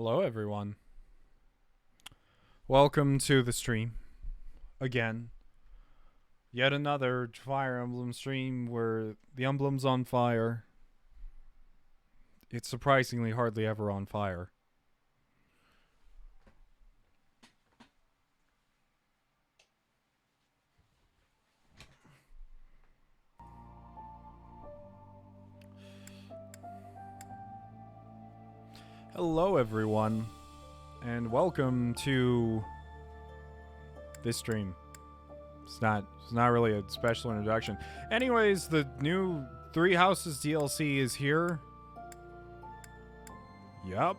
Hello, everyone. Welcome to the stream. Again. Yet another Fire Emblem stream where the emblem's on fire. It's surprisingly hardly ever on fire. Hello, everyone, and welcome to this stream. It's not really a special introduction. Anyways, the new Three Houses DLC is here. Yep.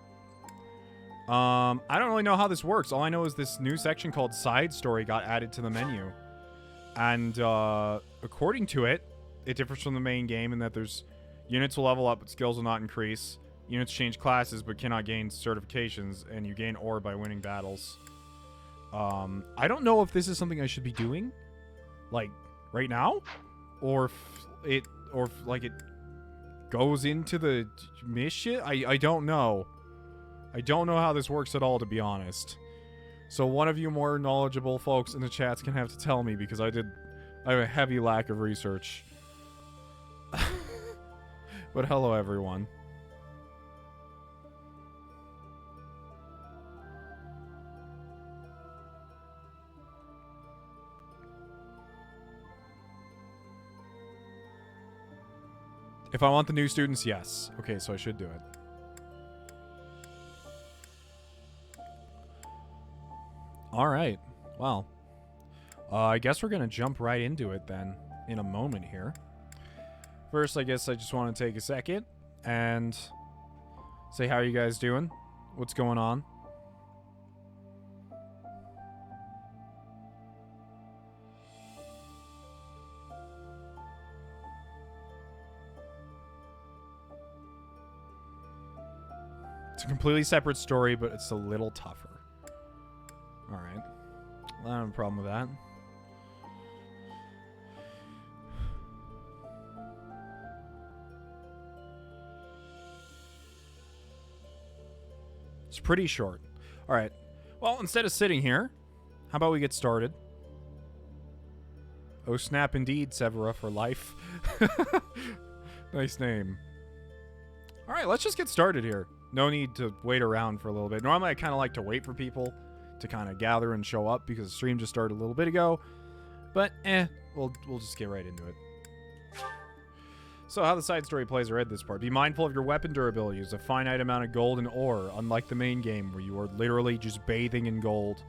I don't really know how this works. All I know is this new section called Side Story got added to the menu. And according to it, it differs from the main game in that there's units will level up, but skills will not increase. Units change classes but cannot gain certifications, and you gain ore by winning battles. I don't know if this is something I should be doing, like, right now? Or if it goes into the mission? I don't know. I don't know how this works at all, to be honest. So one of you more knowledgeable folks in the chats can have to tell me, because I have a heavy lack of research. But hello, everyone. If I want the new students, yes. Okay, so I should do it. Alright. Well. I guess we're going to jump right into it then in a moment here. First, I guess I just want to take a second and say how are you guys doing? What's going on? It's a completely separate story, but it's a little tougher. Alright. I don't have a problem with that. It's pretty short. Alright. Well, instead of sitting here, how about we get started? Oh, snap indeed, Severa for life. Nice name. Alright, let's just get started here. No need to wait around for a little bit. Normally, I kind of like to wait for people to kind of gather and show up because the stream just started a little bit ago. But, we'll just get right into it. So, how the side story plays are read this part. Be mindful of your weapon durability. Use a finite amount of gold and ore, unlike the main game where you are literally just bathing in gold.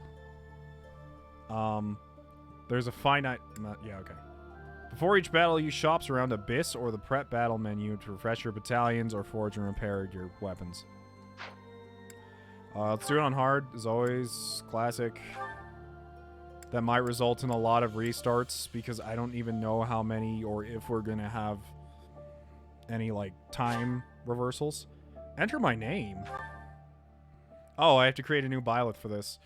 There's a finite... yeah, okay. Before each battle, use shops around Abyss or the prep battle menu to refresh your battalions or forge and repair your weapons. Let's do it on hard, as always. Classic. That might result in a lot of restarts, because I don't even know how many, or if we're gonna have any, like, time reversals. Enter my name. Oh, I have to create a new byleth for this.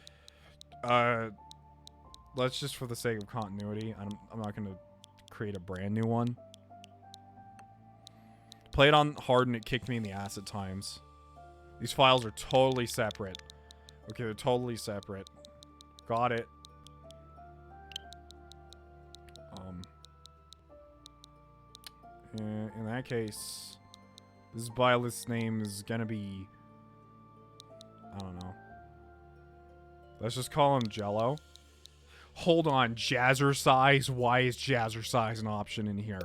Let's just, for the sake of continuity, I'm not gonna create a brand new one. Played on hard and it kicked me in the ass at times. These files are totally separate. Okay, they're totally separate. Got it. In that case, this byleth's name is gonna be... I don't know. Let's just call him Jello. Hold on, Jazzercise? Why is Jazzercise an option in here?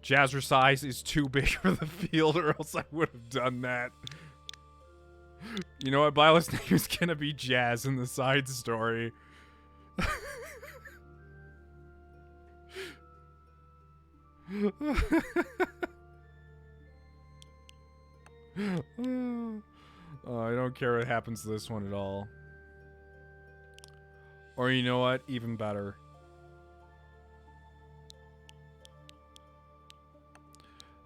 Jazzercise is too big for the field, or else I would have done that. You know what? Byleth's name is gonna be Jazz in the side story. I don't care what happens to this one at all. Or you know what? Even better.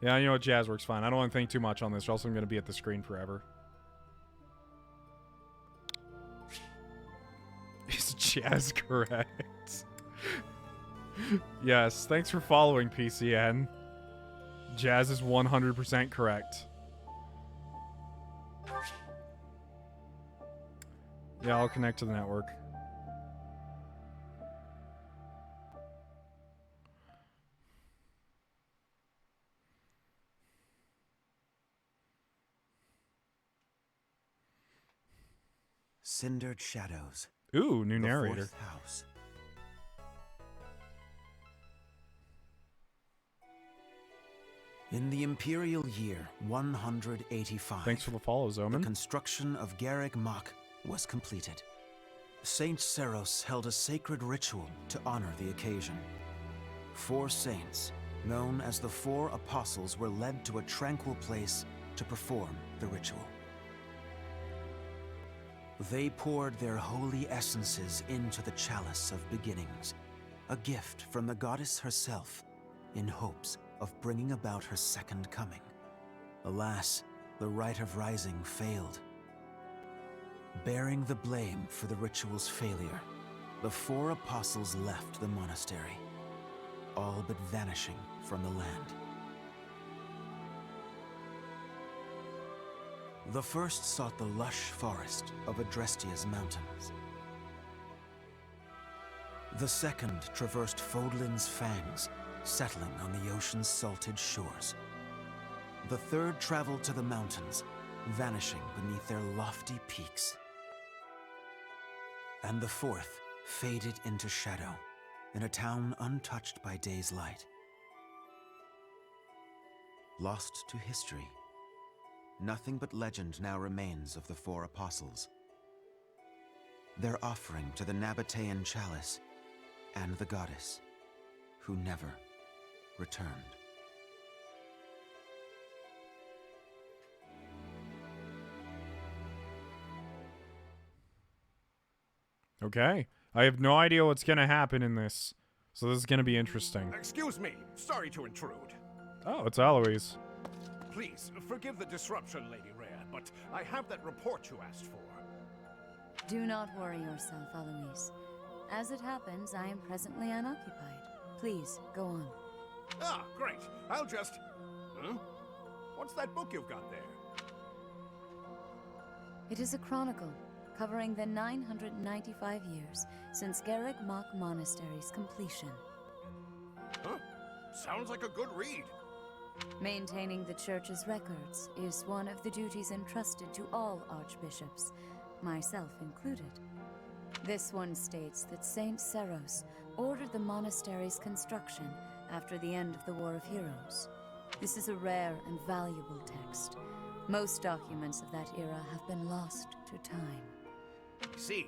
Yeah, you know what? Jazz works fine. I don't want to think too much on this, or else I'm going to be at the screen forever. Is Jazz correct? Yes, thanks for following, PCN. Jazz is 100% correct. Yeah, I'll connect to the network. Cindered Shadows. Ooh, new The narrator. Fourth House. In the Imperial year 185, Thanks for the follow, the Zoman. construction of Garreg Mach was completed. Saint Seiros held a sacred ritual to honor the occasion. 4 saints, known as the 4 Apostles, were led to a tranquil place to perform the ritual. They poured their holy essences into the chalice of beginnings, a gift from the goddess herself, in hopes of bringing about her second coming. Alas, the rite of rising failed. Bearing the blame for the ritual's failure, the 4 apostles left the monastery, all but vanishing from the land. The first sought the lush forest of Adrestia's mountains. The second traversed Fódlan's fangs, settling on the ocean's salted shores. The third traveled to the mountains, vanishing beneath their lofty peaks. And the fourth faded into shadow, in a town untouched by day's light. Lost to history, nothing but legend now remains of the 4 apostles. Their offering to the Nabatean chalice and the goddess, who never returned. Okay. I have no idea what's going to happen in this. So this is going to be interesting. Excuse me. Sorry to intrude. Oh, it's Eloise. Please, forgive the disruption, Lady Rhea, but I have that report you asked for. Do not worry yourself, Eloise. As it happens, I am presently unoccupied. Please, go on. Ah, great. I'll just... Huh? What's that book you've got there? It is a chronicle, covering the 995 years since Garreg Mach Monastery's completion. Huh? Sounds like a good read. Maintaining the Church's records is one of the duties entrusted to all archbishops, myself included. This one states that Saint Seiros ordered the monastery's construction after the end of the War of Heroes. This is a rare and valuable text. Most documents of that era have been lost to time. I see.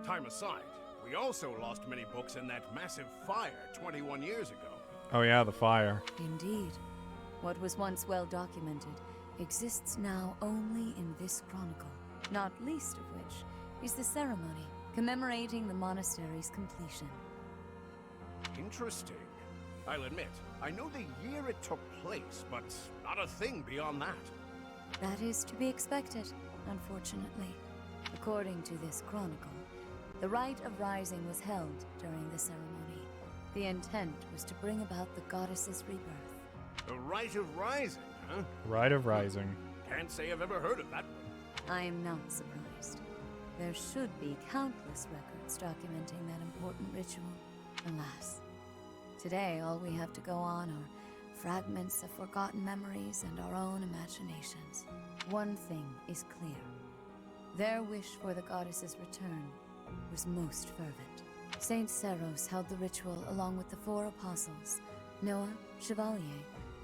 Time aside, we also lost many books in that massive fire 21 years ago. Oh yeah, the fire. Indeed. What was once well documented exists now only in this chronicle, not least of which is the ceremony commemorating the monastery's completion. Interesting. I'll admit, I know the year it took place, but not a thing beyond that. That is to be expected, unfortunately. According to this chronicle, the rite of rising was held during the ceremony. The intent was to bring about the goddess's rebirth. The Rite of Rising, huh? Rite of Rising. Can't say I've ever heard of that one. I am not surprised. There should be countless records documenting that important ritual. Alas, today all we have to go on are fragments of forgotten memories and our own imaginations. One thing is clear. Their wish for the goddess's return was most fervent. Saint Seiros held the ritual along with the 4 apostles, Noah, Chevalier,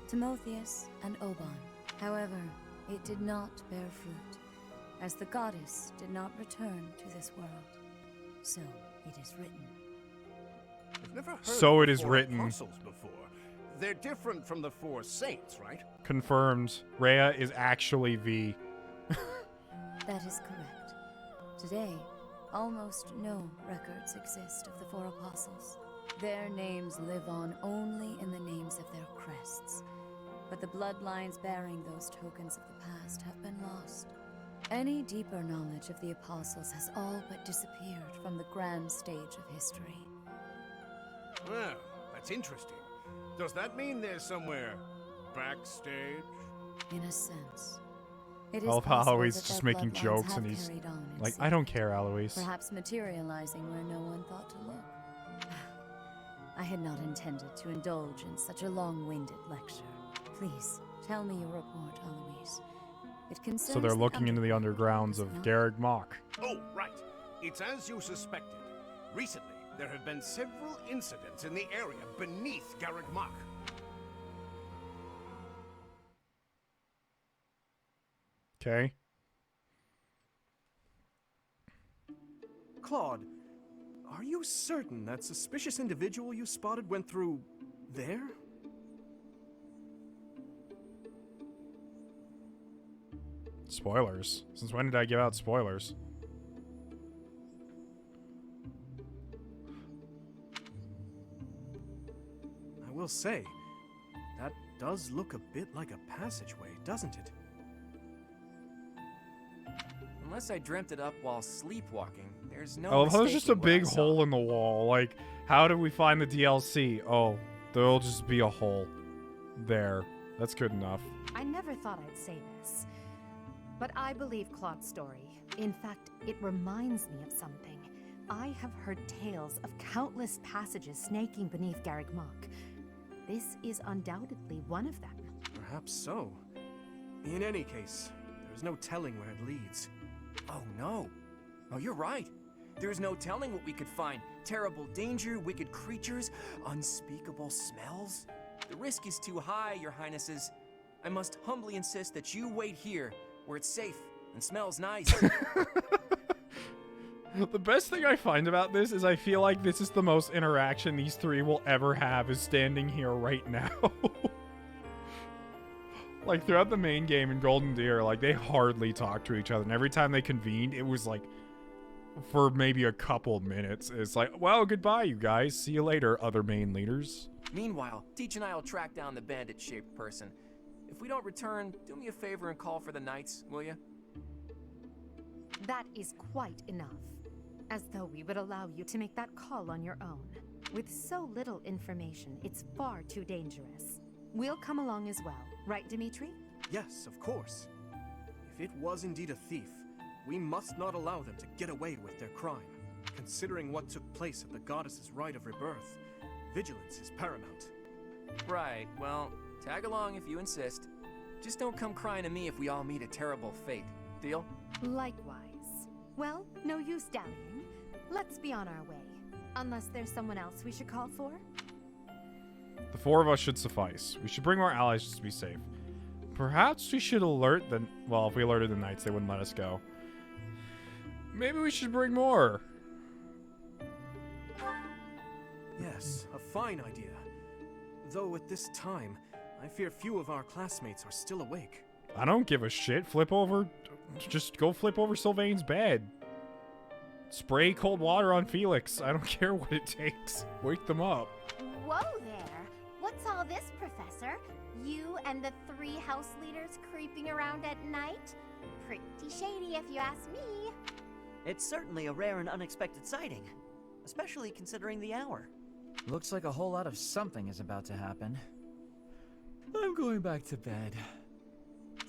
Timotheus, and Oban. However, it did not bear fruit, as the goddess did not return to this world. So it is written. I've never heard So of it the is 4 written. apostles before. They're different from the 4 saints, right? Confirmed. Rhea is actually V. That is correct. Today, almost no records exist of the 4 apostles. Their names live on only in the names of their crests, but the bloodlines bearing those tokens of the past have been lost. Any deeper knowledge of the apostles has all but disappeared from the grand stage of history. Well, that's interesting. Does that mean there's somewhere backstage? In a sense, it is I love how possible he's that just their making bloodlines jokes have and he's carried on Like, I don't care, Alois. Perhaps materializing where no one thought to look. I had not intended to indulge in such a long-winded lecture. Please, tell me your report, Alois. It concerns So they're looking into the undergrounds of Garreg Mach. Oh, right. It's as you suspected. Recently, there have been several incidents in the area beneath Garreg Mach. Okay. Claude, are you certain that suspicious individual you spotted went through there? Spoilers. Since when did I give out spoilers? I will say, that does look a bit like a passageway, doesn't it? Unless I dreamt it up while sleepwalking, there's no Oh, there's just a mistaking what big I saw. hole in the wall. Like, how did we find the DLC? Oh, there'll just be a hole there. That's good enough. I never thought I'd say this, but I believe Claude's story. In fact, it reminds me of something. I have heard tales of countless passages snaking beneath Garreg Mach. This is undoubtedly one of them. Perhaps so. In any case, there's no telling where it leads. Oh no. Oh, you're right. There's no telling what we could find. Terrible danger, wicked creatures, unspeakable smells. The risk is too high, your highnesses. I must humbly insist that you wait here, where it's safe and smells nice. The best thing I find about this is I feel like this is the most interaction these three will ever have, is standing here right now. Like, throughout the main game in Golden Deer, like, they hardly talk to each other. And every time they convened, it was like, for maybe a couple minutes. It's like, well, goodbye, you guys. See you later, other main leaders. Meanwhile, Teach and I will track down the bandit-shaped person. If we don't return, do me a favor and call for the knights, will you? That is quite enough. As though we would allow you to make that call on your own. With so little information, it's far too dangerous. We'll come along as well, right, Dimitri? Yes, of course. If it was indeed a thief, we must not allow them to get away with their crime. Considering what took place at the goddess's rite of rebirth, vigilance is paramount. Right, well, tag along if you insist. Just don't come crying to me if we all meet a terrible fate. Deal? Likewise. Well, no use dallying. Let's be on our way. Unless there's someone else we should call for? The four of us should suffice. We should bring more allies just to be safe. Perhaps we should alert the... Well, if we alerted the knights, they wouldn't let us go. Maybe we should bring more. Yes, a fine idea. Though at this time, I fear few of our classmates are still awake. I don't give a shit. Flip over... Just go flip over Sylvain's bed. Spray cold water on Felix. I don't care what it takes. Wake them up. Whoa there! What's all this, Professor? You and the three house leaders creeping around at night? Pretty shady if you ask me. It's certainly a rare and unexpected sighting, especially considering the hour. Looks like a whole lot of something is about to happen. I'm going back to bed.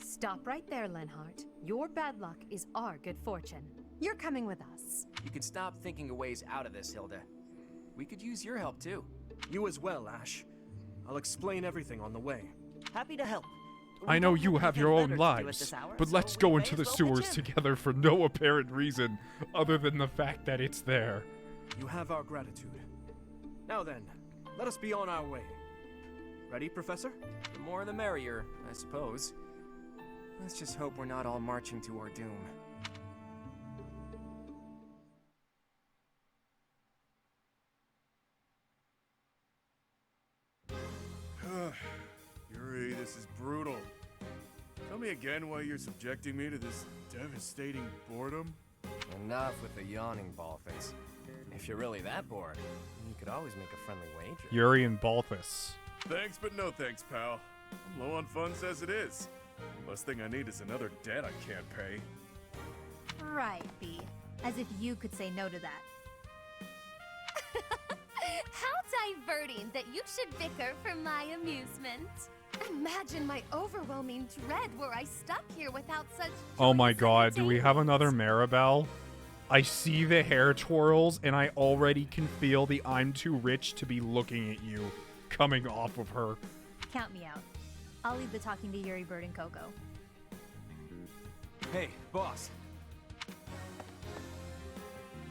Stop right there, Lenhart. Your bad luck is our good fortune. You're coming with us. You can stop thinking of ways out of this, Hilda. We could use your help, too. You as well, Ash. I'll explain everything on the way. Happy to help. I know you have your own lives, but let's go into the sewers together. together for no apparent reason other than the fact that it's there. You have our gratitude. Now then, let us be on our way. Ready, Professor? The more the merrier, I suppose. Let's just hope we're not all marching to our doom. Yuri, this is brutal. Tell me again why you're subjecting me to this devastating boredom? Enough with the yawning, Balthus. If you're really that bored, you could always make a friendly wager. Yuri and Balthus. Thanks, but no thanks, pal. I'm low on funds as it is. Last thing I need is another debt I can't pay. Right, B. As if you could say no to that. How diverting that you should bicker for my amusement. Imagine my overwhelming dread were I stuck here without such... Oh my god, do we have another Maribel? I see the hair twirls, and I already can feel the I'm too rich to be looking at you coming off of her. Count me out. I'll leave the talking to Yuri, Bird, and Coco. Hey, boss.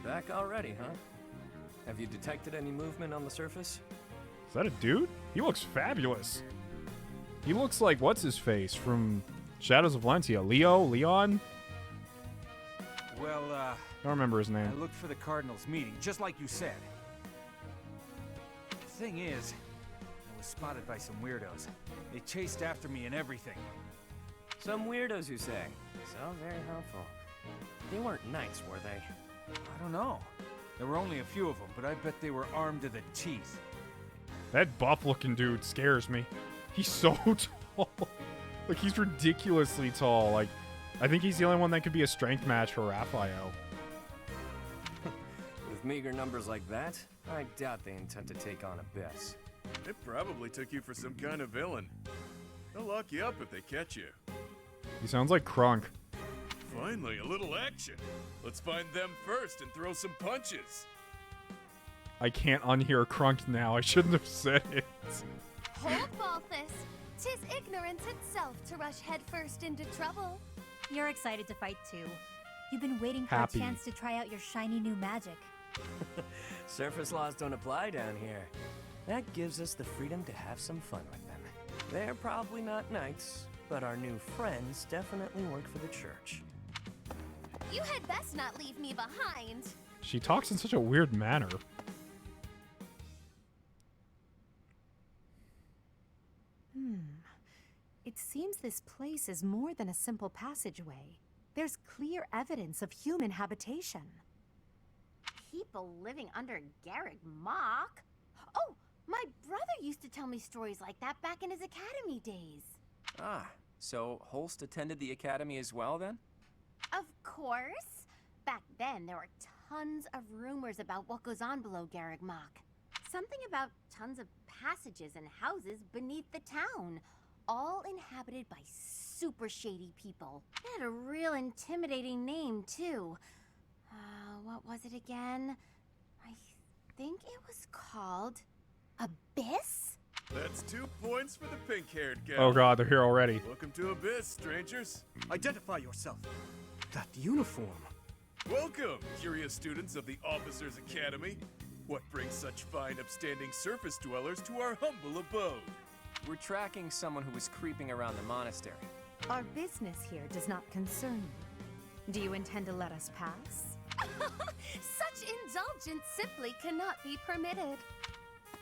Back already, huh? Have you detected any movement on the surface? Is that a dude? He looks fabulous. He looks like, what's his face from Shadows of Valencia? Leon? Well, I don't remember his name. I looked for the Cardinals meeting, just like you said. The thing is, I was spotted by some weirdos. They chased after me and everything. Some weirdos, you say? So very helpful. They weren't knights, were they? I don't know. There were only a few of them, but I bet they were armed to the teeth. That buff-looking dude scares me. He's so tall. Like, he's ridiculously tall. Like, I think he's the only one that could be a strength match for Raphael. With meager numbers like that, I doubt they intend to take on Abyss. It probably took you for some kind of villain. They'll lock you up if they catch you. He sounds like Crunk. Finally, a little action. Let's find them first and throw some punches. I can't unhear Crunk now. I shouldn't have said it. Hold, Balthus. 'Tis ignorance itself to rush headfirst into trouble. You're excited to fight too. You've been waiting for Happy. a chance to try out your shiny new magic. Surface laws don't apply down here. That gives us the freedom to have some fun with them. They're probably not knights, but our new friends definitely work for the church. You had best not leave me behind. She talks in such a weird manner. It seems this place is more than a simple passageway. There's clear evidence of human habitation. People living under Garreg Mach? Oh, my brother used to tell me stories like that back in his academy days. Ah, so Holst attended the academy as well then? Of course. Back then, there were tons of rumors about what goes on below Garreg Mach. Something about tons of passages and houses beneath the town, all inhabited by super shady people. They had a real intimidating name, too. What was it again? I think it was called Abyss? That's 2 points for the pink-haired gal. Oh god, they're here already. Welcome to Abyss, strangers. Identify yourself. That uniform. Welcome, curious students of the Officers' Academy. What brings such fine, upstanding surface dwellers to our humble abode? We're tracking someone who was creeping around the monastery. Our business here does not concern you. Do you intend to let us pass? Such indulgence simply cannot be permitted.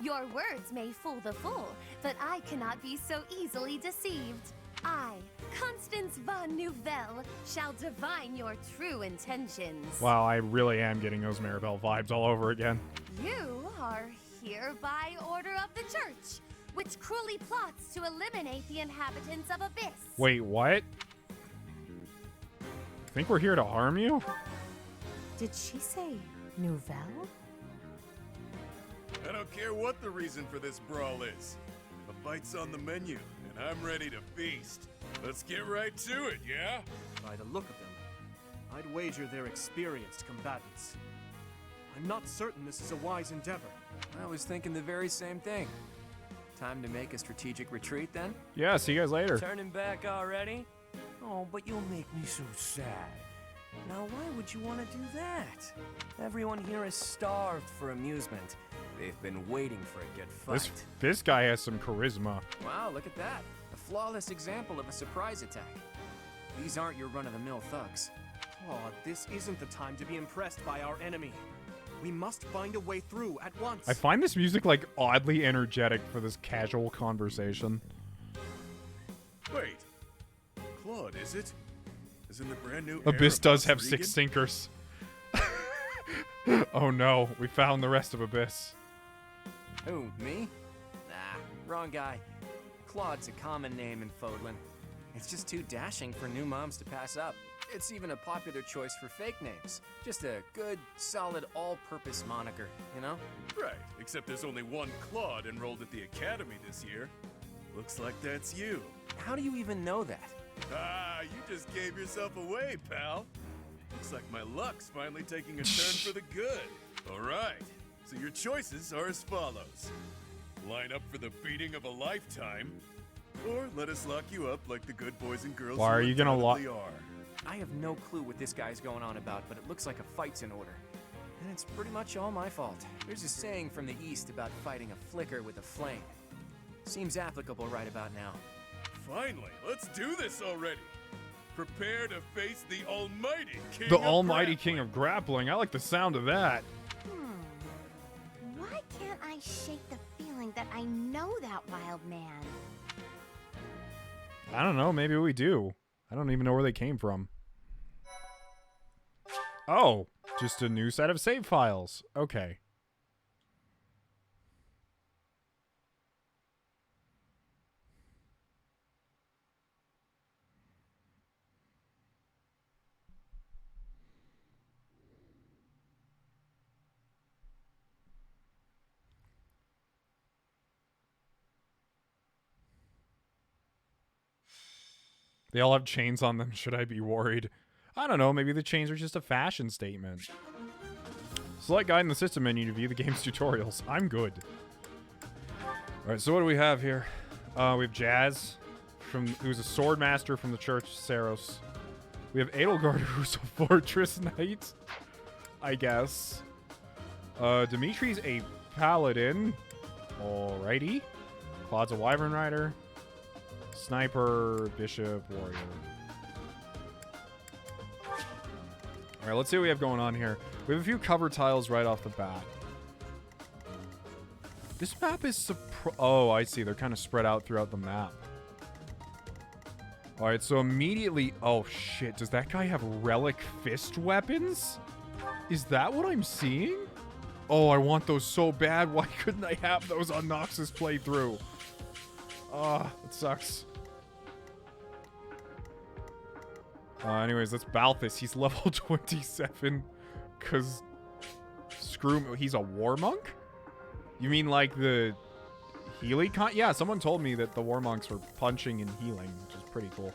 Your words may fool the fool, but I cannot be so easily deceived. I, Constance von Nouvelle, shall divine your true intentions. Wow, I really am getting those Maribel vibes all over again. You are here by order of the church, which cruelly plots to eliminate the inhabitants of Abyss. Wait, what? Think we're here to harm you? Did she say Nouvelle? I don't care what the reason for this brawl is. A bite's on the menu, and I'm ready to feast. Let's get right to it, yeah? By the look of them, I'd wager they're experienced combatants. I'm not certain this is a wise endeavor. I was thinking the very same thing. Time to make a strategic retreat then? Yeah, see you guys later. Turning back already? Oh, but you'll make me so sad. Now, why would you want to do that? Everyone here is starved for amusement. They've been waiting for a good fight. This guy has some charisma. Wow, look at that. A flawless example of a surprise attack. These aren't your run-of-the-mill thugs. Claude, this isn't the time to be impressed by our enemy. We must find a way through at once. I find this music like oddly energetic for this casual conversation. Wait. Claude, is it? Is in the brand new Abyss does have Regan? 6 sinkers. Oh no, we found the rest of Abyss. Who, me? Nah, wrong guy. Claude's a common name in Fódlan. It's just too dashing for new moms to pass up. It's even a popular choice for fake names. Just a good, solid, all-purpose moniker, you know? Right, except there's only one Claude enrolled at the academy this year. Looks like that's you. How do you even know that? Ah, you just gave yourself away, pal. Looks like my luck's finally taking a turn for the good. All right, so your choices are as follows. Line up for the beating of a lifetime, or let us lock you up like the good boys and girls Why are you gonna lock? I have no clue what this guy's going on about, but it looks like a fight's in order. And it's pretty much all my fault. There's a saying from the East about fighting a flicker with a flame. Seems applicable right about now. Finally, let's do this already. Prepare to face the almighty king The of almighty king of grappling. I like the sound of that. Why can't I shake the feeling that I know that wild man? I don't know. Maybe we do. I don't even know where they came from. Oh, just a new set of save files. Okay. They all have chains on them. Should I be worried? I don't know. Maybe the chains are just a fashion statement. Select guide in the system menu to view the game's tutorials. I'm good. Alright, so what do we have here? We have Jazz, who's a sword master from the Church of Seiros. We have Edelgard, who's a fortress knight, I guess. Dimitri's a paladin. Alrighty. Claude's a wyvern rider. Sniper, bishop, warrior. Alright, let's see what we have going on here. We have a few cover tiles right off the bat. This map is oh, I see. They're kind of spread out throughout the map. Alright, so immediately... Oh, shit. Does that guy have relic fist weapons? Is that what I'm seeing? Oh, I want those so bad. Why couldn't I have those on Nox's playthrough? Ah, it sucks. Anyways, that's Balthus. He's level 27. Because... Screw him. He's a war monk? You mean like the... Healy con? Yeah, someone told me that the war monks were punching and healing, which is pretty cool.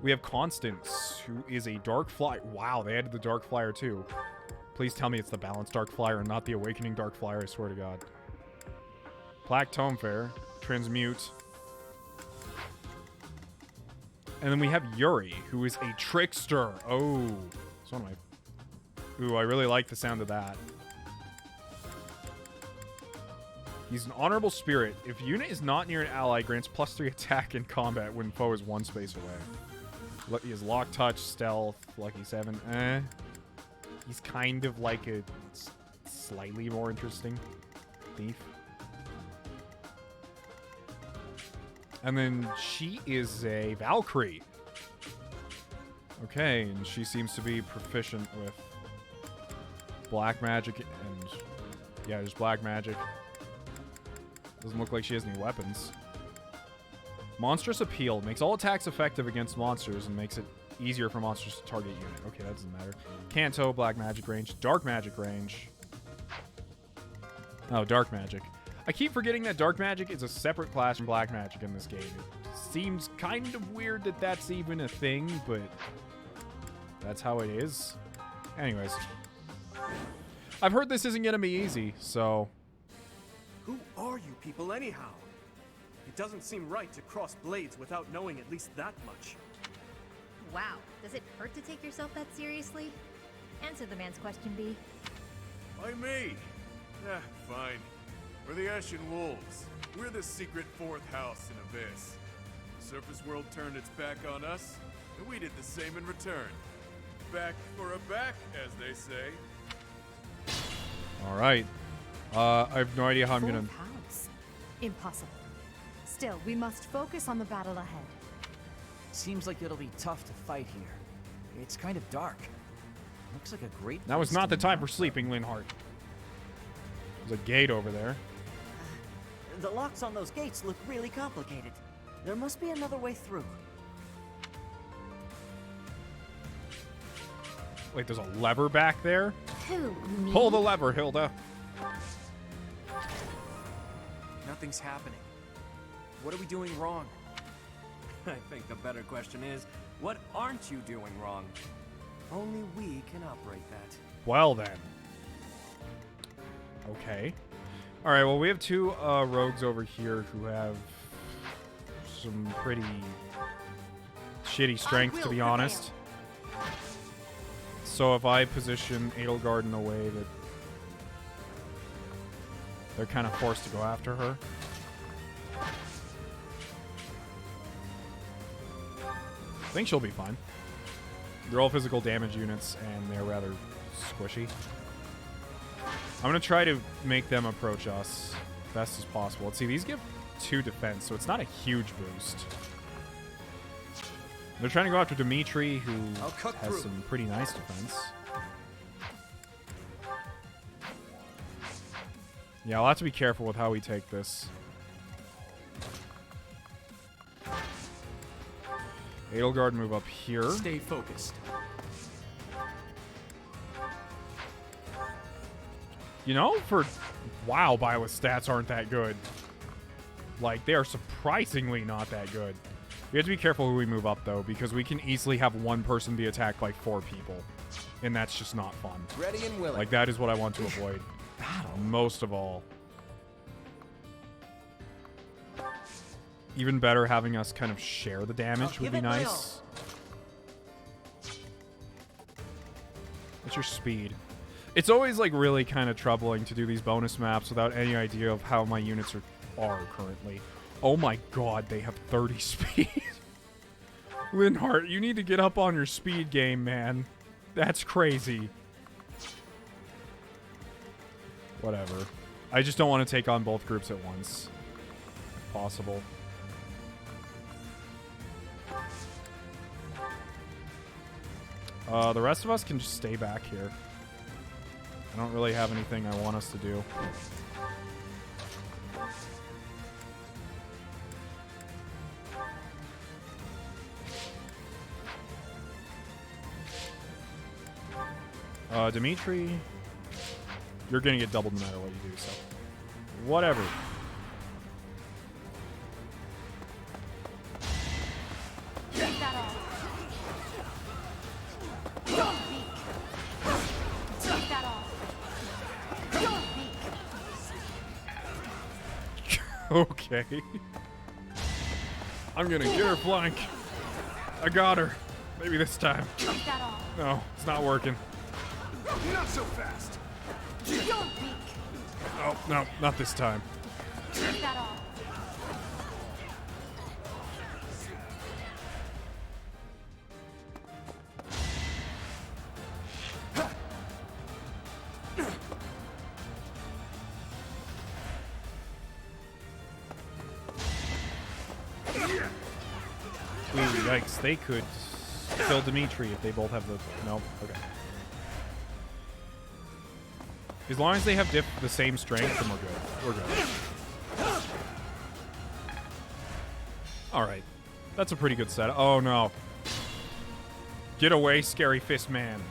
We have Constance, who is a Dark Flyer. Wow, they added the Dark Flyer too. Please tell me it's the Balanced Dark Flyer and not the Awakening Dark Flyer, I swear to God. Plaque Tome Fair, Transmute. And then we have Yuri, who is a Trickster. Oh, it's one of my... Ooh, I really like the sound of that. He's an honorable spirit. If unit is not near an ally, grants +3 attack in combat when foe is 1 space away. He has lock, touch, stealth, lucky 7. He's kind of like a slightly more interesting thief. And then she is a Valkyrie. Okay, and she seems to be proficient with black magic and... Yeah, just black magic. Doesn't look like she has any weapons. Monstrous Appeal. Makes all attacks effective against monsters and makes it easier for monsters to target unit. Okay, that doesn't matter. Canto, black magic range. Dark magic range. Oh, dark magic. I keep forgetting that dark magic is a separate class from black magic in this game. It seems kind of weird that that's even a thing, but that's how it is. Anyways. I've heard this isn't going to be easy, so... Who are you people anyhow? It doesn't seem right to cross blades without knowing at least that much. Wow, does it hurt to take yourself that seriously? Answer the man's question, B. Why me? Yeah, fine. We're the Ashen Wolves. We're the secret 4th house in Abyss. The surface world turned its back on us, and we did the same in return. Back for a back, as they say. Alright. I have no idea how I'm gonna... House. Impossible. Still, we must focus on the battle ahead. Seems like it'll be tough to fight here. It's kind of dark. Looks like a great... Now is not the time for sleeping, Linhart. There's a gate over there. The locks on those gates look really complicated. There must be another way through. Wait, there's a lever back there? Who, me? Pull the lever, Hilda. Nothing's happening. What are we doing wrong? I think the better question is, What aren't you doing wrong? Only we can operate that. Well then. Okay. Alright, well we have two rogues over here who have some pretty shitty strength, to be honest. So if I position Edelgard in a way that they're kind of forced to go after her. I think she'll be fine. They're all physical damage units, and they're rather squishy. I'm going to try to make them approach us best as possible. Let's see, these give 2 defense, so it's not a huge boost. They're trying to go after Dimitri, who has some pretty nice defense. Yeah, I'll have to be careful with how we take this. Edelgard move up here. Stay focused. You know, wow, Byleth's stats aren't that good. Like, they are surprisingly not that good. We have to be careful who we move up, though, because we can easily have one person be attacked by 4 people. And that's just not fun. Ready and willing. Like, that is what I want to avoid. Most of all. Even better, having us kind of share the damage would be nice. What's your speed? It's always, like, really kind of troubling to do these bonus maps without any idea of how my units are currently. Oh my god, they have 30 speed. Linhardt, you need to get up on your speed game, man. That's crazy. Whatever. I just don't want to take on both groups at once. If possible. The rest of us can just stay back here. I don't really have anything I want us to do. Dimitri, you're gonna get doubled no matter what you do, so whatever. Take that off. Don't peek. Take that off. Don't peek. Okay. I'm gonna get her flank. I got her. Maybe this time. Take that off. No, it's not working. Not so fast. Don't peek. Oh, no, not this time. Take that off. Ooh, yikes. They could kill Dimitri if they both have the... Nope. Okay. As long as they have the same strength, then we're good. We're good. Alright. That's a pretty good set. Oh, no. Get away, scary fist man.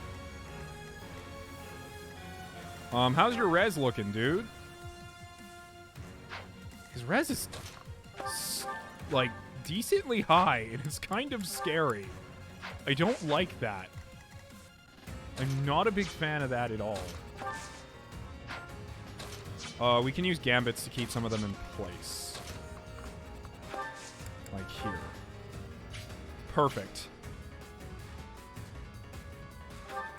How's your res looking, dude? His res is... like, decently high, and it's kind of scary. I don't like that. I'm not a big fan of that at all. We can use gambits to keep some of them in place. Like here. Perfect.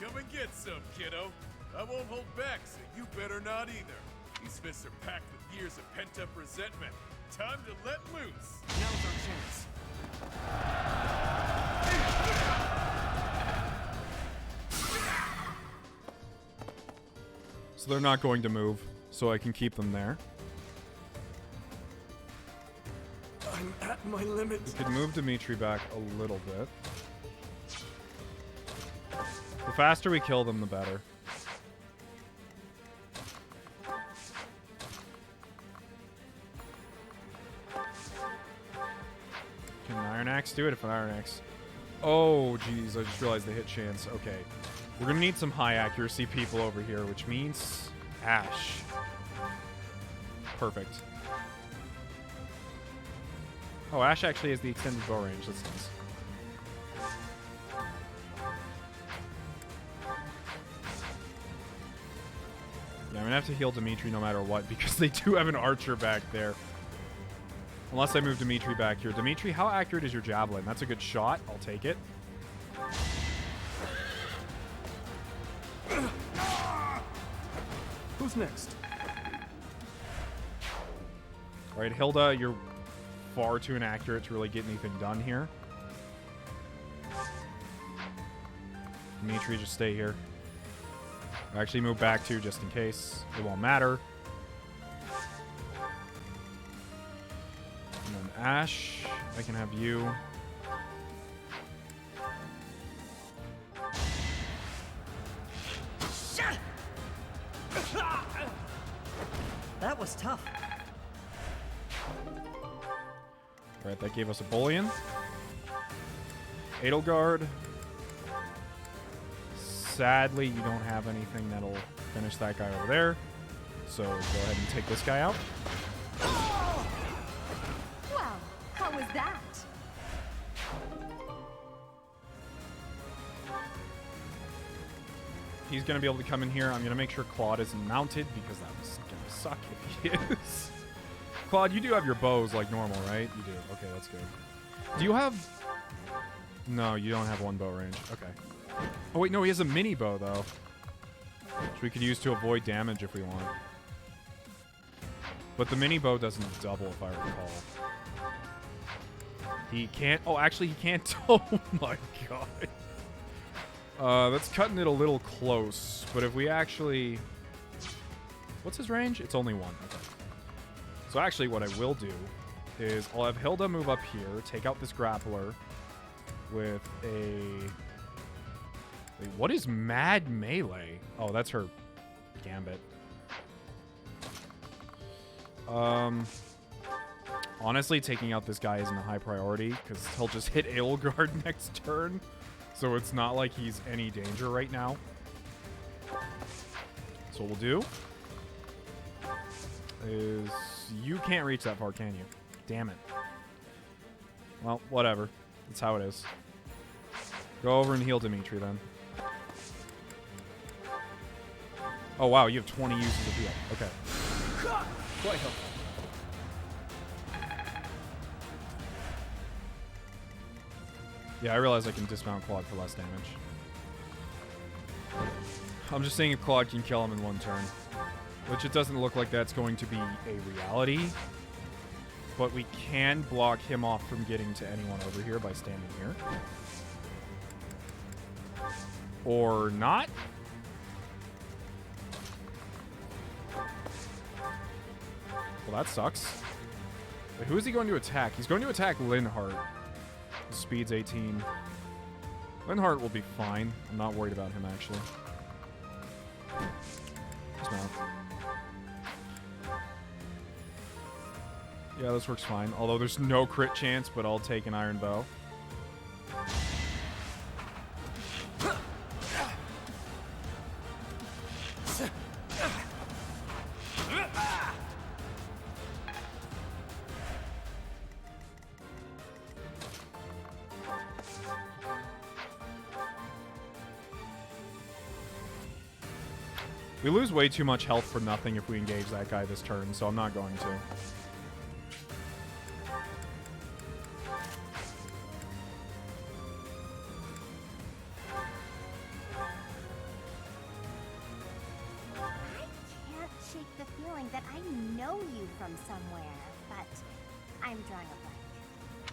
Come and get some, kiddo. I won't hold back, so you better not either. These fists are packed with years of pent-up resentment. Time to let loose. Now's our chance. So they're not going to move, so I can keep them there. I'm at my limit. We could move Dimitri back a little bit. The faster we kill them, the better. Can an Iron Axe do it? If an Iron Axe... Oh, jeez. I just realized the hit chance. Okay. We're going to need some high accuracy people over here, which means Ash. Perfect. Oh, Ash actually has the extended bow range. That's nice. gonna have to heal Dimitri no matter what, because they do have an archer back there. Unless I move Dimitri back here. Dimitri, how accurate is your javelin? That's a good shot. I'll take it. Who's next? All right, Hilda, you're far too inaccurate to really get anything done here. Dimitri, just stay here. I'll actually move back too, just in case. It won't matter. And then Ash, I can have you. That was tough. Alright, that gave us a bullion. Edelgard. Sadly, you don't have anything that'll finish that guy over there. So go ahead and take this guy out. Well, how was that? He's going to be able to come in here. I'm going to make sure Claude isn't mounted, because that was going to suck if he is. Claude, you do have your bows like normal, right? You do. Okay, that's good. Do you have... No, you don't have one bow range. Okay. Oh, wait, no, he has a mini bow, though. Which we could use to avoid damage if we want. But the mini bow doesn't double, if I recall. He can't... Oh, actually, he can't... Oh, my God. That's cutting it a little close. But if we actually... What's his range? It's only one. Okay. So actually, what I will do is I'll have Hilda move up here, take out this grappler with a... Wait, what is Mad Melee? Oh, that's her gambit. Honestly, taking out this guy isn't a high priority, because he'll just hit Edelgard next turn. So it's not like he's any danger right now. So what we'll do is... You can't reach that far, can you? Damn it. Well, whatever. That's how it is. Go over and heal Dimitri, then. Oh, wow. You have 20 uses of heal. Okay. Quite helpful. Yeah, I realize I can dismount Claude for less damage. I'm just saying if Claude can kill him in one turn. Which it doesn't look like that's going to be a reality. But we can block him off from getting to anyone over here by standing here. Or not. Well, that sucks. Wait, who is he going to attack? He's going to attack Linhardt. His speed's 18. Linhardt will be fine. I'm not worried about him, actually. Dismount. Yeah, this works fine. Although there's no crit chance, but I'll take an iron bow. We lose way too much health for nothing if we engage that guy this turn, so I'm not going to.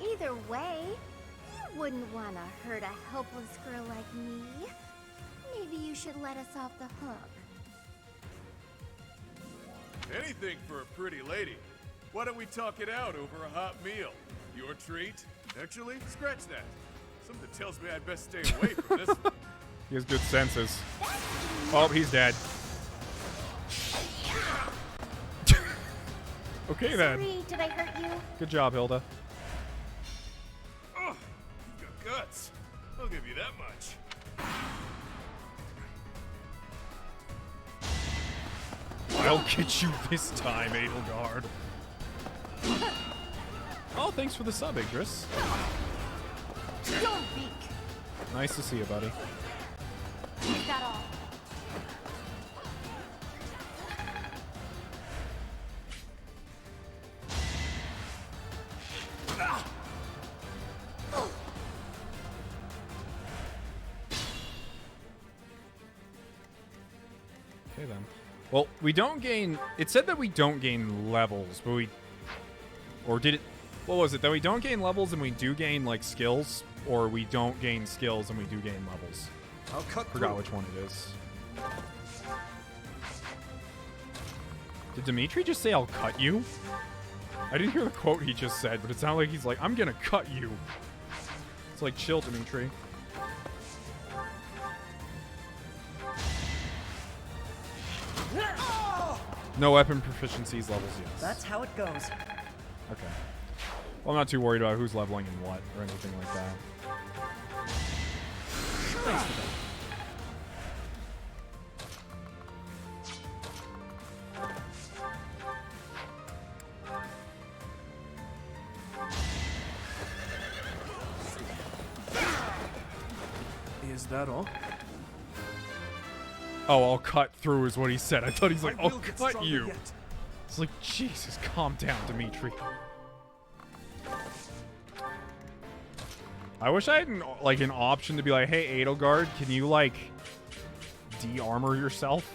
Either way, you wouldn't want to hurt a helpless girl like me. Maybe you should let us off the hook. Anything for a pretty lady. Why don't we talk it out over a hot meal? Your treat? Actually, scratch that. Something tells me I'd best stay away from this one. He has good senses. Oh, he's dead. Okay, then. Sorry, did I hurt you? Good job, Hilda. Oh, you've got guts. I'll give you that much. I'll get you this time, Edelgard. Oh, thanks for the sub, Idris. Don't beak. Nice to see you, buddy. Is that all? Okay, then. Well, we don't gain... It said that we don't gain levels, but we... Or did it... What was it? That we don't gain levels and we do gain, like, skills? Or we don't gain skills and we do gain levels? I'll cut Forgot through. which one it is. Did Dimitri just say, I'll cut you? I didn't hear the quote he just said, but it sounded like he's like, I'm gonna cut you. It's like, chill, Dimitri. No weapon proficiencies levels, yes. That's how it goes. Okay. Well, I'm not too worried about who's leveling and what, or anything like that. Thanks for that. Is that all? Oh, I'll cut through is what he said. I thought he's like, I I'll will get cut stronger you. yet. It's like, Jesus, calm down, Dimitri. I wish I had an option to be like, hey, Edelgard, can you, like, de-armor yourself?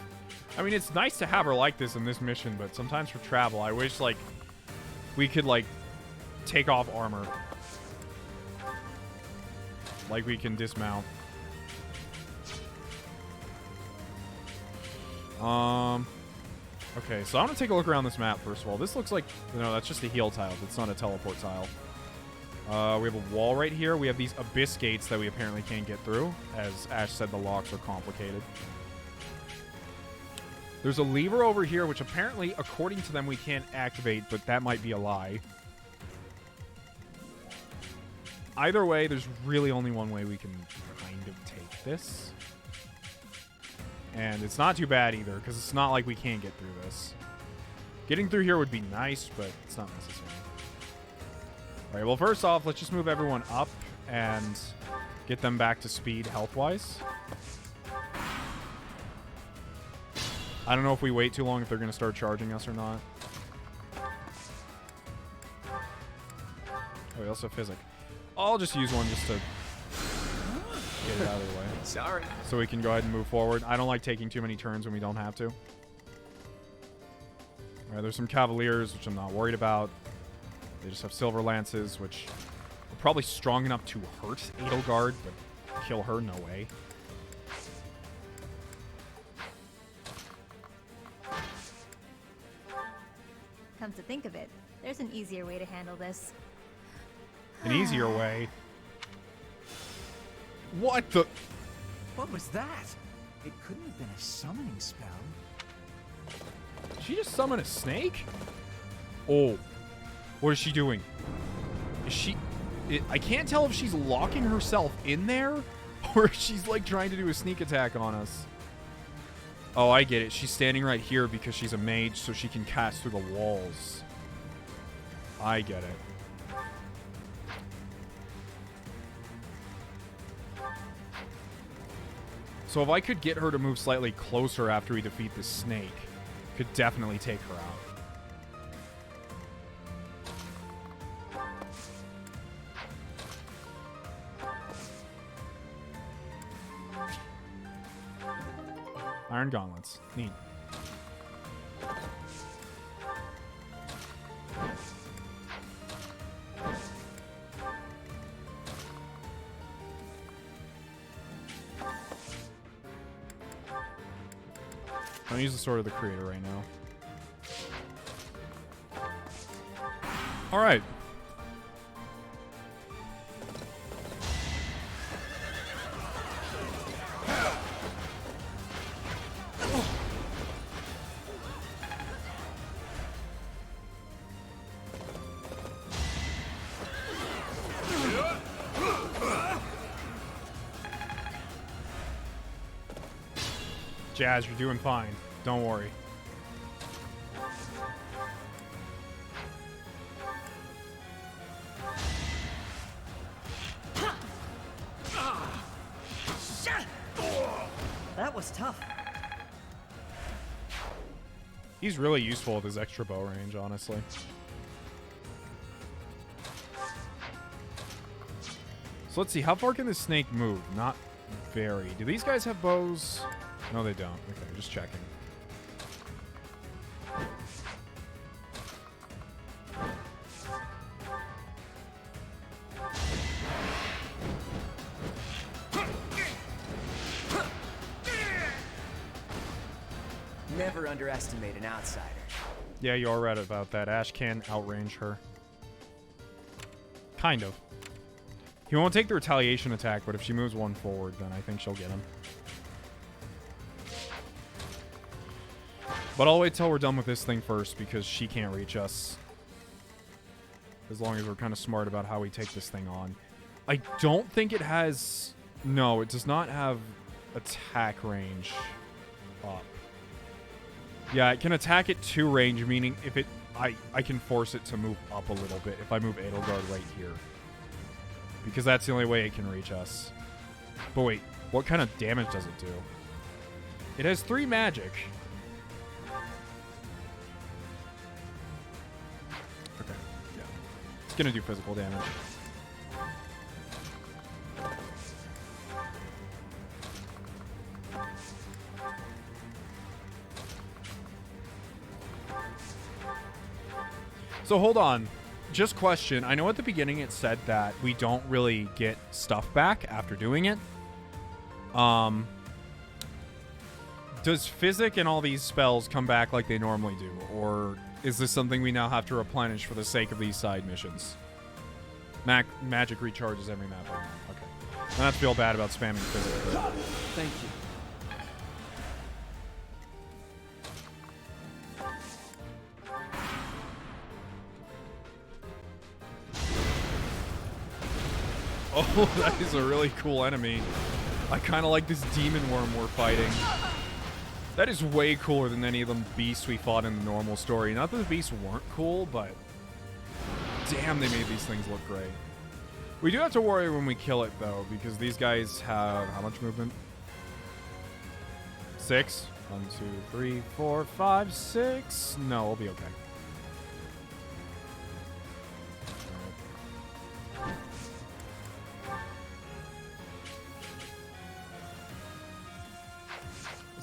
I mean, it's nice to have her like this in this mission, but sometimes for travel, I wish, like, we could, like, take off armor. Like we can dismount. Okay, so I'm gonna take a look around this map first of all. This looks like, no, that's just a heal tile. It's not a teleport tile. We have a wall right here. We have these abyss gates that we apparently can't get through. As Ash said, the locks are complicated. There's a lever over here, which apparently, according to them, we can't activate, but that might be a lie. Either way, there's really only one way we can kind of take this. And it's not too bad either, because it's not like we can't get through this. Getting through here would be nice, but it's not necessary. Alright, well, first off, let's just move everyone up and get them back to speed health-wise. I don't know if we wait too long if they're going to start charging us or not. Oh, we also have Physic. I'll just use one just to get it out of the way. Sorry. So we can go ahead and move forward. I don't like taking too many turns when we don't have to. Alright, there's some Cavaliers, which I'm not worried about. They just have Silver Lances, which are probably strong enough to hurt Edelgard, but kill her, no way. Come to think of it, there's an easier way to handle this. An easier way? What the? What was that? It couldn't have been a summoning spell. Did she just summon a snake? Oh. What is she doing? Is she... I can't tell if she's locking herself in there or if she's, like, trying to do a sneak attack on us. Oh, I get it. She's standing right here because she's a mage, so she can cast through the walls. I get it. So if I could get her to move slightly closer after we defeat the snake, could definitely take her out. Iron gauntlets. Neat. I'll use the Sword of the Creator right now. Alright. Jazz, you're doing fine. Don't worry. That was tough. He's really useful with his extra bow range, honestly. So let's see. How far can this snake move? Not very. Do these guys have bows? No, they don't. Okay, just checking. Never underestimate an outsider. Yeah, you all read about that. Ash can outrange her. Kind of. He won't take the retaliation attack, but if she moves one forward, then I think she'll get him. But I'll wait till we're done with this thing first, because she can't reach us. As long as we're kind of smart about how we take this thing on. I don't think it has... No, it does not have attack range up. Yeah, it can attack at 2 range, meaning if it... I can force it to move up a little bit if I move Edelgard right here. Because that's the only way it can reach us. But wait, what kind of damage does it do? It has 3 magic. Okay, yeah. It's gonna do physical damage. So hold on. Just question. I know at the beginning it said that we don't really get stuff back after doing it. Does Physic and all these spells come back like they normally do? Or is this something we now have to replenish for the sake of these side missions? Magic recharges every map. Okay. I don't have to feel bad about spamming Physic. Thank you. Oh, that is a really cool enemy. I kind of like this demon worm we're fighting. That is way cooler than any of them beasts we fought in the normal story. Not that the beasts weren't cool, but damn, they made these things look great. We do have to worry when we kill it, though, because these guys have how much movement? 6? 1, 2, 3, 4, 5, 6. No, we'll be okay.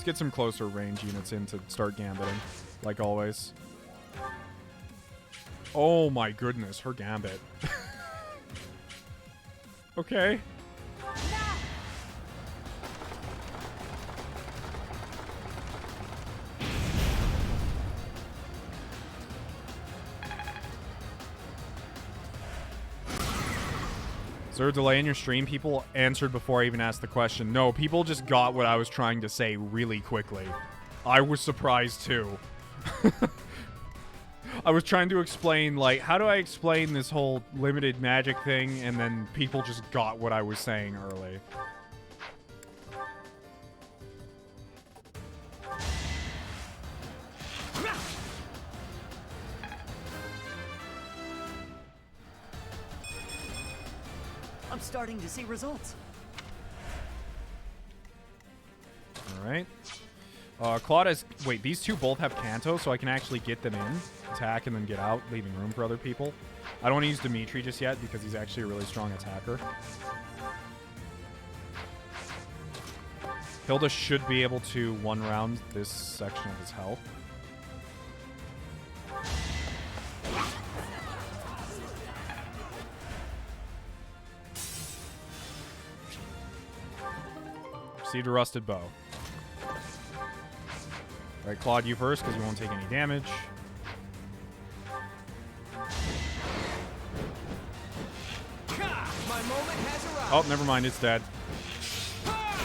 Get some closer range units in to start gambiting, like always. Oh my goodness, her gambit. Okay. Is there a delay in your stream? People answered before I even asked the question. No, people just got what I was trying to say really quickly. I was surprised too. I was trying to explain, like, how do I explain this whole limited magic thing? And then people just got what I was saying early. I'm starting to see results. Alright. Claude has... Wait, these two both have Kanto, so I can actually get them in, attack, and then get out, leaving room for other people. I don't want to use Dimitri just yet, because he's actually a really strong attacker. Hilda should be able to one-round this section of his health. Received a rusted bow. Alright, Claude, you first, because you won't take any damage. My moment has arrived. Oh, never mind, it's dead.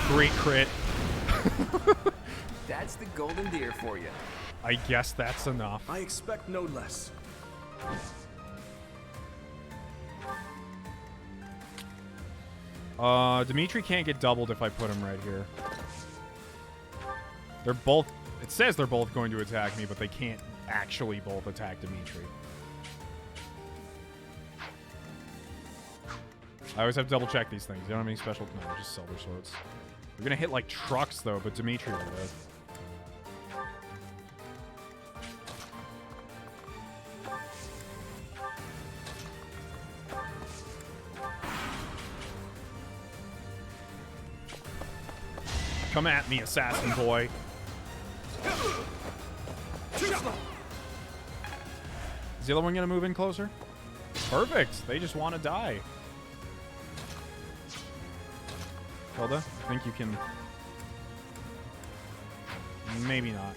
Great crit. That's the golden deer for you. I guess that's enough. I expect no less. Dimitri can't get doubled if I put him right here. They're both... It says they're both going to attack me, but they can't actually both attack Dimitri. I always have to double check these things. You don't have any special... No, just silver swords. We're gonna hit like trucks, though, but Dimitri will live. Come at me, assassin boy. Is the other one gonna move in closer? Perfect. They just want to die. Hilda, I think you can... Maybe not.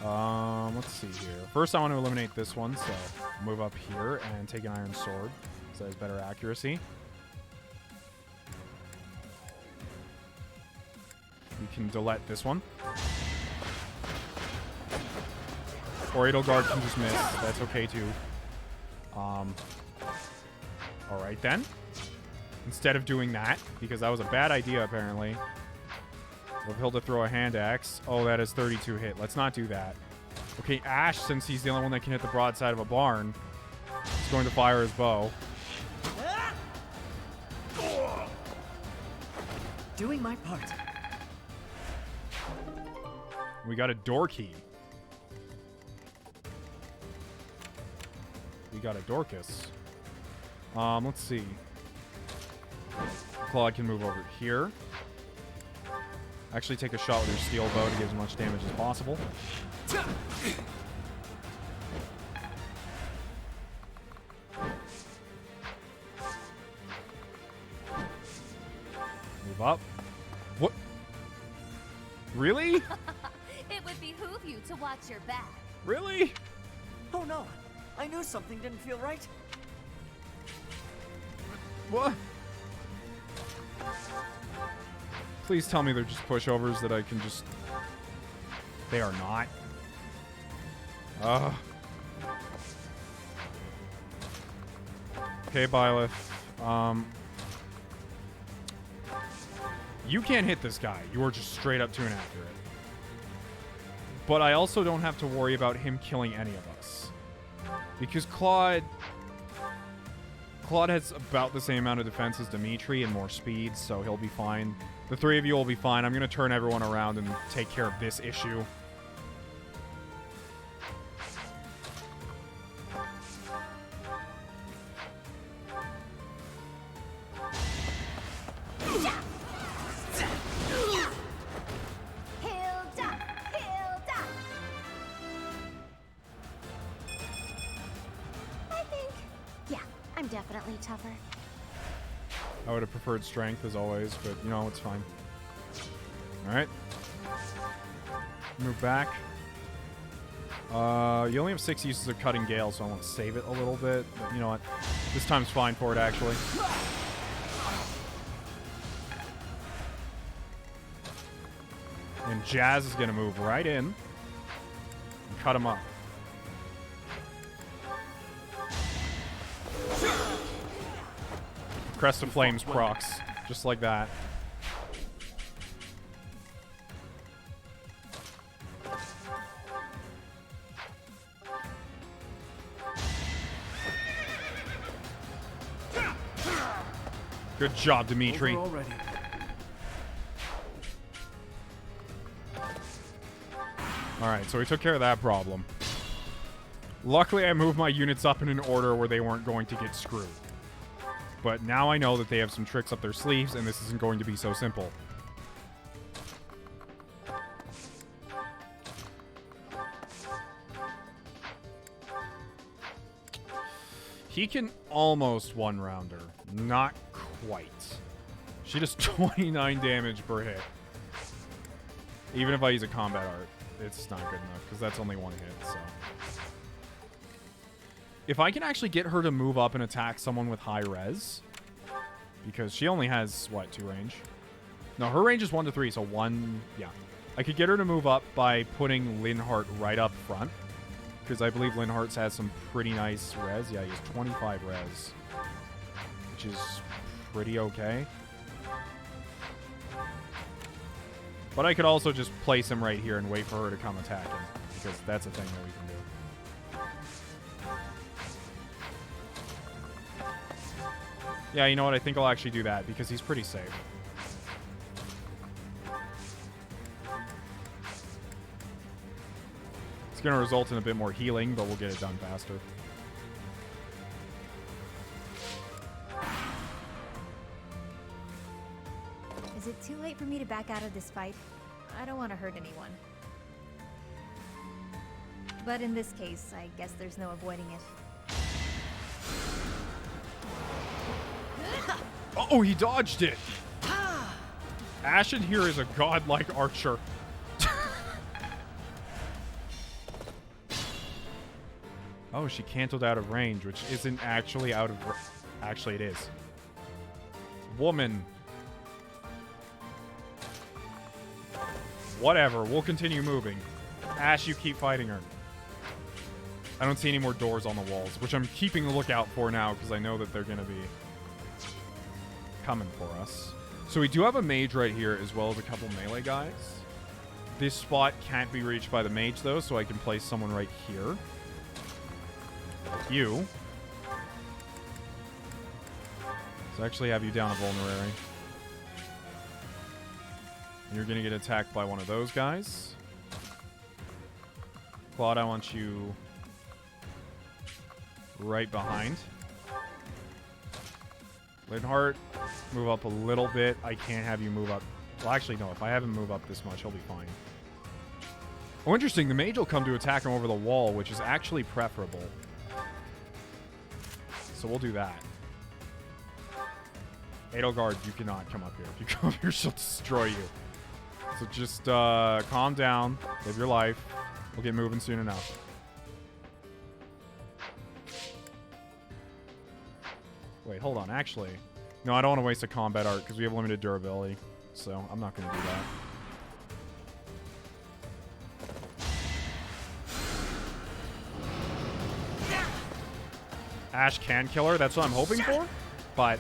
Let's see here. First, I want to eliminate this one, so move up here and take an iron sword, so it has better accuracy. We can delete this one. Or Edelgard can just miss. That's okay, too. Alright, then. Instead of doing that, because that was a bad idea, apparently. We'll Hilda throw a hand axe. Oh, that is 32 hit. Let's not do that. Okay, Ash, since he's the only one that can hit the broadside of a barn, is going to fire his bow. Doing my part. We got a door key. We got a Dorcas. Let's see. Claude can move over here. Actually take a shot with her steel bow to get as much damage as possible. Move up. What? Really? It would behoove you to watch your back. Really? Oh no, I knew something didn't feel right. What? Please tell me they're just pushovers that I can just... They are not. Ugh. Okay, Byleth. You can't hit this guy. You are just straight up too inaccurate. But I also don't have to worry about him killing any of us. Because Claude has about the same amount of defense as Dimitri and more speed, so he'll be fine. The three of you will be fine. I'm going to turn everyone around and take care of this issue. Definitely tougher. I would have preferred strength as always, but you know, it's fine. Alright. Move back. You only have 6 uses of Cutting Gale, so I want to save it a little bit. But you know what? This time's fine for it, actually. And Jazz is going to move right in and cut him up. Crest of Flames procs, just like that. Good job, Dimitri. Alright, so we took care of that problem. Luckily, I moved my units up in an order where they weren't going to get screwed. But now I know that they have some tricks up their sleeves, and this isn't going to be so simple. He can almost one-rounder. Not quite. She does 29 damage per hit. Even if I use a combat art, it's not good enough, because that's only one hit, so... If I can actually get her to move up and attack someone with high res, because she only has, what, 2 range? No, her range is 1 to 3, so 1, yeah. I could get her to move up by putting Linhardt right up front, because I believe Linhardt's has some pretty nice res. Yeah, he has 25 res, which is pretty okay. But I could also just place him right here and wait for her to come attack him, because that's a thing that we can do. Yeah, you know what? I think I'll actually do that because he's pretty safe. It's going to result in a bit more healing, but we'll get it done faster. Is it too late for me to back out of this fight? I don't want to hurt anyone. But in this case, I guess there's no avoiding it. Oh, he dodged it! Ashen here is a godlike archer. Oh, she canceled out of range, which isn't actually out of... Actually, it is. Woman. Whatever, we'll continue moving. Ash, you keep fighting her. I don't see any more doors on the walls, which I'm keeping a lookout for now because I know that they're going to be coming for us. So we do have a mage right here as well as a couple melee guys. This spot can't be reached by the mage, though, so I can place someone right here. Like you. So I actually have you down a vulnerary. And you're going to get attacked by one of those guys. Claude, I want you right behind. Linhardt, move up a little bit. I can't have you move up. Well, actually, no. If I have him move up this much, he'll be fine. Oh, interesting. The mage will come to attack him over the wall, which is actually preferable. So we'll do that. Edelgard, you cannot come up here. If you come up here, she'll destroy you. So just calm down. Live your life. We'll get moving soon enough. Wait, hold on. Actually, no, I don't want to waste a combat art because we have limited durability. So I'm not going to do that. Ash can kill her. That's what I'm hoping for. But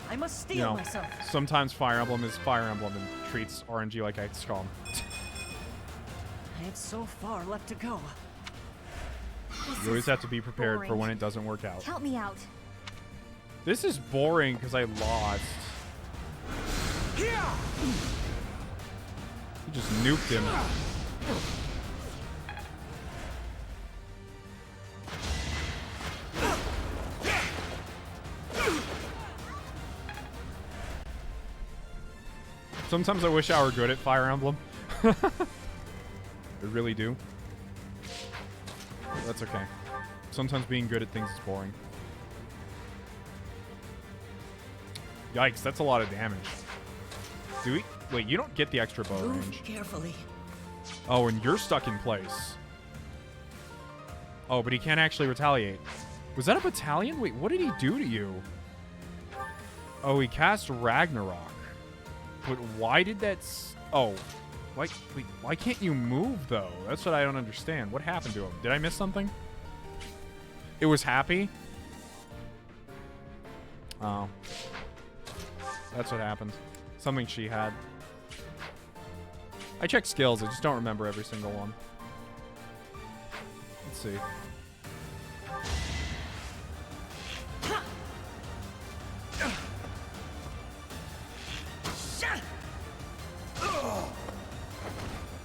I must steel myself. Sometimes Fire Emblem is Fire Emblem and treats RNG like XCOM. I have so far left to go. You always have to be prepared for when it doesn't work out. Help me out. This is boring because I lost. You just nuked him. Sometimes I wish I were good at Fire Emblem. I really do. That's okay. Sometimes being good at things is boring. Yikes, that's a lot of damage. Do we? Wait, you don't get the extra bow range. Move carefully. Oh, and you're stuck in place. Oh, but he can't actually retaliate. Was that a battalion? Wait, what did he do to you? Oh, he cast Ragnarok. But why did that... Oh. Wait, why can't you move, though? That's what I don't understand. What happened to him? Did I miss something? It was happy? Oh. That's what happened. Something she had. I check skills. I just don't remember every single one. Let's see.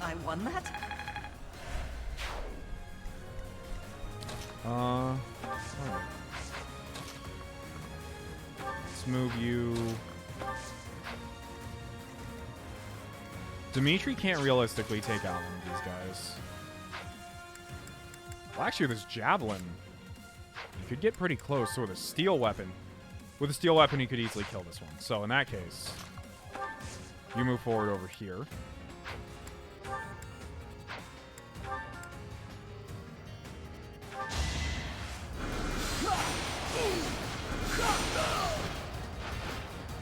I won that? Alright. Let's move you. Dimitri can't realistically take out one of these guys. Well, actually, with his javelin, he could get pretty close. So with a steel weapon, he could easily kill this one. So in that case, you move forward over here.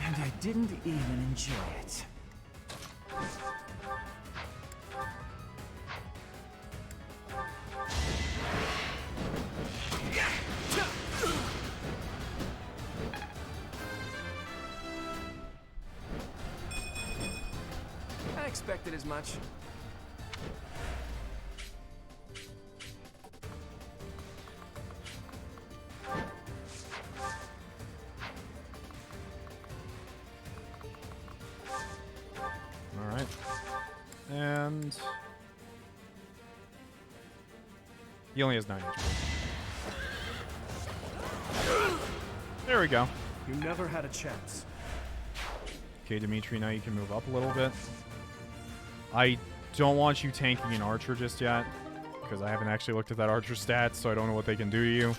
And I didn't even enjoy it. I expected as much. Alright. And he only has 9 HP. There we go. You never had a chance. Okay, Dimitri, now you can move up a little bit. I don't want you tanking an archer just yet, because I haven't actually looked at that archer stats, so I don't know what they can do to you.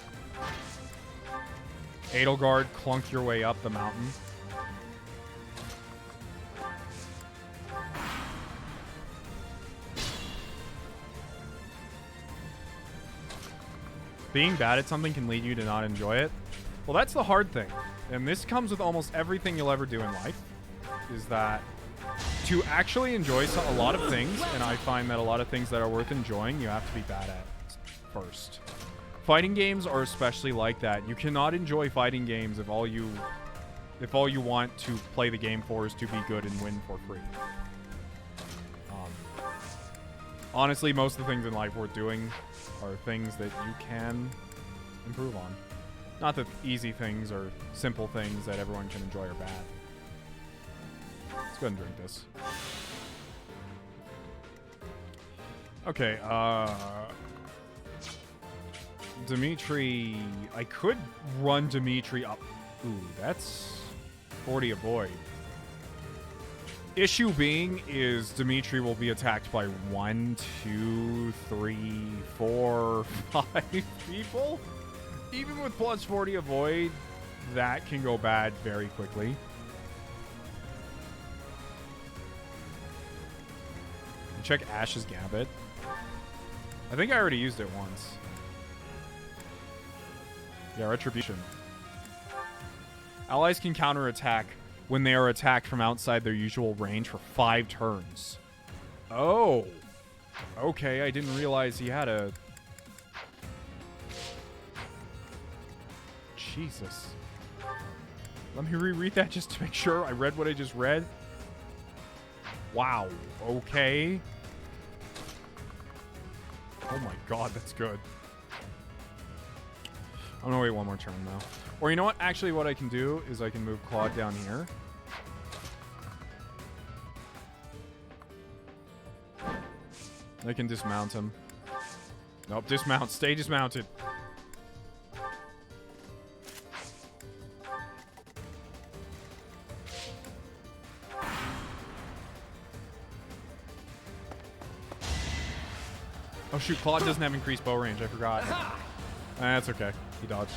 Edelgard, clunk your way up the mountain. being bad at something can lead you to not enjoy it. Well, that's the hard thing. And this comes with almost everything you'll ever do in life, is that to actually enjoy a lot of things, and I find that a lot of things that are worth enjoying, you have to be bad at first. Fighting games are especially like that. You cannot enjoy fighting games if all you want to play the game for is to be good and win for free. Honestly, most of the things in life worth doing are things that you can improve on. Not that easy things or simple things that everyone can enjoy are bad. Let's go ahead and drink this. Okay, Dimitri... I could run Dimitri up. Ooh, that's 40 avoid. Issue being is Dimitri will be attacked by 1, 2, 3, 4, 5 people. Even with plus 40 avoid, that can go bad very quickly. Check Ash's Gambit. I think I already used it once. Yeah, Retribution. Allies can counterattack when they are attacked from outside their usual range for 5 turns. Oh. Okay, I didn't realize he had a... Jesus. Let me reread that just to make sure I read what I just read. Wow. Okay. Oh my god, that's good. I'm gonna wait one more turn though. Or you know what? Actually, what I can do is I can move Claude down here. I can dismount him. Nope, dismount. Stay dismounted. Oh shoot, Claude doesn't have increased bow range. I forgot. That's okay. He dodged.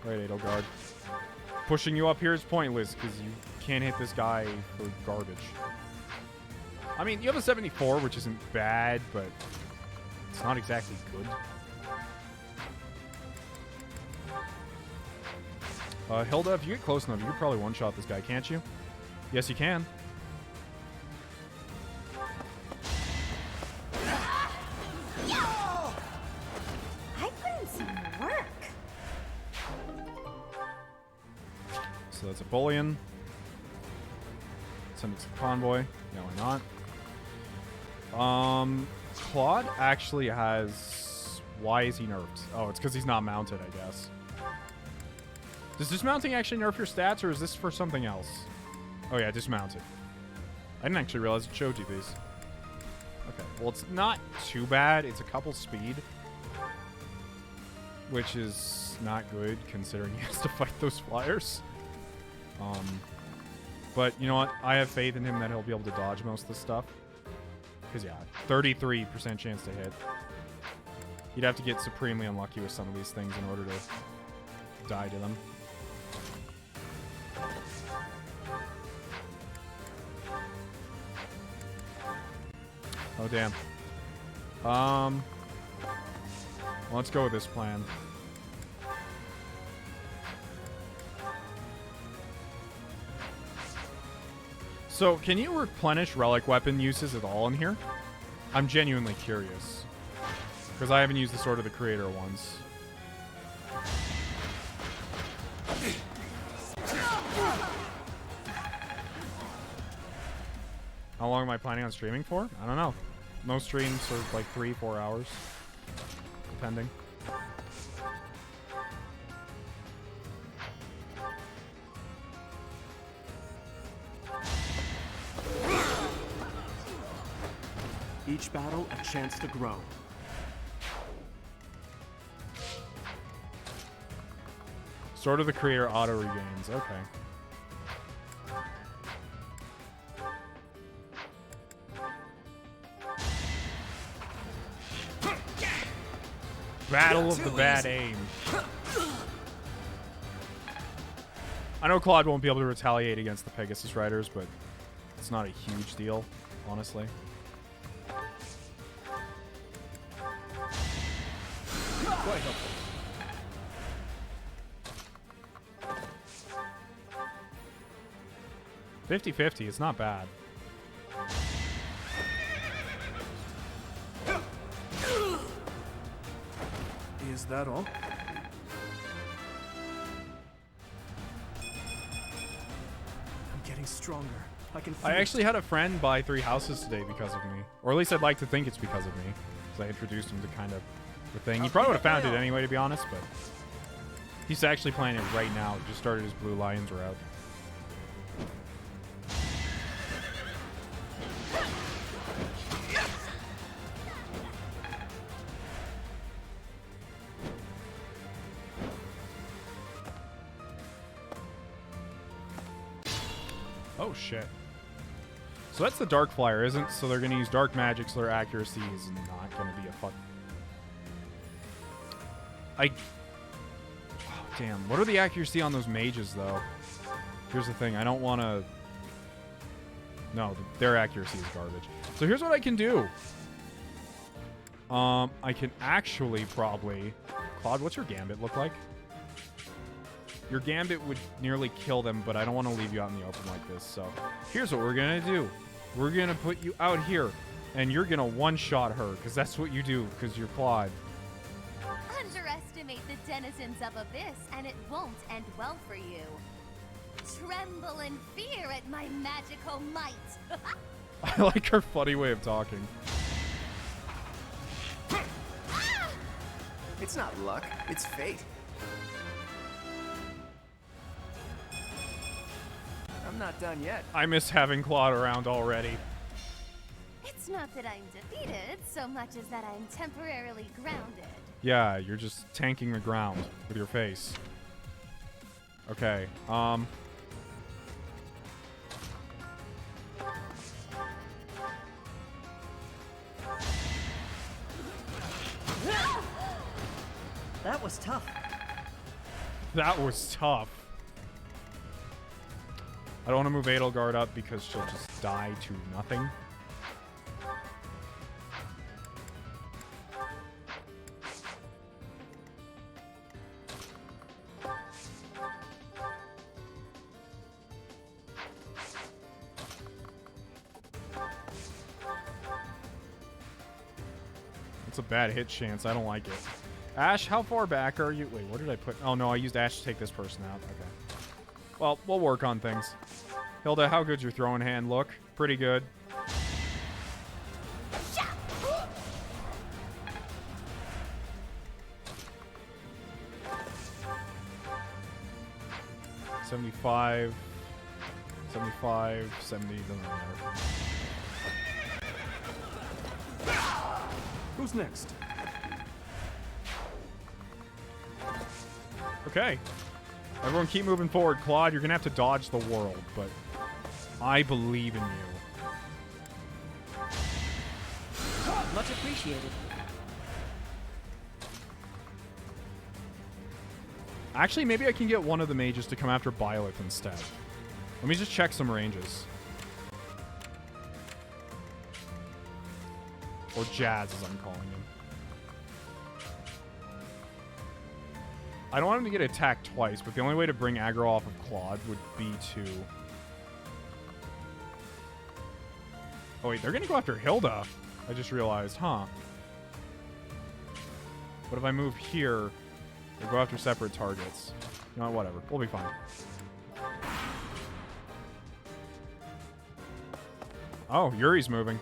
Right, Edelgard. Pushing you up here is pointless because you can't hit this guy for garbage. I mean, you have a 74, which isn't bad, but it's not exactly good. Hilda, if you get close enough, you could probably one-shot this guy, can't you? Yes, you can. I put in some work. So that's a bullion. Send it to convoy. No, why not? Claude actually has... Why is he nerfed? Oh, it's because he's not mounted, I guess. Does dismounting actually nerf your stats, or is this for something else? Oh yeah, dismounted. I didn't actually realize it showed you these. Okay, well it's not too bad. It's a couple speed, which is not good considering he has to fight those flyers. But you know what? I have faith in him that he'll be able to dodge most of this stuff. Because yeah, 33% chance to hit. You'd have to get supremely unlucky with some of these things in order to die to them. Oh, damn. Let's go with this plan. So, can you replenish relic weapon uses at all in here? I'm genuinely curious. Because I haven't used the Sword of the Creator once. How long am I planning on streaming for? I don't know. Most streams are like 3-4 hours. Depending. Each battle a chance to grow. Sword of the Creator auto regains. Okay. Battle of the bad aim. I know Claude won't be able to retaliate against the Pegasus Riders, but it's not a huge deal. honestly. Quite helpful. 50-50, it's not bad. Is that all? I'm getting stronger. I can feel I actually had a friend buy 3 houses today because of me. Or at least I'd like to think it's because of me. Because I introduced him to kind of the thing. He probably would have found it anyway, to be honest, but he's actually playing it right now. He just started his Blue Lions route. Oh shit. So that's the Dark Flyer, isn't? So they're going to use Dark Magic, so their accuracy is not going to be a fuck. Oh, damn. What are the accuracy on those mages, though? Here's the thing. I don't want to... No, their accuracy is garbage. So here's what I can do. I can actually probably... Claude, what's your Gambit look like? Your Gambit would nearly kill them, but I don't want to leave you out in the open like this. So here's what we're going to do. We're going to put you out here, and you're going to one-shot her, because that's what you do, because you're Claude. Underestimate the denizens of Abyss, and it won't end well for you. Tremble in fear at my magical might. I like her funny way of talking. It's not luck, it's fate. I'm not done yet. I miss having Claude around already. It's not that I'm defeated, so much as that I'm temporarily grounded. Yeah, you're just tanking the ground with your face. Okay, That was tough. That was tough. I don't want to move Edelgard up because she'll just die to nothing. It's a bad hit chance. I don't like it. Ash, how far back are you? Wait, what did I put? Oh, no, I used Ash to take this person out. Okay. Well, we'll work on things. Hilda, how good's your throwing hand look? Pretty good. $75, 75, 70, doesn't matter. Who's next? Okay. Everyone keep moving forward. Claude, you're going to have to dodge the world, but I believe in you. Much appreciated. Actually, maybe I can get one of the mages to come after Byleth instead. Let me just check some ranges. Or Jazz, as I'm calling him. I don't want him to get attacked twice, but the only way to bring aggro off of Claude would be to... Oh wait, they're gonna go after Hilda. I just realized, huh? What if I move here? They go after separate targets. You know what, whatever. We'll be fine. Oh, Yuri's moving.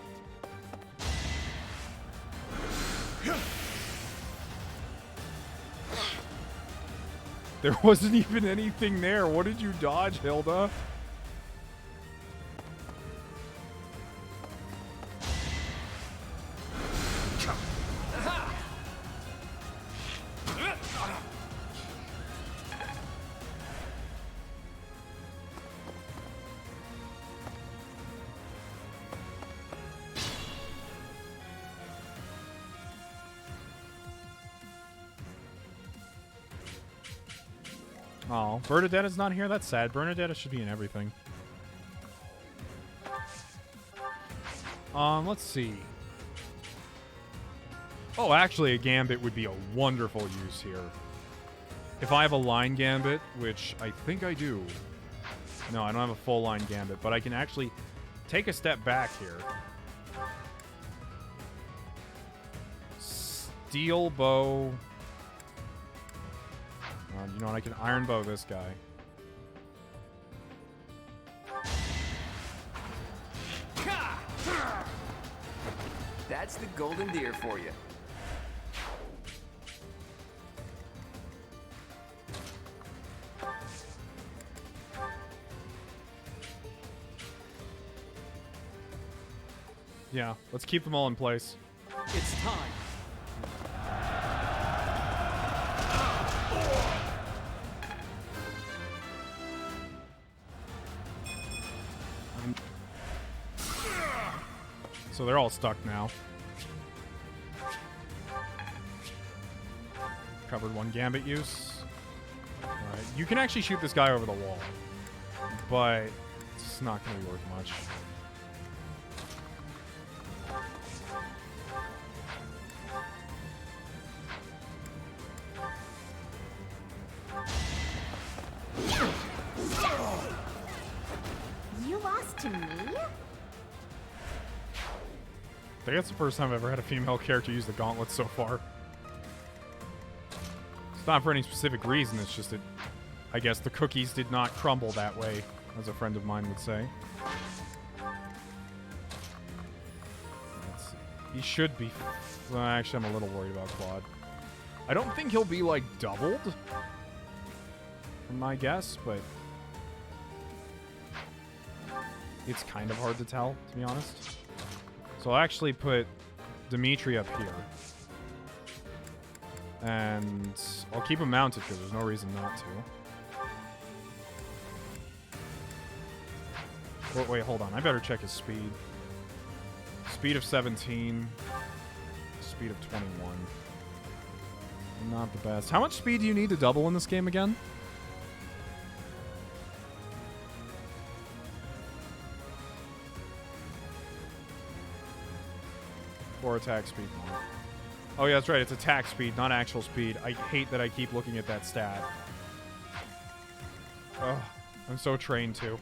There wasn't even anything there. What did you dodge, Hilda? Oh, Bernadetta's not here? That's sad. Bernadetta should be in everything. Let's see. Oh, actually, a gambit would be a wonderful use here. If I have a line gambit, which I think I do. No, I don't have a full line gambit, but I can actually take a step back here. Steel bow. You know what? I can iron bow this guy. That's the golden deer for you. Yeah, let's keep them all in place. It's time. So they're all stuck now. Covered one gambit use. Alright, you can actually shoot this guy over the wall. But it's not going to be worth much. You lost to me? I think that's the first time I've ever had a female character use the gauntlet so far. It's not for any specific reason, it's just that I guess the cookies did not crumble that way, as a friend of mine would say. Let's see. He should be... Well, actually, I'm a little worried about Claude. I don't think he'll be, like, doubled, from my guess, but... It's kind of hard to tell, to be honest. So I'll actually put Dimitri up here. And I'll keep him mounted because there's no reason not to. Oh, wait, hold on. I better check his speed. Speed of 17. Speed of 21. Not the best. How much speed do you need to double in this game again? Or attack speed. Oh yeah, that's right. It's attack speed, not actual speed. I hate that I keep looking at that stat. Ugh, I'm so trained to.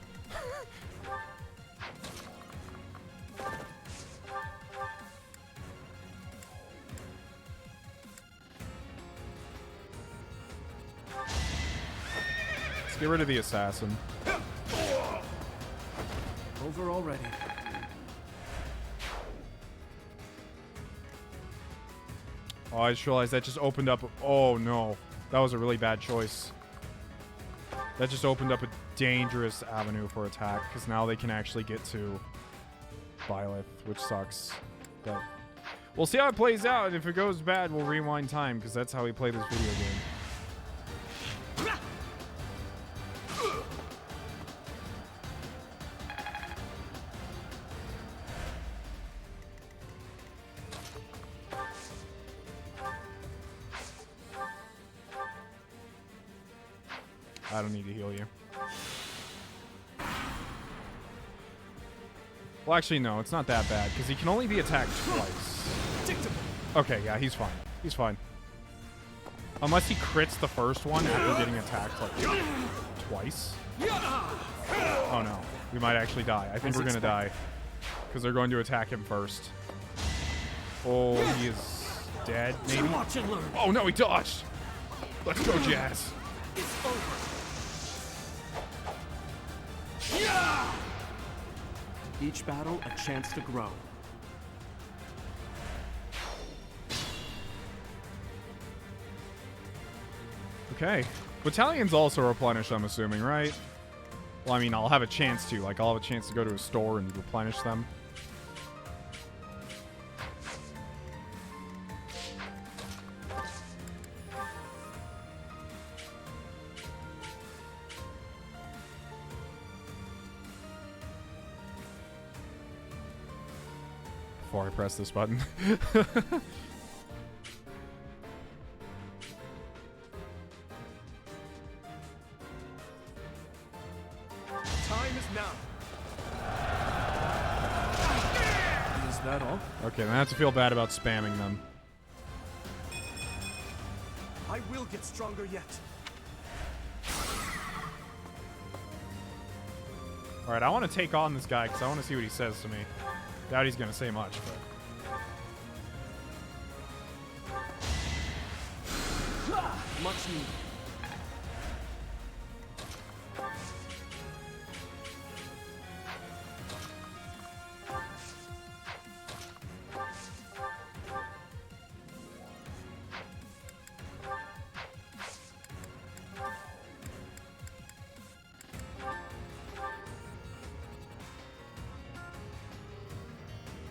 Let's get rid of the assassin. Over already. Oh, I just realized that just opened up... Oh, no. That was a really bad choice. That just opened up a dangerous avenue for attack, because now they can actually get to Byleth, which sucks. But we'll see how it plays out, and if it goes bad, we'll rewind time, because that's how we play this video game. I don't need to heal you. Well, actually, no. It's not that bad, because he can only be attacked twice. Okay, yeah, he's fine. He's fine. Unless he crits the first one after getting attacked, like, twice. Oh, no. We might actually die. I think we're going to die. Because they're going to attack him first. Oh, he is dead, maybe? Oh, no, he dodged! Let's go, Jazz. It's over. Each battle a chance to grow. Okay. Battalions also replenish, I'm assuming, right? Well, I mean, I'll have a chance to. Like, I'll have a chance to go to a store and replenish them. Before I press this button. Time is now. that all? Okay, then I have to feel bad about spamming them. I will get stronger yet. Alright, I want to take on this guy because I want to see what he says to me. Doubt he's going to say much, but... Much needed.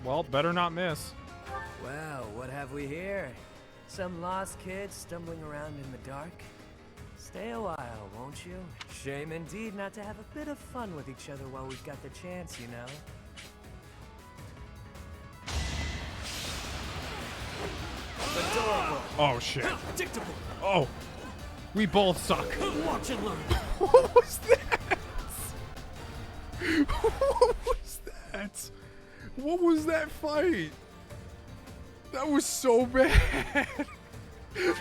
Well, better not miss. Well, what have we here? Some lost kid stumbling around in the dark? Stay a while, won't you? Shame indeed not to have a bit of fun with each other while we've got the chance, you know? Adorable. Oh, shit. Predictable. Oh. We both suck. Watch and learn. What was that? What was that? What was that fight? That was so bad. That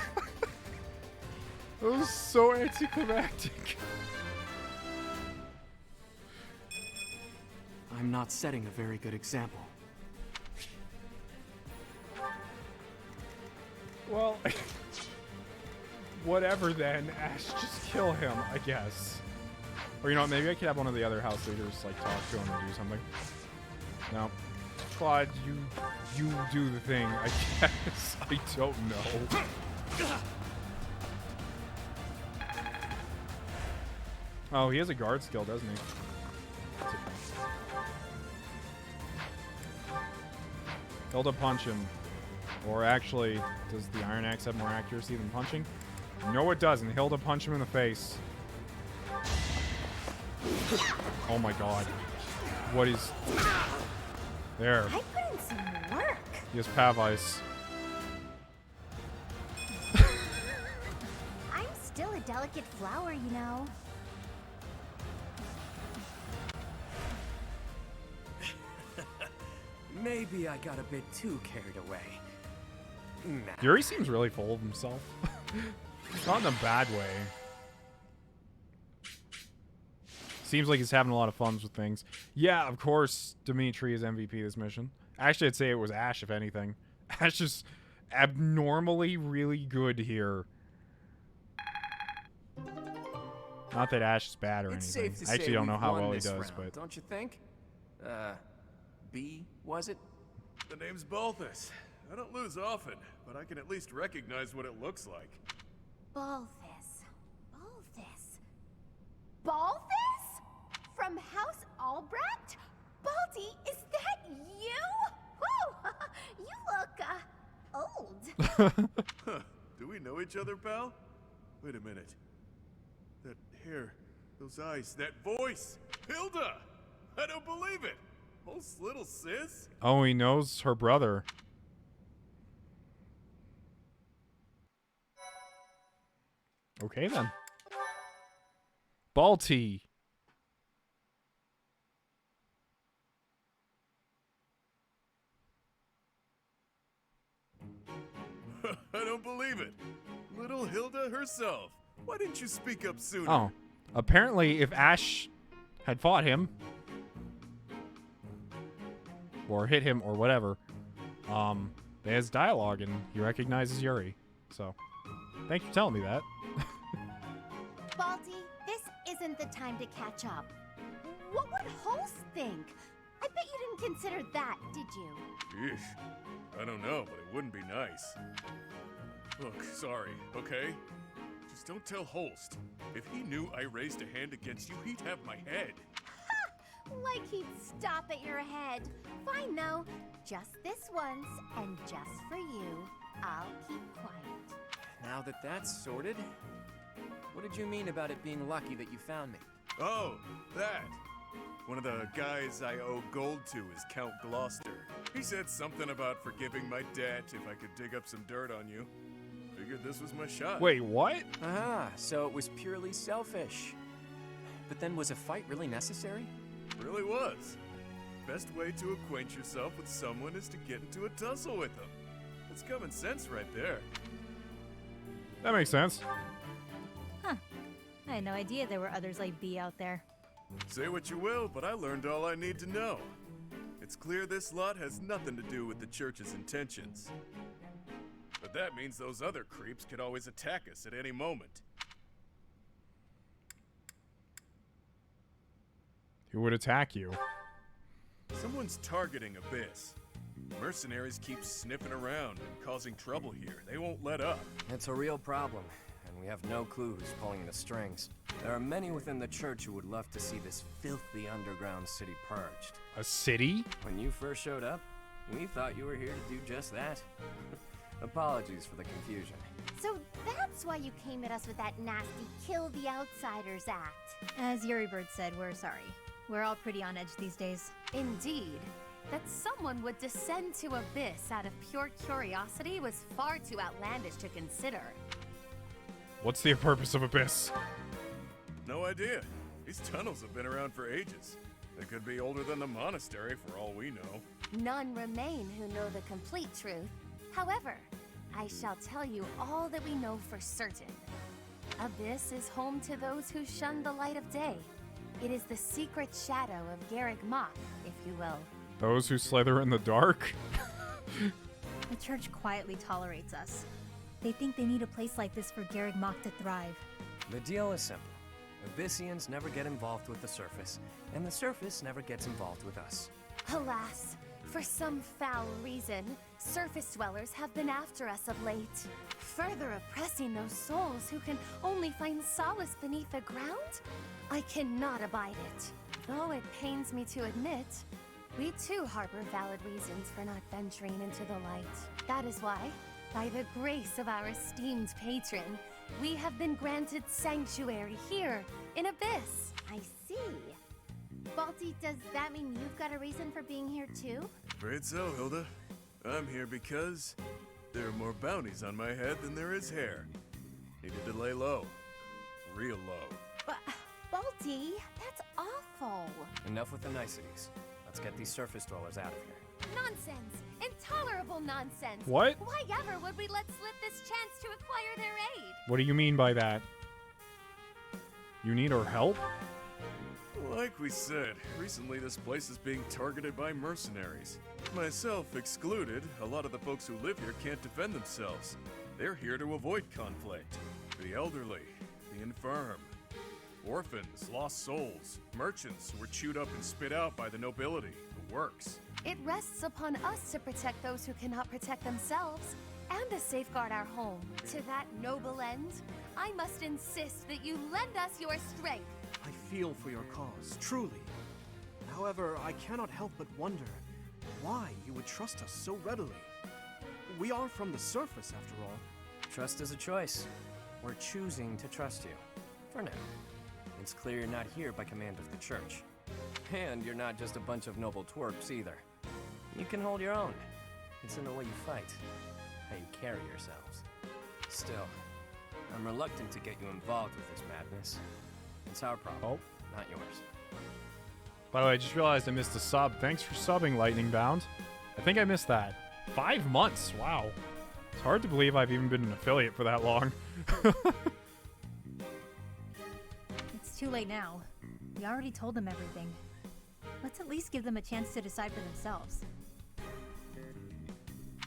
was so anticlimactic. I'm not setting a very good example. Well, whatever then. Ash, just kill him, I guess. Or you know what, maybe I could have one of the other house leaders like talk to him or do something. No. Claude, you do the thing, I guess. I don't know. Oh, he has a guard skill, doesn't he? Hilda punch him. Or actually, does the Iron Axe have more accuracy than punching? No, it doesn't. Hilda punch him in the face. Oh my god. What is... There. I put in some work. He has Pav Ice. I'm still a delicate flower, you know. Maybe I got a bit too carried away. Nah. Yuri seems really full of himself. Not in a bad way. Seems like he's having a lot of fun with things. Yeah, of course, Dimitri is MVP this mission. Actually, I'd say it was Ash, if anything. Ash is abnormally really good here. Not that Ash is bad or anything. I actually don't know how well he does, but... Don't you think? B, was it? The name's Balthus. I don't lose often, but I can at least recognize what it looks like. Balthus. Balthus. Balthus? From House Albrecht? Baldy, is that you? Woo! You look, old. Huh. Do we know each other, pal? Wait a minute. That hair, those eyes, that voice! Hilda! I don't believe it! Oh, little sis? Oh, he knows her brother. Okay, then. Balti. I don't believe it. Little Hilda herself. Why didn't you speak up sooner? Oh. Apparently, if Ash had fought him, or hit him, or whatever, there's dialogue, and he recognizes Yuri. So, thank you for telling me that. Baldy, this isn't the time to catch up. What would Holst think? I bet you didn't consider that, did you? Eesh. I don't know, but it wouldn't be nice. Look, sorry, okay? Just don't tell Holst. If he knew I raised a hand against you, he'd have my head. Ha! Like he'd stop at your head. Fine, though. Just this once, and just for you, I'll keep quiet. Now that that's sorted, what did you mean about it being lucky that you found me? Oh, that. One of the guys I owe gold to is Count Gloucester. He said something about forgiving my debt if I could dig up some dirt on you. Figured this was my shot. Wait, what? Ah, so it was purely selfish. But then was a fight really necessary? Really was. best way to acquaint yourself with someone is to get into a tussle with them. It's common sense right there. That makes sense. Huh. I had no idea there were others like B out there. Say what you will, but I learned all I need to know. It's clear this lot has nothing to do with the church's intentions. But that means those other creeps could always attack us at any moment. Who would attack you? Someone's targeting Abyss. Mercenaries keep sniffing around and causing trouble here. They won't let up. It's a real problem, and we have no clue who's pulling the strings. There are many within the church who would love to see this filthy underground city purged. A city? When you first showed up, we thought you were here to do just that. Apologies for the confusion. So that's why you came at us with that nasty Kill the Outsiders act. As Yuri Bird said, we're sorry. We're all pretty on edge these days. Indeed. That someone would descend to Abyss out of pure curiosity was far too outlandish to consider. What's the purpose of Abyss? No idea. These tunnels have been around for ages. They could be older than the monastery for all we know. None remain who know the complete truth. However, I shall tell you all that we know for certain. Abyss is home to those who shun the light of day. It is the secret shadow of Garreg Mach, if you will. Those who slither in the dark? The church quietly tolerates us. They think they need a place like this for Garreg Mach to thrive. The deal is simple. Abyssians never get involved with the surface, and the surface never gets involved with us. Alas, for some foul reason, surface dwellers have been after us of late, further oppressing those souls who can only find solace beneath the ground. I cannot abide it. Though it pains me to admit, we too harbor valid reasons for not venturing into the light. That is why, by the grace of our esteemed patron, we have been granted sanctuary here in Abyss. I see. Balti, does that mean you've got a reason for being here too? Afraid so, Hilda. I'm here because there are more bounties on my head than there is hair. Needed to lay low. Real low. But, Balti, that's awful. Enough with the niceties. Let's get these surface dwellers out of here. Nonsense! Intolerable nonsense! What? Why ever would we let slip this chance to acquire their aid? What do you mean by that? You need our help? Like we said, recently this place is being targeted by mercenaries. Myself excluded, a lot of the folks who live here can't defend themselves. They're here to avoid conflict. The elderly, the infirm, orphans, lost souls, merchants who were chewed up and spit out by the nobility, the works. It rests upon us to protect those who cannot protect themselves, and to safeguard our home. To that noble end, I must insist that you lend us your strength. I feel for your cause, truly. However, I cannot help but wonder why you would trust us so readily. We are from the surface, after all. Trust is a choice. We're choosing to trust you. For now. It's clear you're not here by command of the church. And you're not just a bunch of noble twerps either. You can hold your own. It's in the way you fight, how you carry yourselves. Still, I'm reluctant to get you involved with this madness. It's our problem, not yours. By the way, I just realized I missed a sub. Thanks for subbing, Lightning Bound. I think I missed that. 5 months, wow. It's hard to believe I've even been an affiliate for that long. It's too late now. We already told them everything. Let's at least give them a chance to decide for themselves.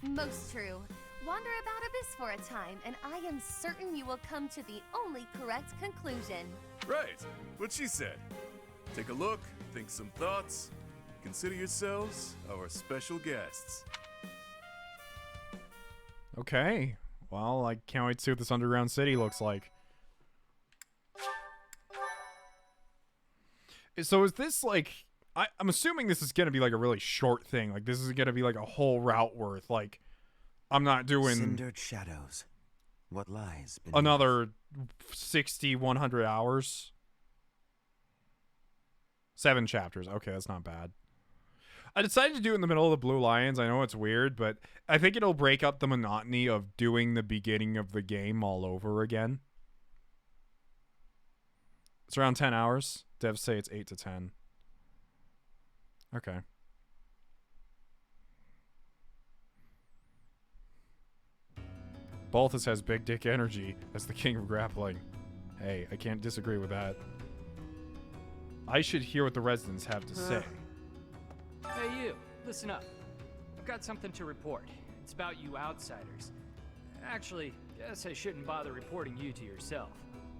Most true. Wander about Abyss for a time, and I am certain you will come to the only correct conclusion. Right, what she said. Take a look, think some thoughts, consider yourselves our special guests. Okay. Well, I can't wait to see what this underground city looks like. So is this like... I'm assuming this is going to be like a really short thing. Like, this is going to be like a whole route worth. Like, I'm not doing... Cindered shadows. What lies beneath? Another 60, 100 hours. 7 chapters. Okay, that's not bad. I decided to do it in the middle of the Blue Lions. I know it's weird, but I think it'll break up the monotony of doing the beginning of the game all over again. It's around 10 hours. Devs say it's 8 to 10. Okay. Balthus has big dick energy as the king of grappling. Hey, I can't disagree with that. I should hear what the residents have to say. Hey you, listen up. I've got something to report. It's about you outsiders. Actually, guess I shouldn't bother reporting you to yourself.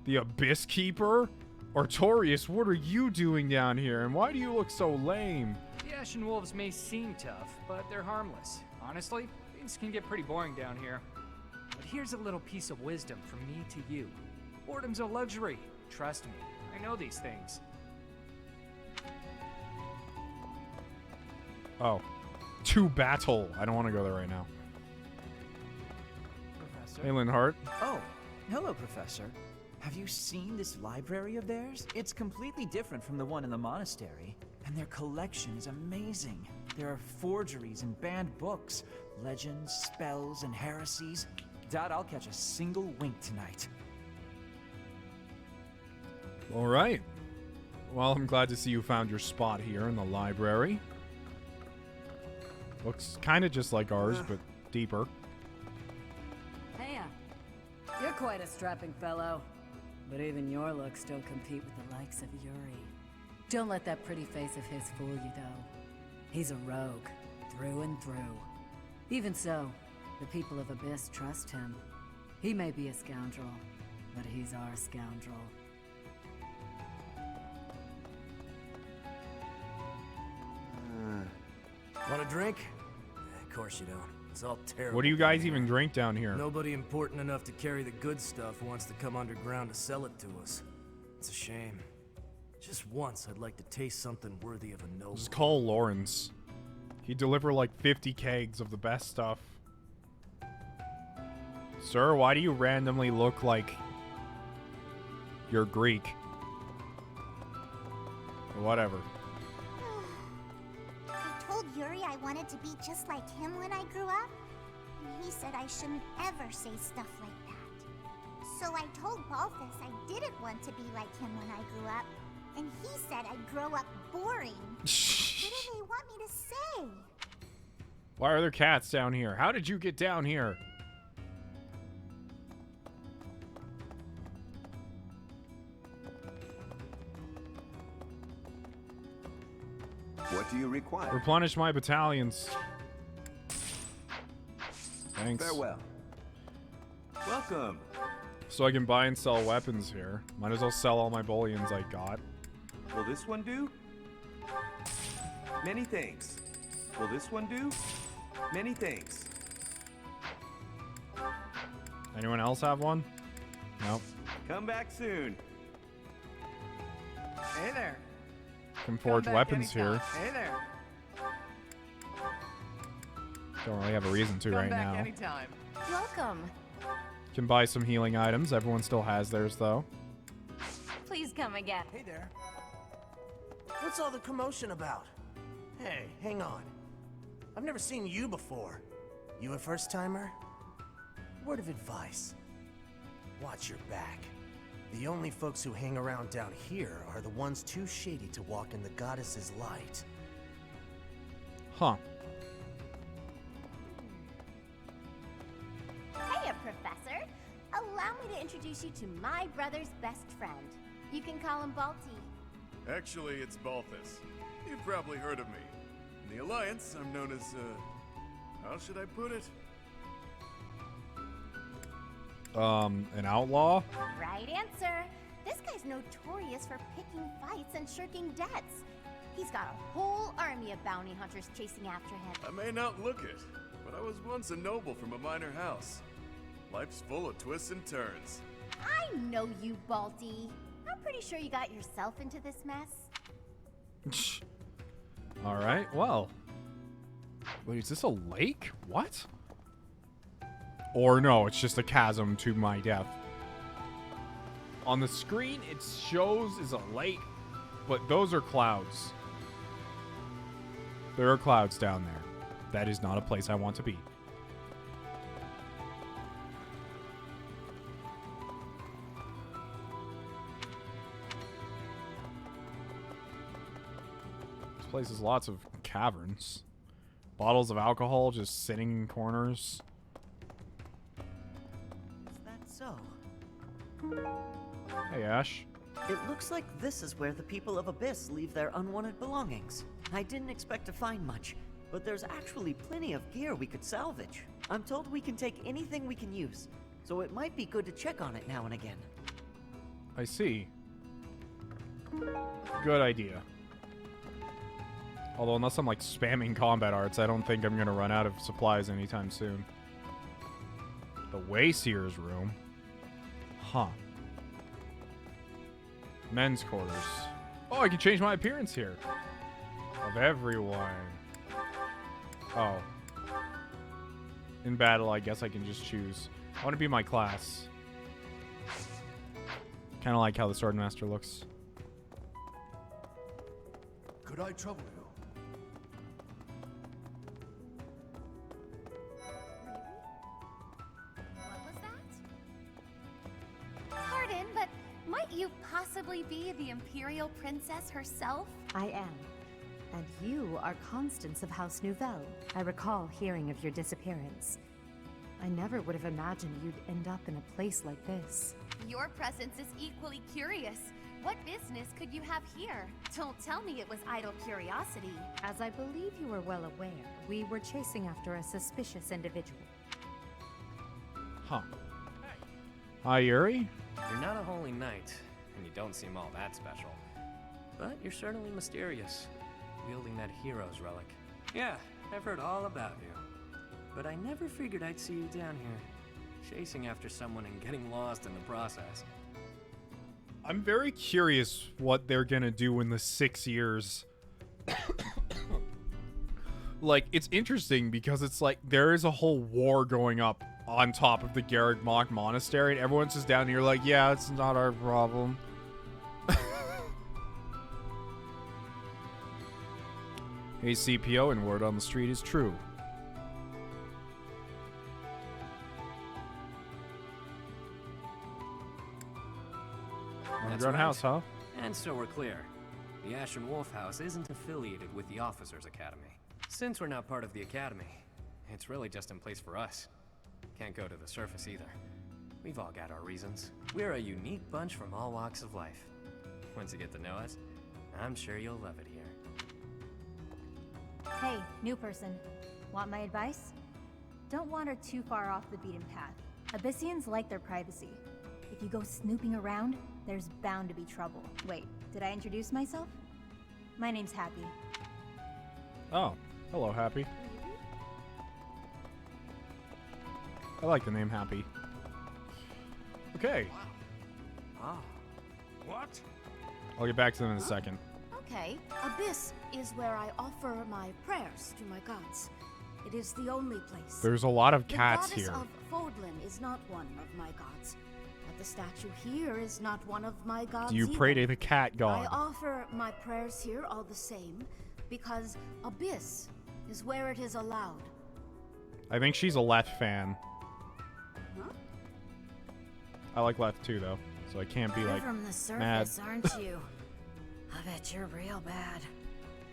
The Abyss Keeper? Artorius, what are you doing down here, and why do you look so lame? The Ashen Wolves may seem tough, but they're harmless. Honestly, things can get pretty boring down here. But here's a little piece of wisdom from me to you. Boredom's a luxury. Trust me, I know these things. Oh. To battle. I don't want to go there right now. Professor? Hey, Linhart. Oh, hello, Professor. Have you seen this library of theirs? It's completely different from the one in the monastery. And their collection is amazing. There are forgeries and banned books, legends, spells, and heresies. Doubt I'll catch a single wink tonight. All right. Well, I'm glad to see you found your spot here in the library. Looks kind of just like ours, but deeper. Hey, you're quite a strapping fellow. But even your looks don't compete with the likes of Yuri. Don't let that pretty face of his fool you, though. He's a rogue, through and through. Even so, the people of Abyss trust him. He may be a scoundrel, but he's our scoundrel. Want a drink? Of course you don't. It's all terrible. What do you guys even drink down here? Nobody important enough to carry the good stuff wants to come underground to sell it to us. It's a shame. Just once, I'd like to taste something worthy of a noble. Just call Lawrence. He'd deliver like 50 kegs of the best stuff. Sir, why do you randomly look like you're Greek? Or whatever. I told Yuri I wanted to be just like him when I grew up, and he said I shouldn't ever say stuff like that. So I told Balthus I didn't want to be like him when I grew up, and he said I'd grow up boring. What do they want me to say? Why are there cats down here? How did you get down here? What do you require? Replenish my battalions. Thanks. Farewell. Welcome. So I can buy and sell weapons here. Might as well sell all my bullions I got. Will this one do? Many thanks. Will this one do? Many thanks. Anyone else have one? Nope. Come back soon. Hey there. Can forge weapons here. Hey there. Don't really have a reason to right now. Anytime. Welcome. Can buy some healing items. Everyone still has theirs though. Please come again. Hey there. What's all the commotion about? Hey, hang on. I've never seen you before. You a first-timer? Word of advice. Watch your back. The only folks who hang around down here are the ones too shady to walk in the goddess's light. Huh. Hiya, Professor. Allow me to introduce you to my brother's best friend. You can call him Balti. Actually, it's Balthus. You've probably heard of me. In the Alliance, I'm known as, how should I put it? An outlaw? Right answer. This guy's notorious for picking fights and shirking debts. He's got a whole army of bounty hunters chasing after him. I may not look it, but I was once a noble from a minor house. Life's full of twists and turns. I know you, Balti. I'm pretty sure you got yourself into this mess. Alright, well. Wait, is this a lake? What? Or no, it's just a chasm to my death. On the screen, it shows is a lake, but those are clouds. There are clouds down there. That is not a place I want to be. This place has lots of caverns. Bottles of alcohol just sitting in corners. Hey, Ash. It looks like this is where the people of Abyss leave their unwanted belongings. I didn't expect to find much, but there's actually plenty of gear we could salvage. I'm told we can take anything we can use, so it might be good to check on it now and again. I see. Good idea. Although unless I'm like spamming combat arts, I don't think I'm gonna run out of supplies anytime soon. The Wayseer's room? Huh. Men's quarters. Oh, I can change my appearance here. Of everyone. Oh. In battle, I guess I can just choose. I want to be my class. Kind of like how the Swordmaster looks. Could I trouble you? What was that? Pardon, but might you possibly be the Imperial Princess herself? I am. And you are Constance of House Nouvelle. I recall hearing of your disappearance. I never would have imagined you'd end up in a place like this. Your presence is equally curious. What business could you have here? Don't tell me it was idle curiosity. As I believe you are well aware, we were chasing after a suspicious individual. Huh. Hi, Yuri? You're not a holy knight, and you don't seem all that special. But you're certainly mysterious, wielding that hero's relic. Yeah, I've heard all about you. But I never figured I'd see you down here, chasing after someone and getting lost in the process. I'm very curious what they're gonna do in the 6 years. Like, it's interesting because it's like there is a whole war going up on top of the Garreg Mach Monastery, and everyone's just down here like, yeah, it's not our problem. Hey, CPO, and word on the street is true. Underground house, huh? And so we're clear. The Ashen Wolf House isn't affiliated with the Officers Academy. Since we're not part of the Academy, it's really just in place for us. Can't go to the surface either. We've all got our reasons. We're a unique bunch from all walks of life. Once you get to know us, I'm sure you'll love it here. Hey, new person. Want my advice? Don't wander too far off the beaten path. Abyssians like their privacy. If you go snooping around, there's bound to be trouble. Wait, did I introduce myself? My name's Happy. Oh, hello, Happy. I like the name Happy. Okay. Ah. What? I'll get back to them in a second. Okay, Abyss is where I offer my prayers to my gods. It is the only place. There's a lot of cats here. The here. goddess of Fódlan is not one of my gods. But the statue here is not one of my gods Do you either. pray to the cat god? I offer my prayers here all the same, because Abyss is where it is allowed. I think she's a Leth fan. Huh? I like Leth too, though, so I can't be You're like from the mad. surface, aren't you? I bet you're real bad.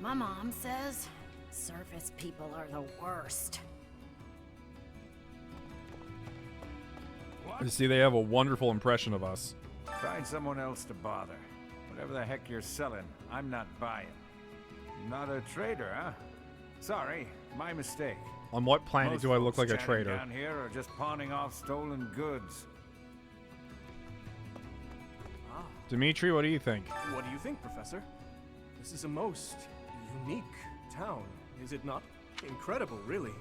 My mom says surface people are the worst. You see, they have a wonderful impression of us. Find someone else to bother. Whatever the heck you're selling, I'm not buying. Not a trader, huh? Sorry, my mistake. On what planet Most do I look like folks a chatting traitor? down here are just pawning off stolen goods. Dimitri, what do you think? What do you think, Professor? This is a most unique town, is it not? Incredible, really,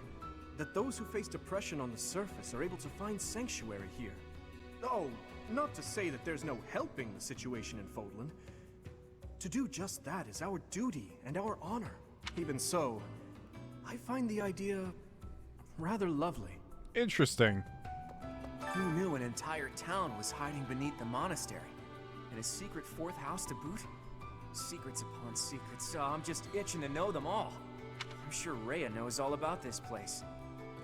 that those who face depression on the surface are able to find sanctuary here. Oh, not to say that there's no helping the situation in Fódlan. To do just that is our duty and our honor. Even so, I find the idea rather lovely. Interesting. Who knew an entire town was hiding beneath the monastery? And a secret fourth house to boot? Secrets upon secrets. I'm just itching to know them all. I'm sure Rhea knows all about this place.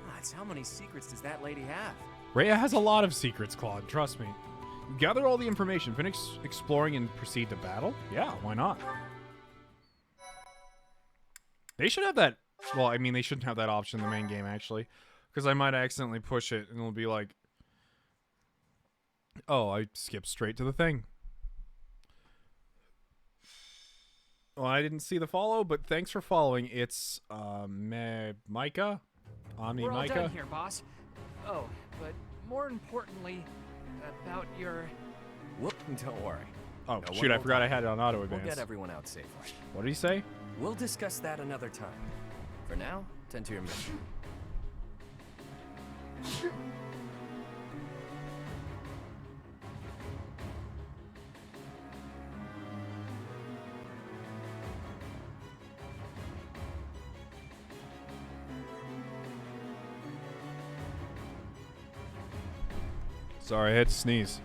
God, how many secrets does that lady have? Rhea has a lot of secrets, Claude, trust me. Gather all the information, finish exploring, and proceed to battle? Yeah, why not? They should have that. Well, I mean, they shouldn't have that option in the main game, actually. Because I might accidentally push it, and it'll be like... Oh, I skipped straight to the thing. Well, I didn't see the follow, but thanks for following. It's Micah? Omni We're all Micah? done here, boss. Oh, but more importantly, about your... Whoop, don't worry. Oh, No shoot, one I will forgot die. I had it on auto advance. We'll get everyone out safely. What did he say? We'll discuss that another time. For now, tend to your mission. Sorry, I had to sneeze.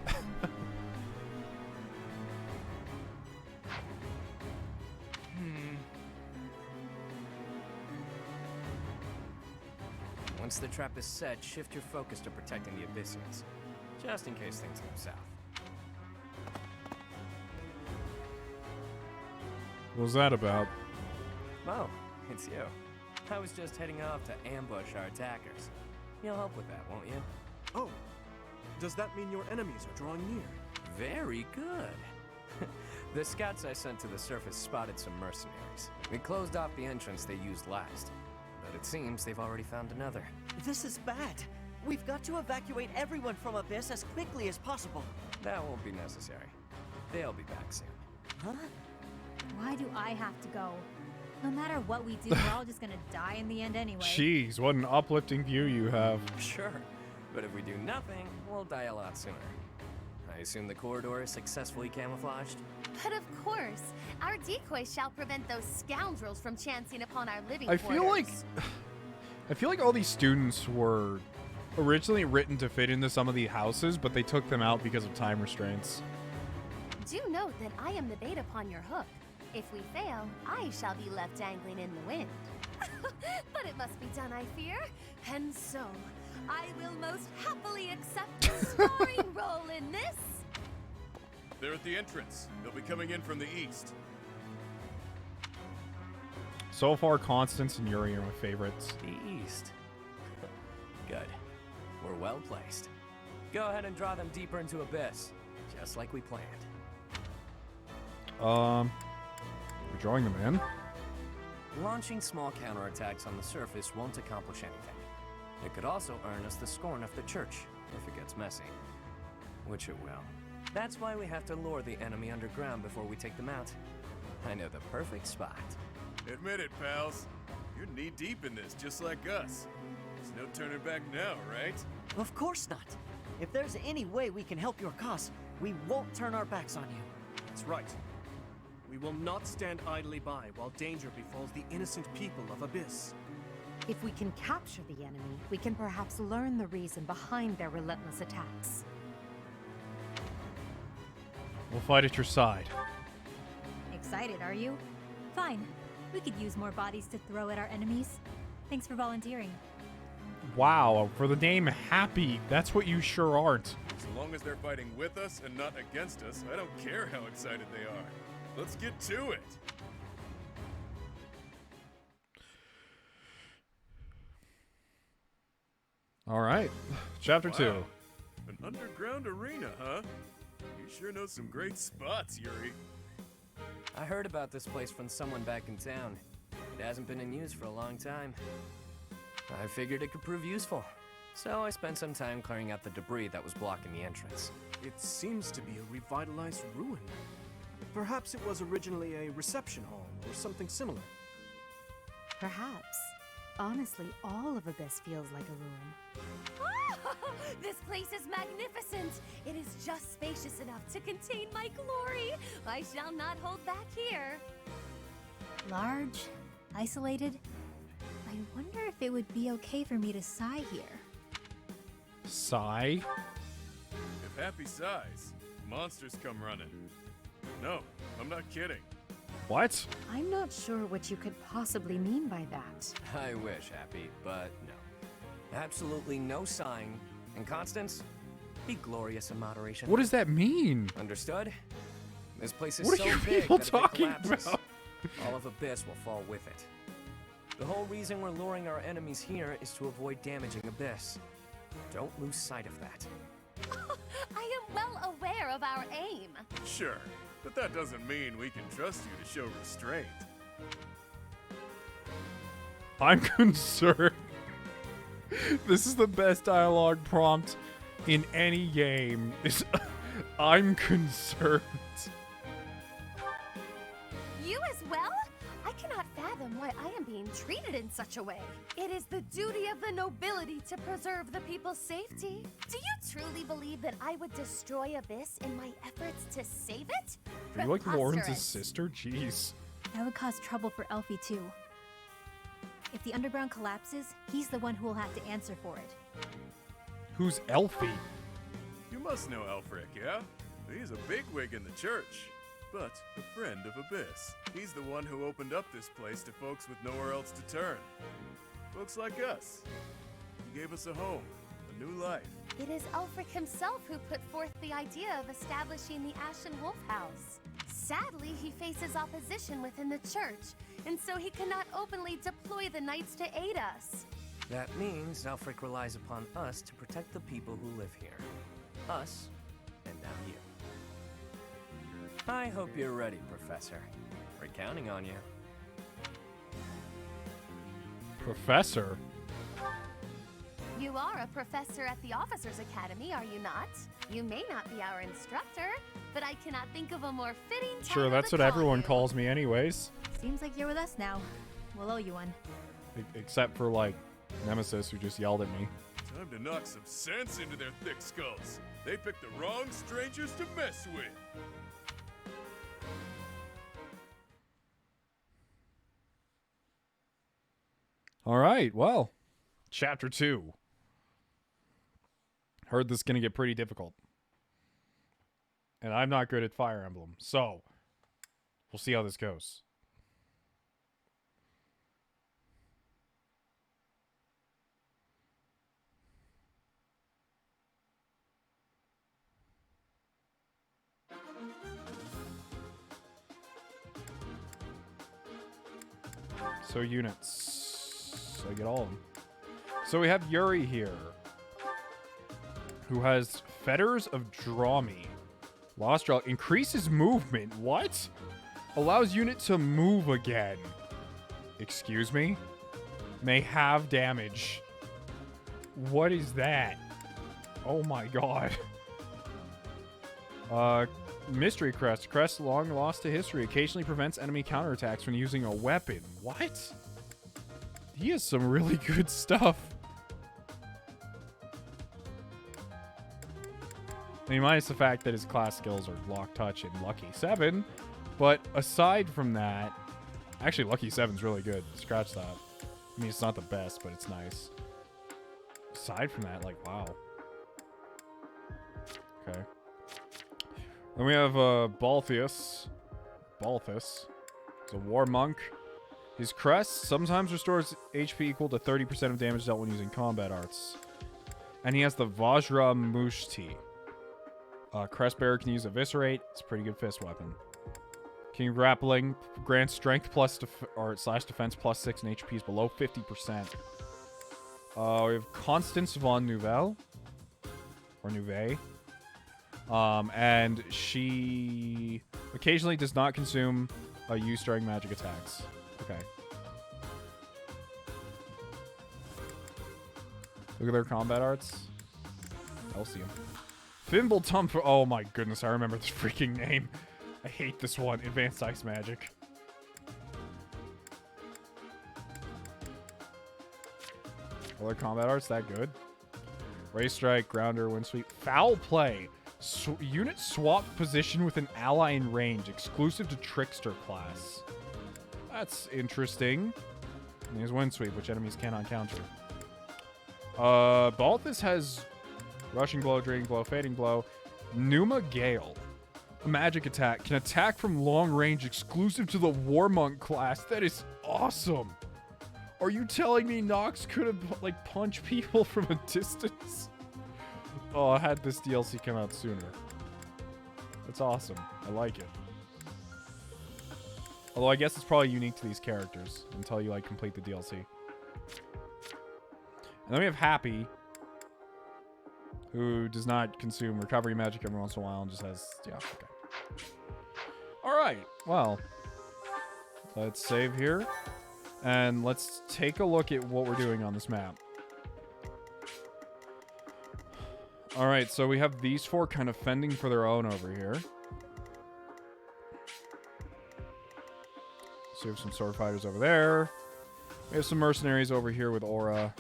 Once the trap is set, shift your focus to protecting the Abyssians, just in case things go south. What was that about? Mo, it's you. I was just heading off to ambush our attackers. You'll help with that, won't you? Oh, does that mean your enemies are drawing near? Very good. The scouts I sent to the surface spotted some mercenaries. We closed off the entrance they used last, but it seems they've already found another. This is bad. We've got to evacuate everyone from Abyss as quickly as possible. That won't be necessary. They'll be back soon. Huh? Why do I have to go? No matter what we do, we're all just gonna die in the end anyway. Jeez, what an uplifting view you have. Sure, but if we do nothing, we'll die a lot sooner. I assume the corridor is successfully camouflaged? But of course, our decoy shall prevent those scoundrels from chancing upon our living I quarters. feel like all these students were originally written to fit into some of the houses, but they took them out because of time restraints. Do note that I am the bait upon your hook. If we fail, I shall be left dangling in the wind. But it must be done, I fear. And so, I will most happily accept the starring role in this. They're at the entrance. They'll be coming in from the east. So far, Constance and Yuri are my favorites. The east. Good. We're well placed. Go ahead and draw them deeper into Abyss, just like we planned. We're drawing them in. Launching small counterattacks on the surface won't accomplish anything. It could also earn us the scorn of the church, if it gets messy. Which it will. That's why we have to lure the enemy underground before we take them out. I know the perfect spot. Admit it, pals. You're knee-deep in this, just like us. There's no turning back now, right? Of course not. If there's any way we can help your cause, we won't turn our backs on you. That's right. We will not stand idly by while danger befalls the innocent people of Abyss. If we can capture the enemy, we can perhaps learn the reason behind their relentless attacks. We'll fight at your side. Excited, are you? Fine. We could use more bodies to throw at our enemies. Thanks for volunteering. Wow, for the name Happy, that's what you sure aren't. As long as they're fighting with us and not against us, I don't care how excited they are. Let's get to it. All right, chapter 2. An underground arena, huh? You sure know some great spots, Yuri. I heard about this place from someone back in town. It hasn't been in use for a long time. I figured it could prove useful. So I spent some time clearing out the debris that was blocking the entrance. It seems to be a revitalized ruin. Perhaps it was originally a reception hall or something similar. Perhaps. Honestly, all of Abyss feels like a ruin. This place is magnificent. It is just spacious enough to contain my glory. I shall not hold back here. Large, isolated. I wonder if it would be okay for me to sigh here. Sigh? If Happy sighs, monsters come running. No, I'm not kidding. What? I'm not sure what you could possibly mean by that. I wish, Happy, but no. Absolutely no sign. And Constance, be glorious in moderation. What does that mean? Understood? This place is What so are you big people that if talking it collapses, about? all of Abyss will fall with it. The whole reason we're luring our enemies here is to avoid damaging Abyss. Don't lose sight of that. I am well aware of our aim. Sure, but that doesn't mean we can trust you to show restraint. I'm concerned. This is the best dialogue prompt in any game. I'm concerned. You as well? I cannot fathom why I am being treated in such a way. It is the duty of the nobility to preserve the people's safety. Do you truly believe that I would destroy Abyss in my efforts to save it? Are you like Lawrence's Preposterous. sister? Jeez. That would cause trouble for Elfie too. If the underground collapses, he's the one who will have to answer for it. Who's Elfie? You must know Elfric, yeah? He's a bigwig in the church, but a friend of Abyss. He's the one who opened up this place to folks with nowhere else to turn. Folks like us. He gave us a home, a new life. It is Ulfric himself who put forth the idea of establishing the Ashen Wolf House. Sadly, he faces opposition within the church, and so he cannot openly deploy the knights to aid us. That means Ulfric relies upon us to protect the people who live here. Us, and now you. I hope you're ready, Professor. We're counting on you. Professor? You are a professor at the Officers Academy, are you not? You may not be our instructor, but I cannot think of a more fitting title. Sure, that's to what call everyone you. calls me anyways. Seems like you're with us now. We'll owe you one. Except for, like, Nemesis, who just yelled at me. Time to knock some sense into their thick skulls. They picked the wrong strangers to mess with. Alright, well. Chapter 2. Heard this is going to get pretty difficult. And I'm not good at Fire Emblem, so we'll see how this goes. So units. So I get all of them. So we have Yuri here, who has Fetters of Drami. Lost Draw increases movement. What? Allows unit to move again. Excuse me? May have damage. What is that? Oh my god. Mystery Crest. Crest long lost to history. Occasionally prevents enemy counterattacks when using a weapon. What? He has some really good stuff. I mean, minus the fact that his class skills are Lock, Touch, and Lucky 7. But aside from that... Actually, Lucky 7's really good. Scratch that. I mean, it's not the best, but it's nice. Aside from that, like, wow. Okay. Then we have Balthus. Balthus. He's a war monk. His crest sometimes restores HP equal to 30% of damage dealt when using combat arts. And he has the Vajra Mushti. Crest bearer can use Eviscerate. It's a pretty good fist weapon. King of Grappling grants strength plus slash defense plus 6 and HP is below 50%. We have Constance von Nouvelle. Or Nouveau. And she occasionally does not consume use during magic attacks. Okay. Look at their combat arts. Elsium. Thimble Tump. Oh my goodness, I remember this freaking name. I hate this one. Advanced Ice Magic. Are their combat arts that good? Ray Strike, Grounder, Wind Sweep. Foul Play. Unit swap position with an ally in range, exclusive to Trickster class. That's interesting. And here's Wind Sweep, which enemies cannot counter. Balthus has Rushing Blow, Draining Blow, Fading Blow. Pneuma Gale. A magic attack. Can attack from long range, exclusive to the War Monk class. That is awesome. Are you telling me Nox could have, like, punched people from a distance? Oh, I had this DLC come out sooner. That's awesome. I like it. Although I guess it's probably unique to these characters until you, like, complete the DLC. And then we have Happy, who does not consume recovery magic every once in a while and just has, yeah, okay. All right, well, let's save here and let's take a look at what we're doing on this map. All right, so we have these four kind of fending for their own over here. So we have some sword fighters over there. We have some mercenaries over here with Aura.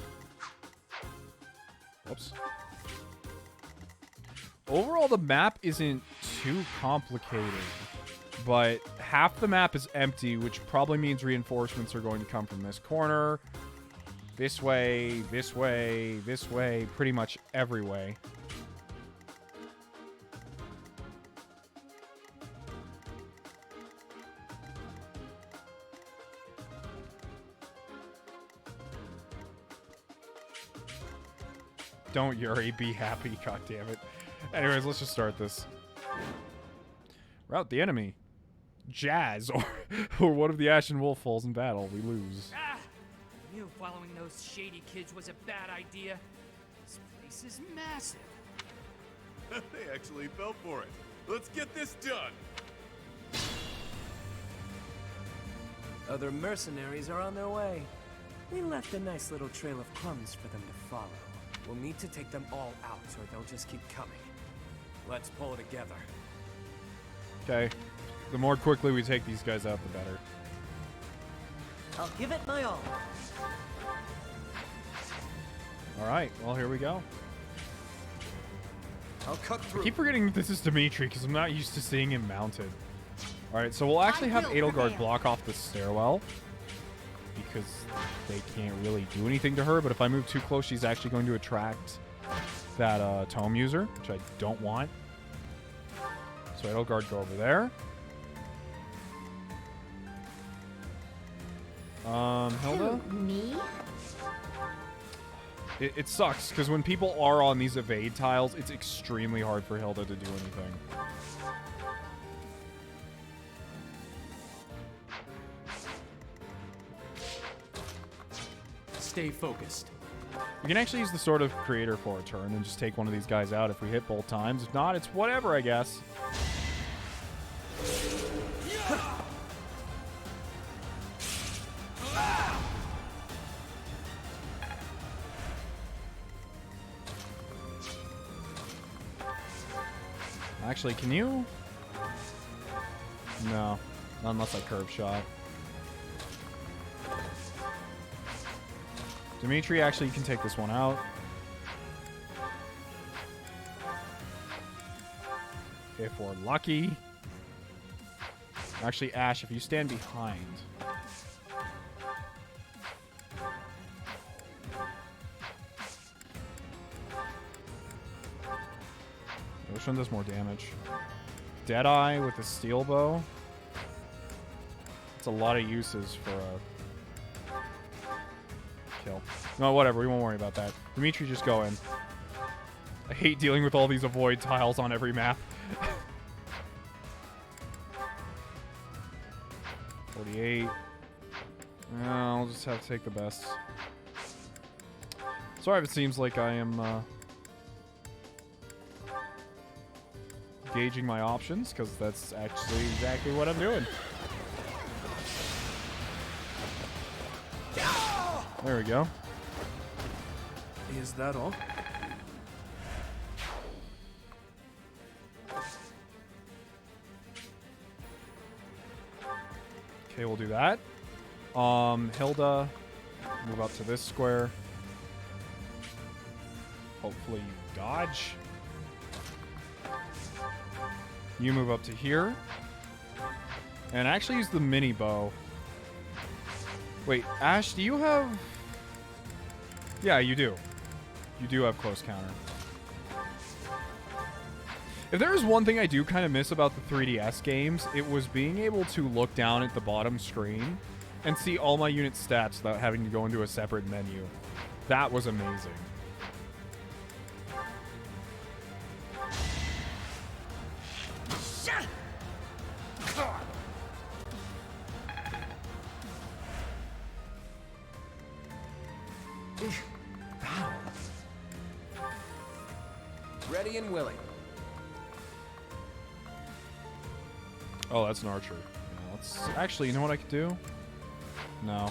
Whoops. Overall, the map isn't too complicated, but half the map is empty, which probably means reinforcements are going to come from this corner, this way, this way, this way, pretty much every way. Don't, Yuri, be happy, goddammit. Anyways, let's just start this. Rout the enemy. Jazz, or one of the Ashen Wolf falls in battle. We lose. Ah! I knew following those shady kids was a bad idea. This place is massive. They actually fell for it. Let's get this done. Other mercenaries are on their way. We left a nice little trail of crumbs for them to follow. We'll need to take them all out, or they'll just keep coming. Let's pull together. Okay. The more quickly we take these guys out, the better. I'll give it my all. All right. Well, here we go. I'll cut through. I keep forgetting that this is Dimitri because I'm not used to seeing him mounted. All right. So we'll actually have Edelgard block off the stairwell because they can't really do anything to her. But if I move too close, she's actually going to attract that tome user, which I don't want. So Edelgard, go over there. Hilda? Me? It sucks, because when people are on these evade tiles, it's extremely hard for Hilda to do anything. Stay focused. We can actually use the Sword of Creator for a turn and just take one of these guys out if we hit both times. If not, it's whatever, I guess. Actually, can you? No, not unless I curve shot. Dimitri, actually, you can take this one out. If we're lucky. Actually, Ash, if you stand behind. Which one does more damage? Deadeye with the steel bow. It's a lot of uses for a kill. No, whatever. We won't worry about that. Dimitri, just go in. I hate dealing with all these avoid tiles on every map. 48. I'll just have to take the best. Sorry if it seems like I am gauging my options, because that's actually exactly what I'm doing. There we go. Is that all? Okay, we'll do that. Hilda, move up to this square. Hopefully you dodge. You move up to here. And actually use the mini bow. Wait, Ash, do you have... Yeah, you do. You do have close counter. If there is one thing I do kind of miss about the 3DS games, it was being able to look down at the bottom screen and see all my unit stats without having to go into a separate menu. That was amazing. ready and willing. Oh, that's an archer. Yeah, let's actually, you know what I could do? No.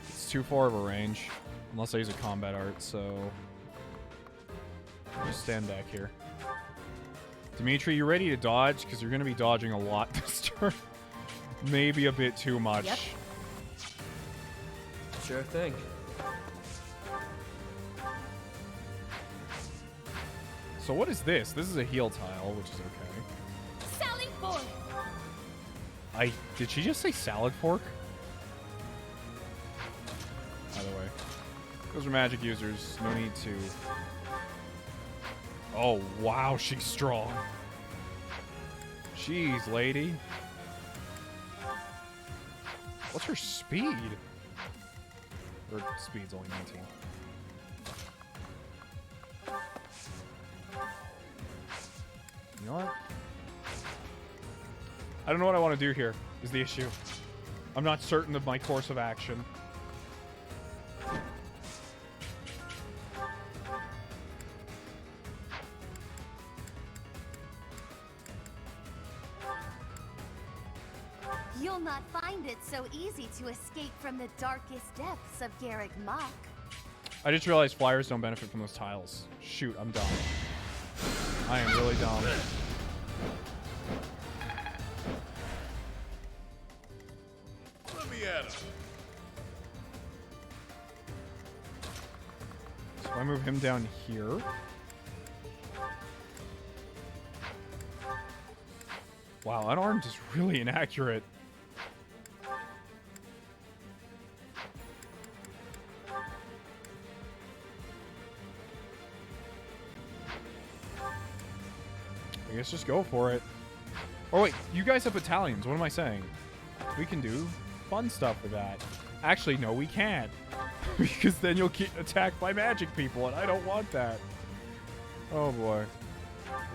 It's too far of a range. Unless I use a combat art, so... just stand back here. Dimitri, you ready to dodge? Because you're going to be dodging a lot this turn. Maybe a bit too much. Yep. Sure thing. So what is this? This is a heal tile, which is okay. Sally forth. Did she just say salad fork? By the way. Those are magic users. No need to... Oh, wow, she's strong. Jeez, lady. What's her speed? Her speed's only 19. You know what? I don't know what I want to do here, is the issue. I'm not certain of my course of action. You'll not find it so easy to escape from the darkest depths of Garreg Mach. I just realized flyers don't benefit from those tiles. Shoot, I'm dumb. I am really dumb. Let me at him. So I move him down here. Wow, that arm is really inaccurate. I guess just go for it. Oh wait, you guys have battalions. What am I saying? We can do fun stuff with that. Actually, no, we can't. Because then you'll get attacked by magic people, and I don't want that. Oh boy.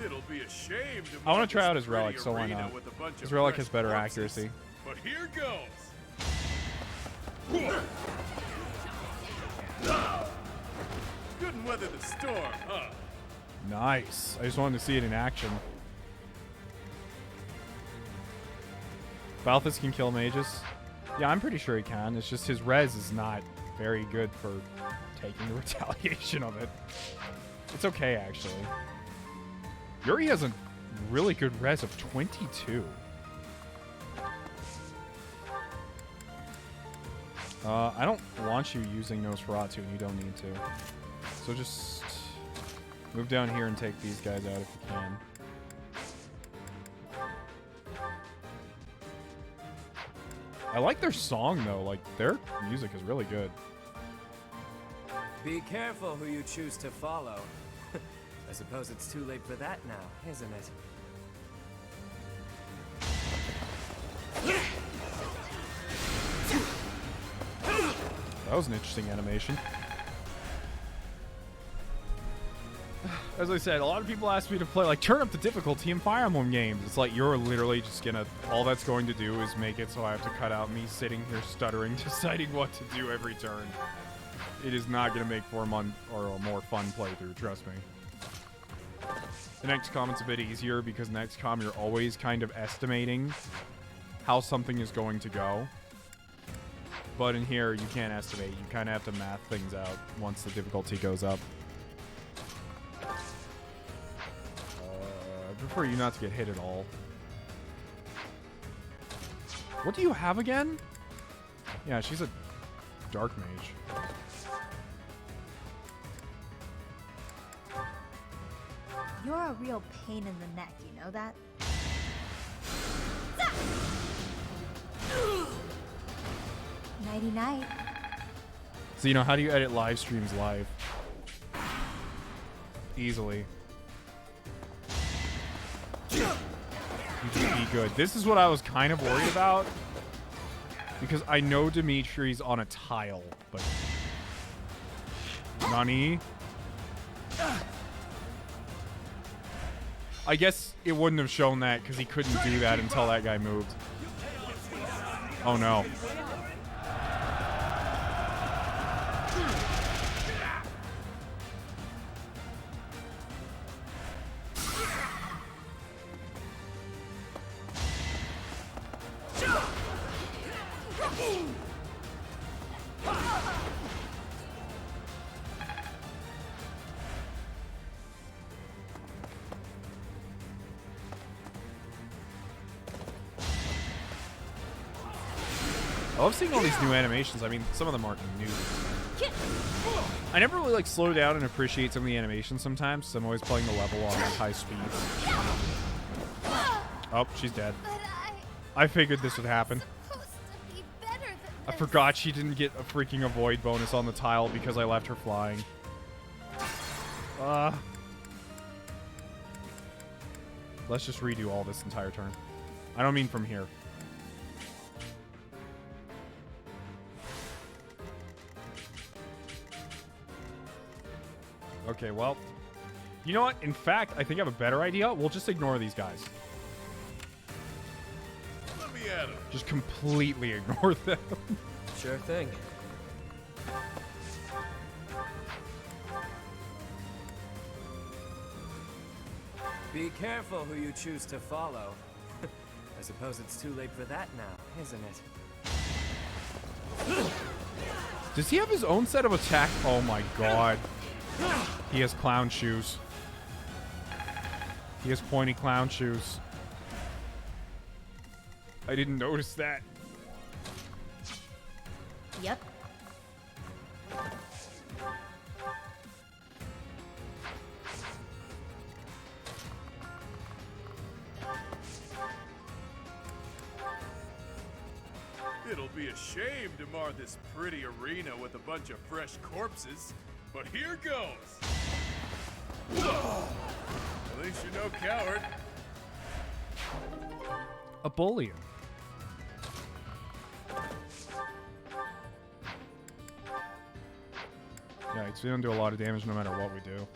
It'll be a shame to I want to try out his relic, so why not? His relic has better accuracy. But here goes. Couldn't weather the storm, huh? Nice. I just wanted to see it in action. Balthus can kill mages. Yeah, I'm pretty sure he can. It's just his res is not very good for taking the retaliation of it. It's okay, actually. Yuri has a really good res of 22. I don't want you using Nosferatu, and you don't need to. So just move down here and take these guys out if you can. I like their song, though. Like, their music is really good. Be careful who you choose to follow. I suppose it's too late for that now, isn't it? That was an interesting animation. As I said, a lot of people ask me to play, like, turn up the difficulty in Fire Emblem games. It's like, you're literally just gonna, all that's going to do is make it so I have to cut out me sitting here stuttering, deciding what to do every turn. It is not gonna make for a more fun playthrough, trust me. The next comment's a bit easier because next you're always kind of estimating how something is going to go. But in here, you can't estimate. You kind of have to math things out once the difficulty goes up. I prefer you not to get hit at all. What do you have again? Yeah, she's a dark mage. You're a real pain in the neck, you know that? Nighty-night. So, you know, how do you edit live streams live? Easily. You just be good. This is what I was kind of worried about. Because I know Dimitri's on a tile, but... Nani? I guess it wouldn't have shown that because he couldn't do that until that guy moved. Oh no. I love seeing all these new animations. I mean, some of them aren't new. I never really like slow down and appreciate some of the animations sometimes, so I'm always playing the level on like, high speeds. Oh, she's dead. I figured this would happen. I forgot she didn't get a freaking avoid bonus on the tile because I left her flying. Let's just redo all this entire turn. I don't mean from here. Okay, well, you know what? In fact, I think I have a better idea. We'll just ignore these guys. Let me at him. Just completely ignore them. Sure thing. Be careful who you choose to follow. I suppose it's too late for that now, isn't it? Does he have his own set of attack? Oh my god. He has clown shoes. He has pointy clown shoes. I didn't notice that. Yep. It'll be a shame to mar this pretty arena with a bunch of fresh corpses, but here goes! At least you're no coward. A bullion. Yikes, we don't do a lot of damage no matter what we do.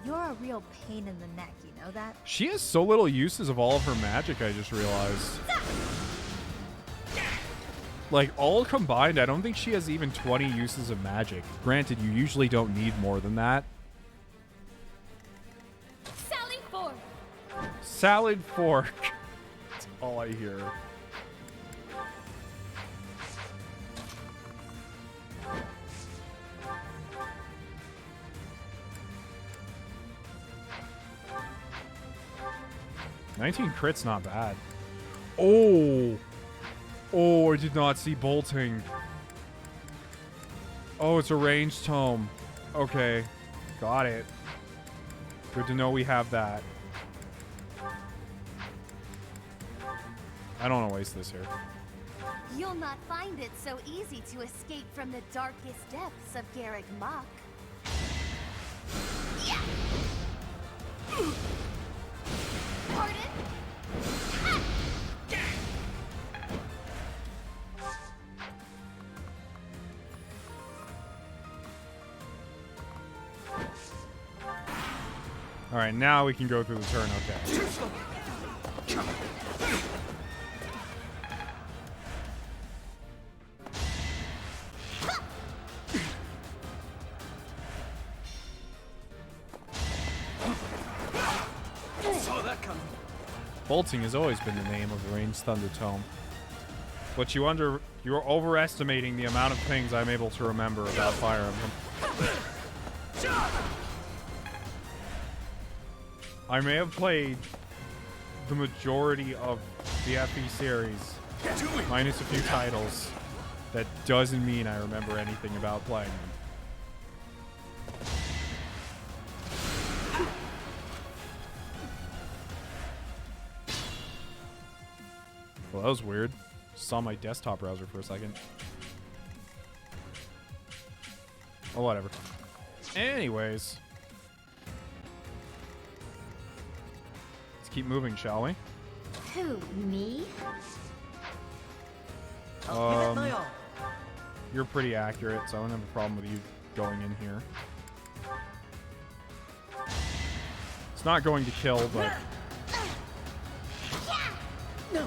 You're a real pain in the neck, you know that? She has so little uses of all of her magic, I just realized. Like, all combined, I don't think she has even 20 uses of magic. Granted, you usually don't need more than that. Sally fork. Salad fork. That's all I hear. $19 crit's not bad. Oh! Oh, I did not see bolting. Oh, it's a ranged tome. Okay. Got it. Good to know we have that. I don't want to waste this here. You'll not find it so easy to escape from the darkest depths of Garreg Mach. Yeah. Pardon? All right, now we can go through the turn. Okay. Bolting has always been the name of the ranged thunder tome. But you're overestimating the amount of things I'm able to remember about Fire Emblem. I may have played the majority of the FE series, minus a few titles. That doesn't mean I remember anything about playing them. Well, that was weird. Saw my desktop browser for a second. Oh, whatever. Anyways. Let's keep moving, shall we? Who, me? You're pretty accurate, so I don't have a problem with you going in here. It's not going to kill, but... No.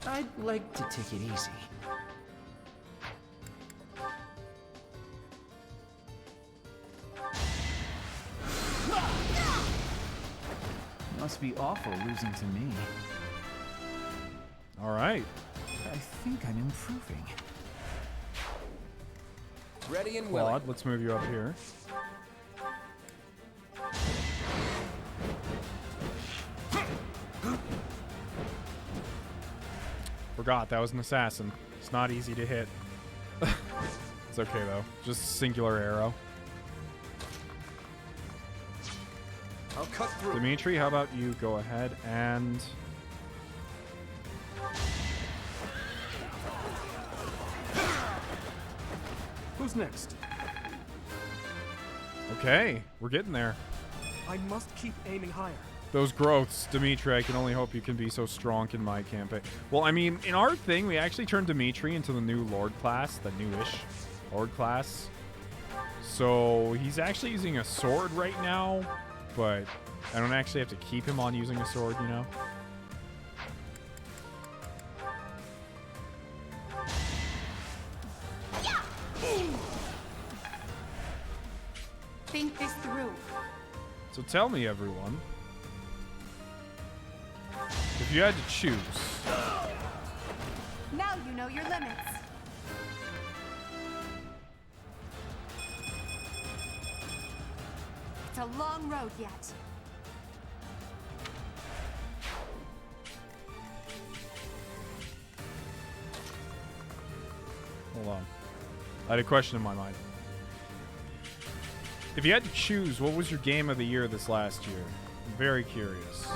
I'd like to take it easy. Must be awful losing to me. All right. I think I'm improving. Ready and Claude, willing. let's move you up here. Forgot that was an assassin. It's not easy to hit. It's okay though. Just a singular arrow. I'll cut through. Dimitri, how about you go ahead and... Who's next? Okay, we're getting there. I must keep aiming higher. Those growths, Dimitri, I can only hope you can be so strong in my campaign. Well, I mean, in our thing, we actually turned Dimitri into the new Lord class, the newish Lord class. So he's actually using a sword right now, but I don't actually have to keep him on using a sword, you know? Think this through. So tell me, everyone, if you had to choose... Now you know your limits. It's a long road yet. Hold on. I had a question in my mind. If you had to choose, what was your game of the year this last year? I'm very curious.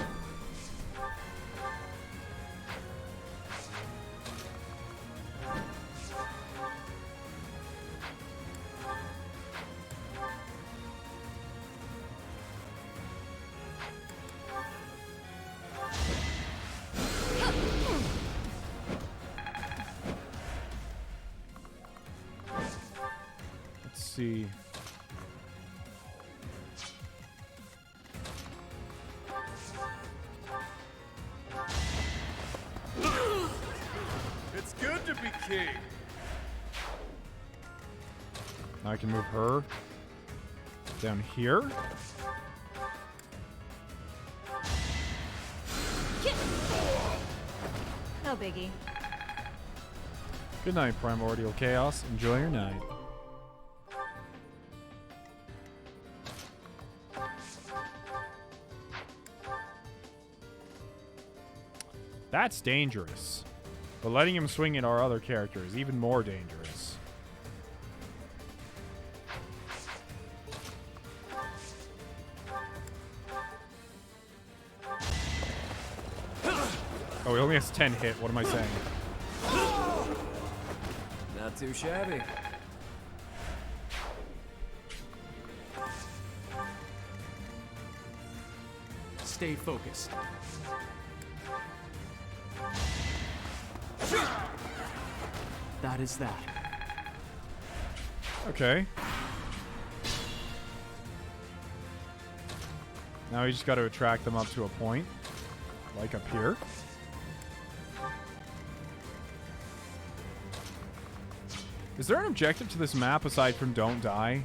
Let's see. It's good to be king. Now I can move her down here. No biggie. Good night, Primordial Chaos. Enjoy your night. That's dangerous. But letting him swing at our other character is even more dangerous. Oh, he only has 10 hit. What am I saying? Not too shabby. Stay focused. That is that. Okay. Now you just got to attract them up to a point. Like up here. Is there an objective to this map aside from don't die?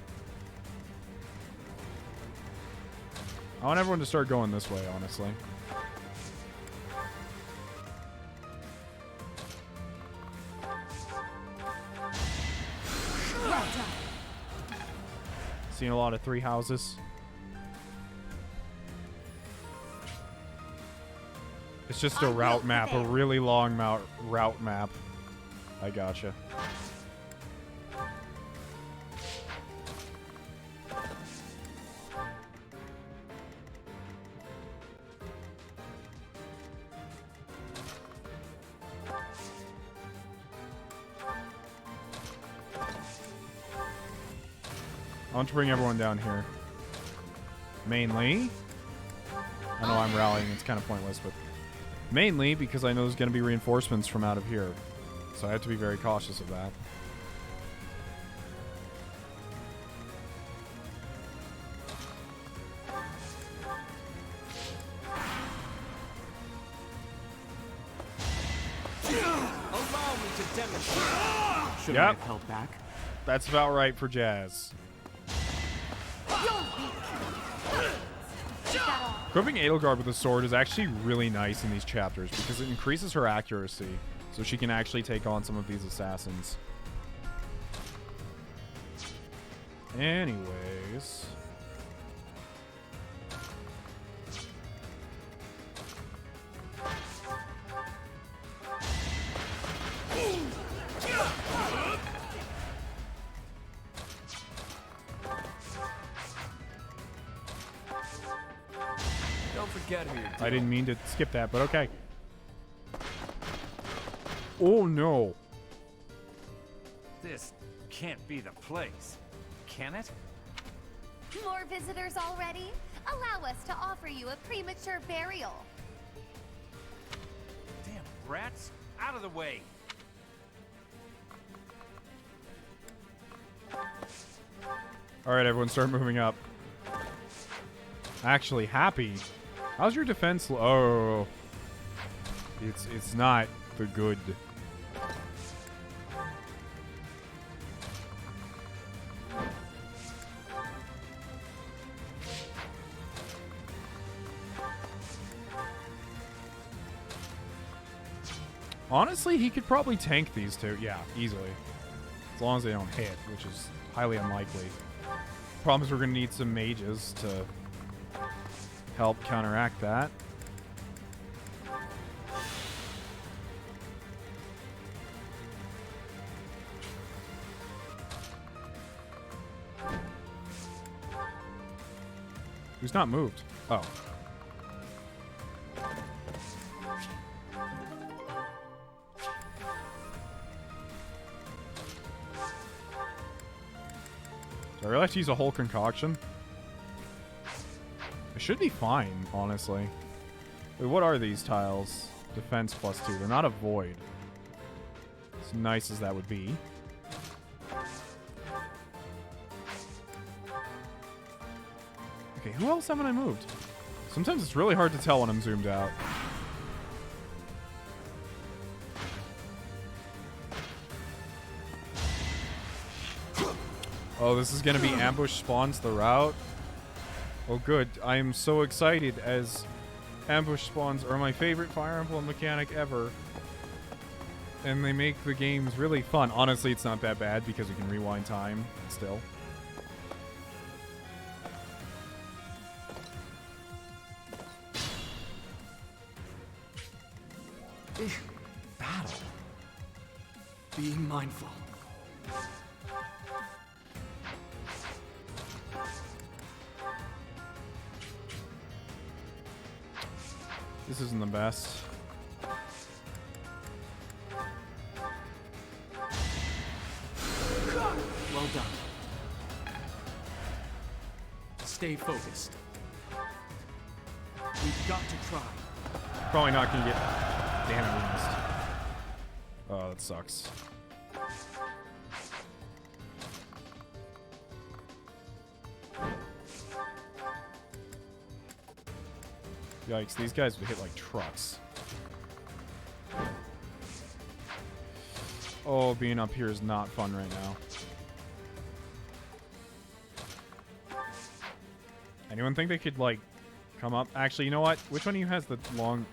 I want everyone to start going this way, honestly. Well done. Seen a lot of 3 houses. It's just a route map, a really long route map. I gotcha. I want to bring everyone down here. Mainly, I know I'm rallying, it's kind of pointless, but mainly because I know there's going to be reinforcements from out of here. So I have to be very cautious of that. Allow me to demonstrate. Should I Yep. have held back? That's about right for Jazz. Equipping Edelgard with a sword is actually really nice in these chapters because it increases her accuracy, so she can actually take on some of these assassins. Anyways. Forget who you're I didn't mean to skip that, but okay. Oh no. This can't be the place, can it? More visitors already? Allow us to offer you a premature burial. Damn rats, out of the way. All right, everyone, start moving up. Actually, happy. How's your defense? Oh, it's not the good. Honestly, he could probably tank these two. Yeah, easily. As long as they don't hit, which is highly unlikely. Problem is we're going to need some mages to help counteract that. Who's not moved? Oh. I really have to use a whole concoction. It should be fine, honestly. Wait, what are these tiles? Defense +2. They're not a void. As nice as that would be. Okay, who else haven't I moved? Sometimes it's really hard to tell when I'm zoomed out. Oh, this is going to be ambush spawns the route. Oh, good. I am so excited, as ambush spawns are my favorite Fire Emblem mechanic ever. And they make the games really fun. Honestly, it's not that bad because we can rewind time still. Battle. Be mindful. This isn't the best. Well done. Stay focused. We've got to try. Probably not going to get... Damn it, we missed. Oh, that sucks. Yikes, these guys would hit like trucks. Oh, being up here is not fun right now. Anyone think they could, like, come up? Actually, you know what? Which one of you has the long...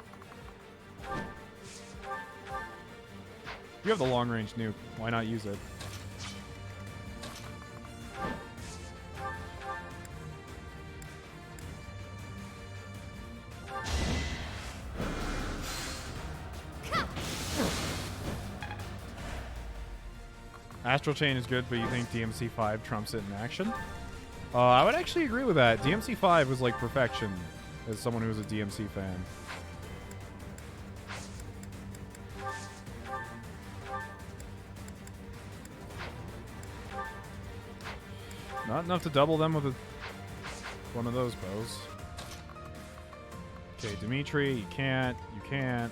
You have the long-range nuke. Why not use it? Astral Chain is good, but you think DMC5 trumps it in action? I would actually agree with that. DMC5 was like perfection, as someone who was a DMC fan. Not enough to double them with one of those bows. Okay, Dimitri, you can't. You can't.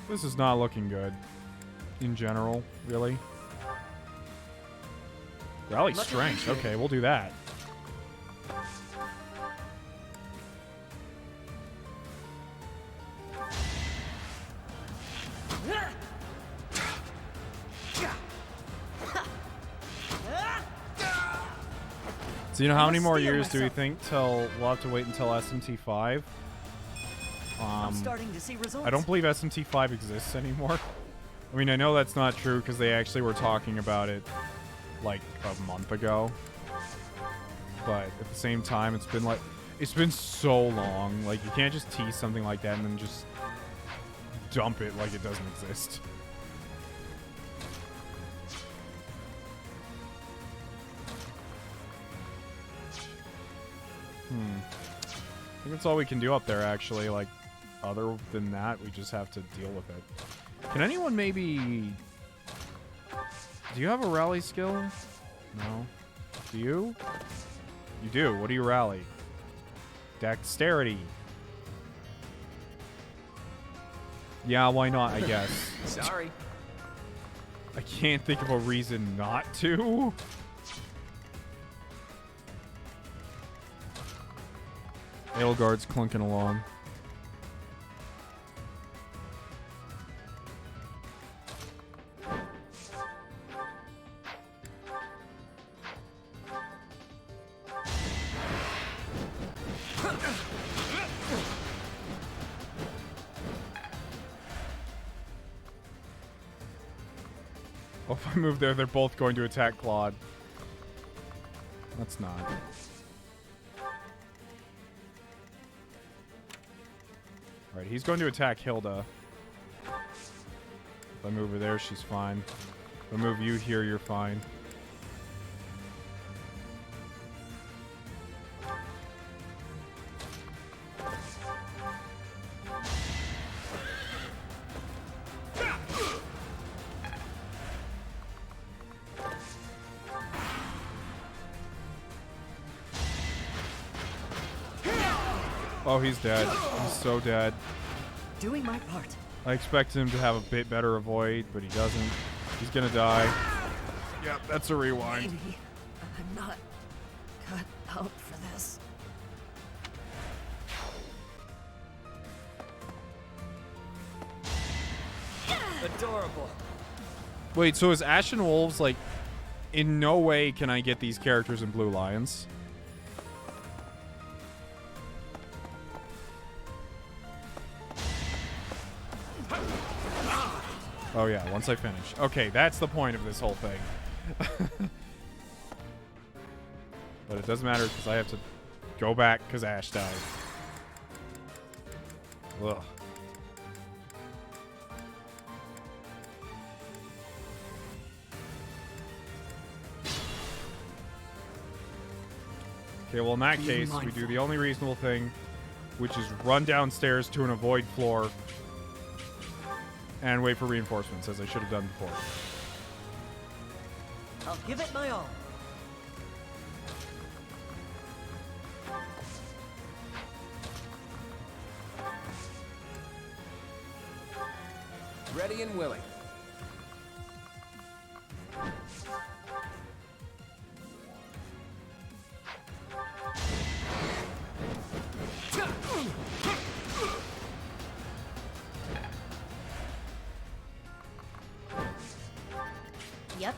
This is not looking good. In general, really. Rally strength. Okay, we'll do that. So you know how many more years do we think till we'll have to wait until SMT5? I'm starting to see results. I don't believe SMT5 exists anymore. I mean, I know that's not true because they actually were talking about it like a month ago. But at the same time, it's been so long. Like, you can't just tease something like that and then just dump it like it doesn't exist. think that's all we can do up there, actually. Like, other than that, we just have to deal with it. Can anyone maybe... Do you have a rally skill? No. Do you? You do. What do you rally? Dexterity. Yeah, why not, I guess. Sorry. I can't think of a reason not to. Aelgard's clunking along. Oh, if I move there, they're both going to attack Claude. That's not. Alright, he's going to attack Hilda. If I move her there, she's fine. If I move you here, you're fine. Oh, he's dead. He's so dead. Doing my part. I expected him to have a bit better avoid, but he doesn't. He's gonna die. Yep, that's a rewind. Maybe I'm not cut out for this. Adorable. Wait, so is Ashen Wolves, like, in no way can I get these characters in Blue Lions? Oh yeah, once I finish. Okay, that's the point of this whole thing. But it doesn't matter because I have to go back because Ash died. Ugh. Okay, well in that case, we do the only reasonable thing, which is run downstairs to an avoid floor and wait for reinforcements, as I should have done before. I'll give it my all. Ready and willing. Yep.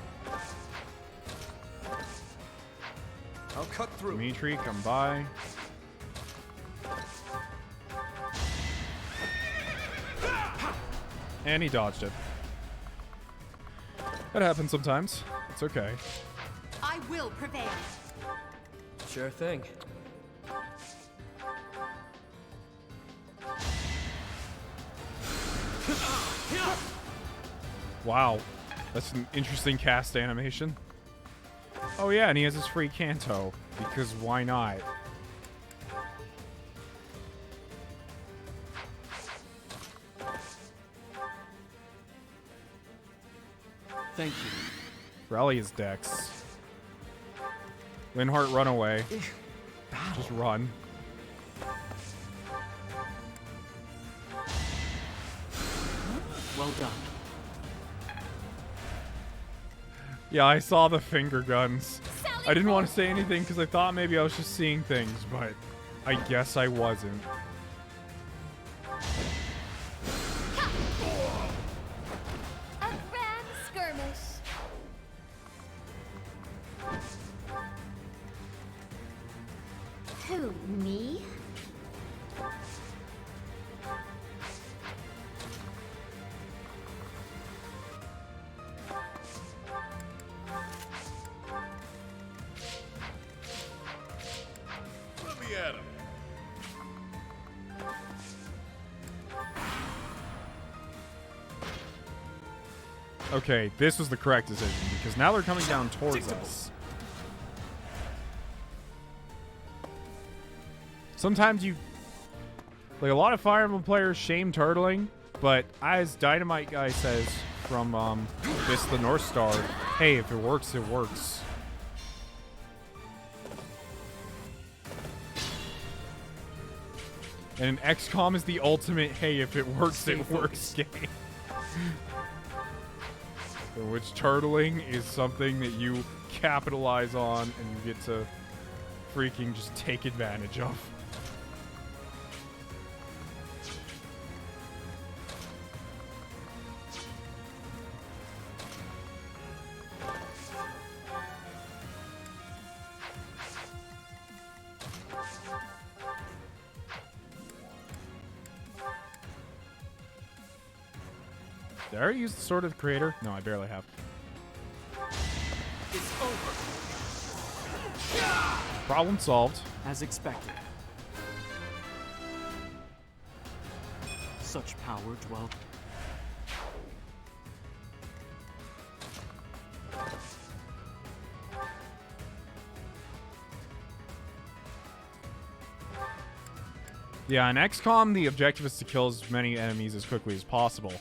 I'll cut through. Dimitri, come by. And he dodged it. That happens sometimes. It's okay. I will prevail. Sure thing. Wow. That's an interesting cast animation. Oh yeah, and he has his free Kanto. Because why not? Thank you. Rally is Dex. Linhart, run away. Just run. Well done. Yeah, I saw the finger guns. I didn't want to say anything because I thought maybe I was just seeing things, but I guess I wasn't. A grand skirmish. Who, me? Let me at him. Okay, this was the correct decision because now they're coming down towards us. Sometimes you Like, a lot of Fire Emblem players shame turtling, but as Dynamite Guy says from the North Star, hey, if it works, it works. And XCOM is the ultimate, hey, if it works, it works game. In which turtling is something that you capitalize on and you get to freaking just take advantage of. Did I already use the Sword of the Creator? No, I barely have. It's over. Problem solved. As expected. Such power dwelt. Yeah, in XCOM, the objective is to kill as many enemies as quickly as possible.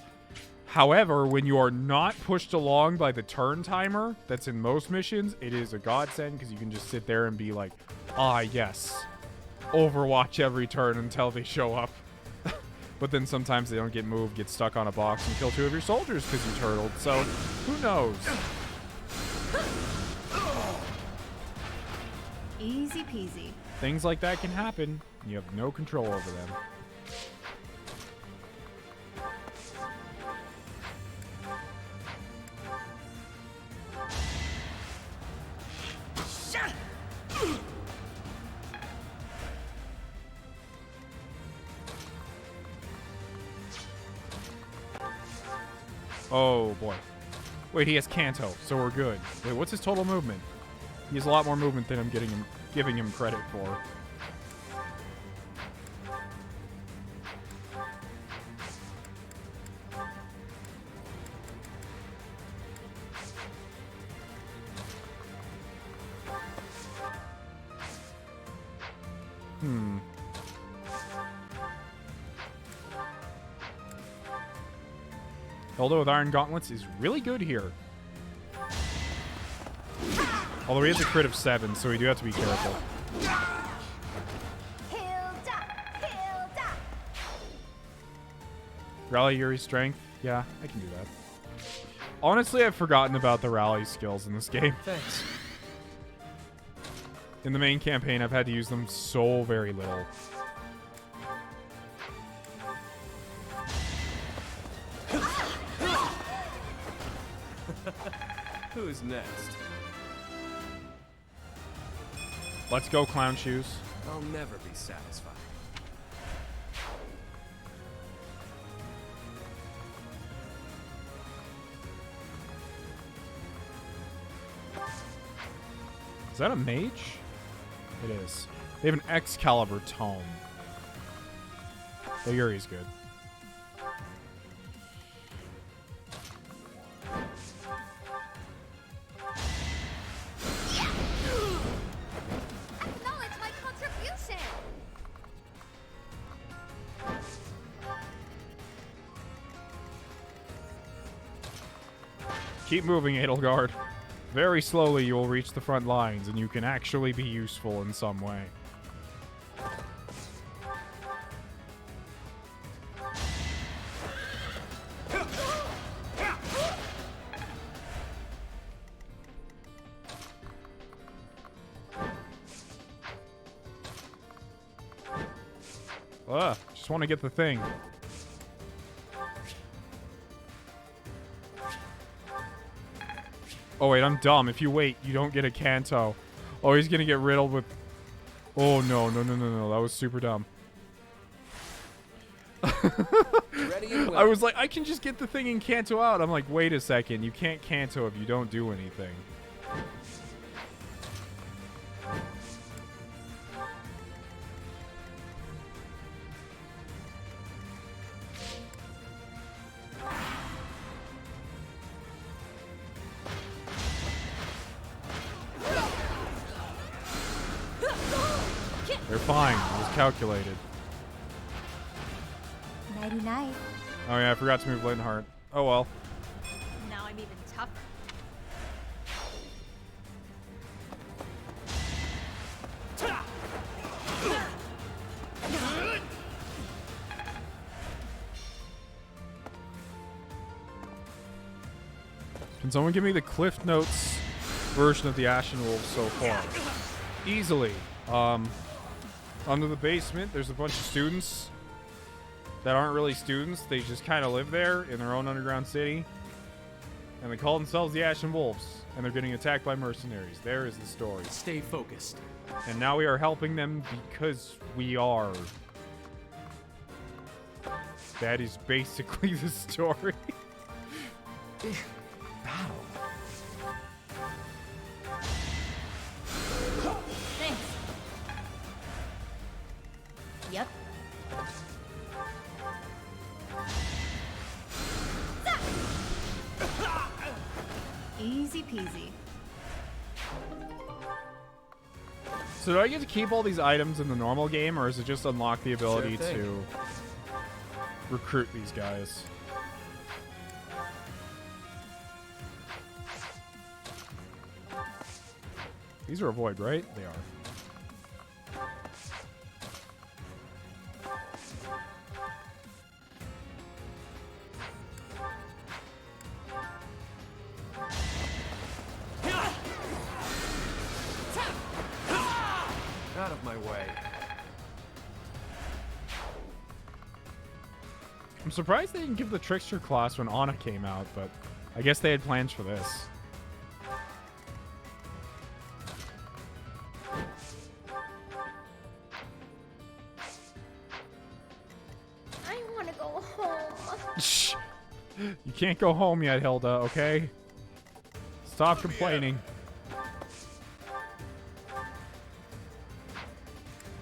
However, when you are not pushed along by the turn timer that's in most missions, it is a godsend because you can just sit there and be like, ah, yes, Overwatch every turn until they show up. But then sometimes they don't get moved, get stuck on a box, and kill 2 of your soldiers because you turtled. So, who knows? Easy peasy. Things like that can happen. You have no control over them. Oh, boy. Wait, he has Kanto, so we're good. Wait, what's his total movement? He has a lot more movement than I'm giving him credit for. Although with Iron Gauntlets is really good here. Although he has a crit of 7, so we do have to be careful. Rally Yuri's strength? Yeah, I can do that. Honestly, I've forgotten about the rally skills in this game. Thanks. In the main campaign, I've had to use them so very little. Who's next? Let's go, Clown Shoes. I'll never be satisfied. Is that a mage? It is. They have an Excalibur tome. The Yuri's good. Acknowledge my contribution. Keep moving, Edelgard. Very slowly you will reach the front lines, and you can actually be useful in some way. Just want to get the thing. Oh, wait, I'm dumb. If you wait, you don't get a Kanto. Oh, he's going to get riddled with... Oh, no. That was super dumb. I was like, I can just get the thing and Kanto out. I'm like, wait a second. You can't Kanto if you don't do anything. They're fine. It was calculated. Nighty night. Oh yeah, I forgot to move Lindenheart. Oh well. Now I'm even tougher. Can someone give me the Cliff Notes version of the Ashen Wolves so far? Easily. Under the basement, there's a bunch of students that aren't really students. They just kind of live there in their own underground city. And they call themselves the Ashen Wolves. And they're getting attacked by mercenaries. There is the story. Stay focused. And now we are helping them because we are. That is basically the story. Battle. Thanks. Yep. Easy peasy. So do I get to keep all these items in the normal game, or is it just unlock the ability to recruit these guys? These are a void, right? They are. Out of my way. I'm surprised they didn't give the Trickster class when Anna came out, but I guess they had plans for this. I want to go home. Shh. You can't go home yet, Hilda, okay? Stop complaining.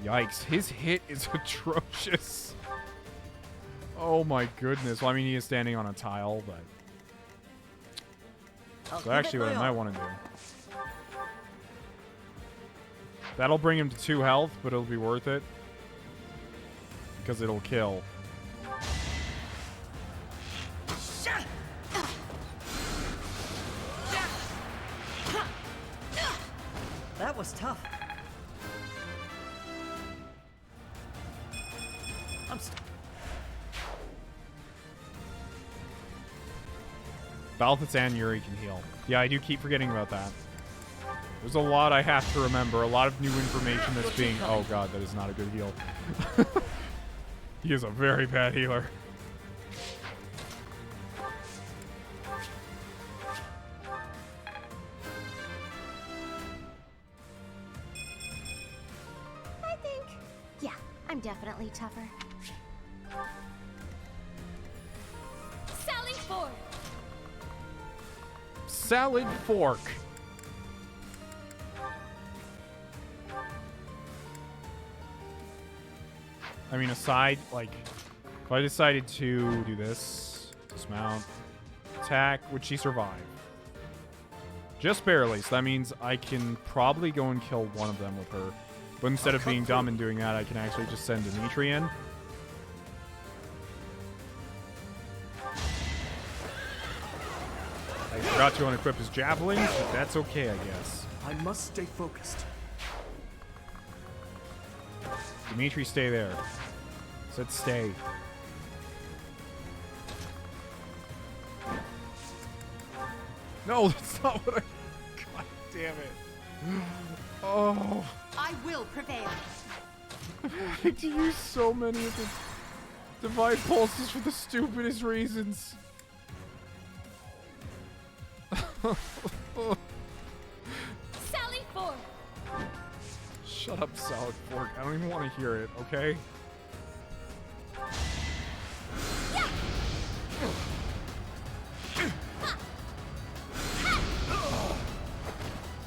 Yikes, his hit is atrocious. Oh my goodness. Well, I mean, he is standing on a tile, but... So actually what I might want to do... That'll bring him to 2 health, but it'll be worth it. Because it'll kill. That was tough. Balthus and Yuri can heal. Yeah, I do keep forgetting about that. There's a lot I have to remember. A lot of new information that's being... Oh god, that is not a good heal. He is a very bad healer. I think, yeah, I'm definitely tougher. Sally forth! Salad fork. I mean, aside, like, if I decided to do this, dismount, attack, would she survive? Just barely, so that means I can probably go and kill one of them with her. But instead of being dumb and doing that, I can actually just send Dimitri in. I forgot to unequip his javelin, but that's okay, I guess. I must stay focused. Dimitri, stay there. Said stay. No, that's not what I... God damn it. Oh. I will prevail. I had to use so many of the divine pulses for the stupidest reasons. Sally forth! Shut up, Salad Fork. I don't even want to hear it, okay?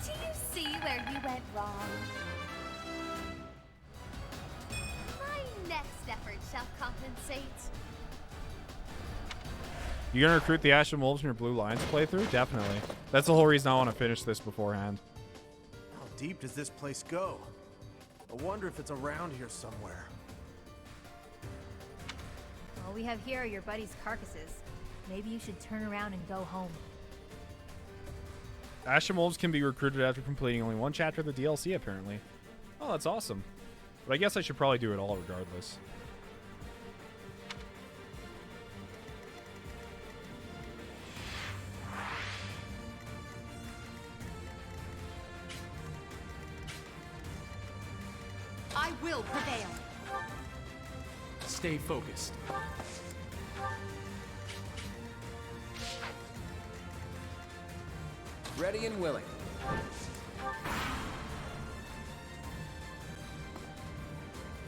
Do you see where you went wrong? My next effort shall compensate. You gonna recruit the Ashen Wolves in your Blue Lions playthrough? Definitely. That's the whole reason I want to finish this beforehand. How deep does this place go? I wonder if it's around here somewhere. All we have here are your buddies' carcasses. Maybe you should turn around and go home. Ashen Wolves can be recruited after completing only one chapter of the DLC, apparently. Oh, that's awesome. But I guess I should probably do it all regardless. I will prevail. Stay focused. Ready and willing.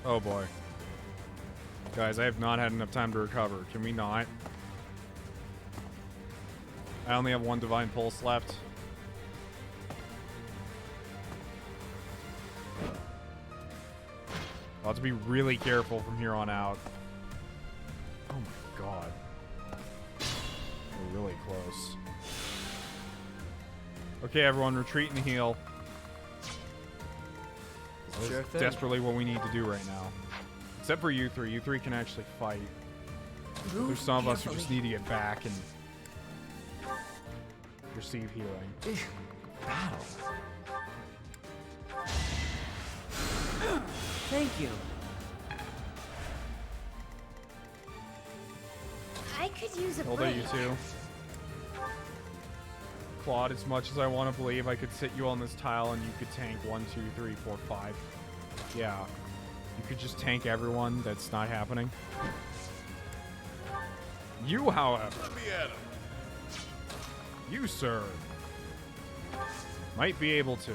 Oh boy. Guys, I have not had enough time to recover. Can we not? I only have one Divine Pulse left. I'll have to be really careful from here on out. Oh my god. We're really close. Okay, everyone, retreat and heal. This Sure is thing. desperately what we need to do right now. Except for you three. You three can actually fight. There's some of us who just need to get back and receive healing. Battle. Thank you. I could use a Hold there, break. you two. Claude, as much as I want to believe I could sit you on this tile and you could tank 1, 2, 3, 4, 5. Yeah. You could just tank everyone. That's not happening. You, however. Let me at him. You, sir. Might be able to.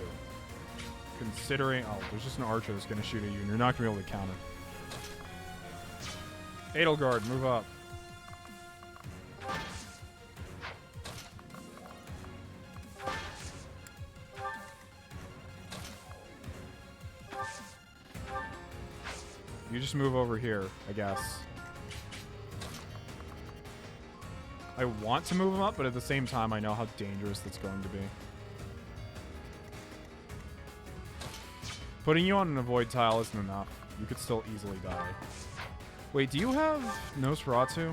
Considering... Oh, there's just an archer that's going to shoot at you and you're not going to be able to counter. Edelgard, move up. You just move over here, I guess. I want to move him up, but at the same time, I know how dangerous that's going to be. Putting you on an avoid tile isn't enough. You could still easily die. Wait, do you have Nosferatu?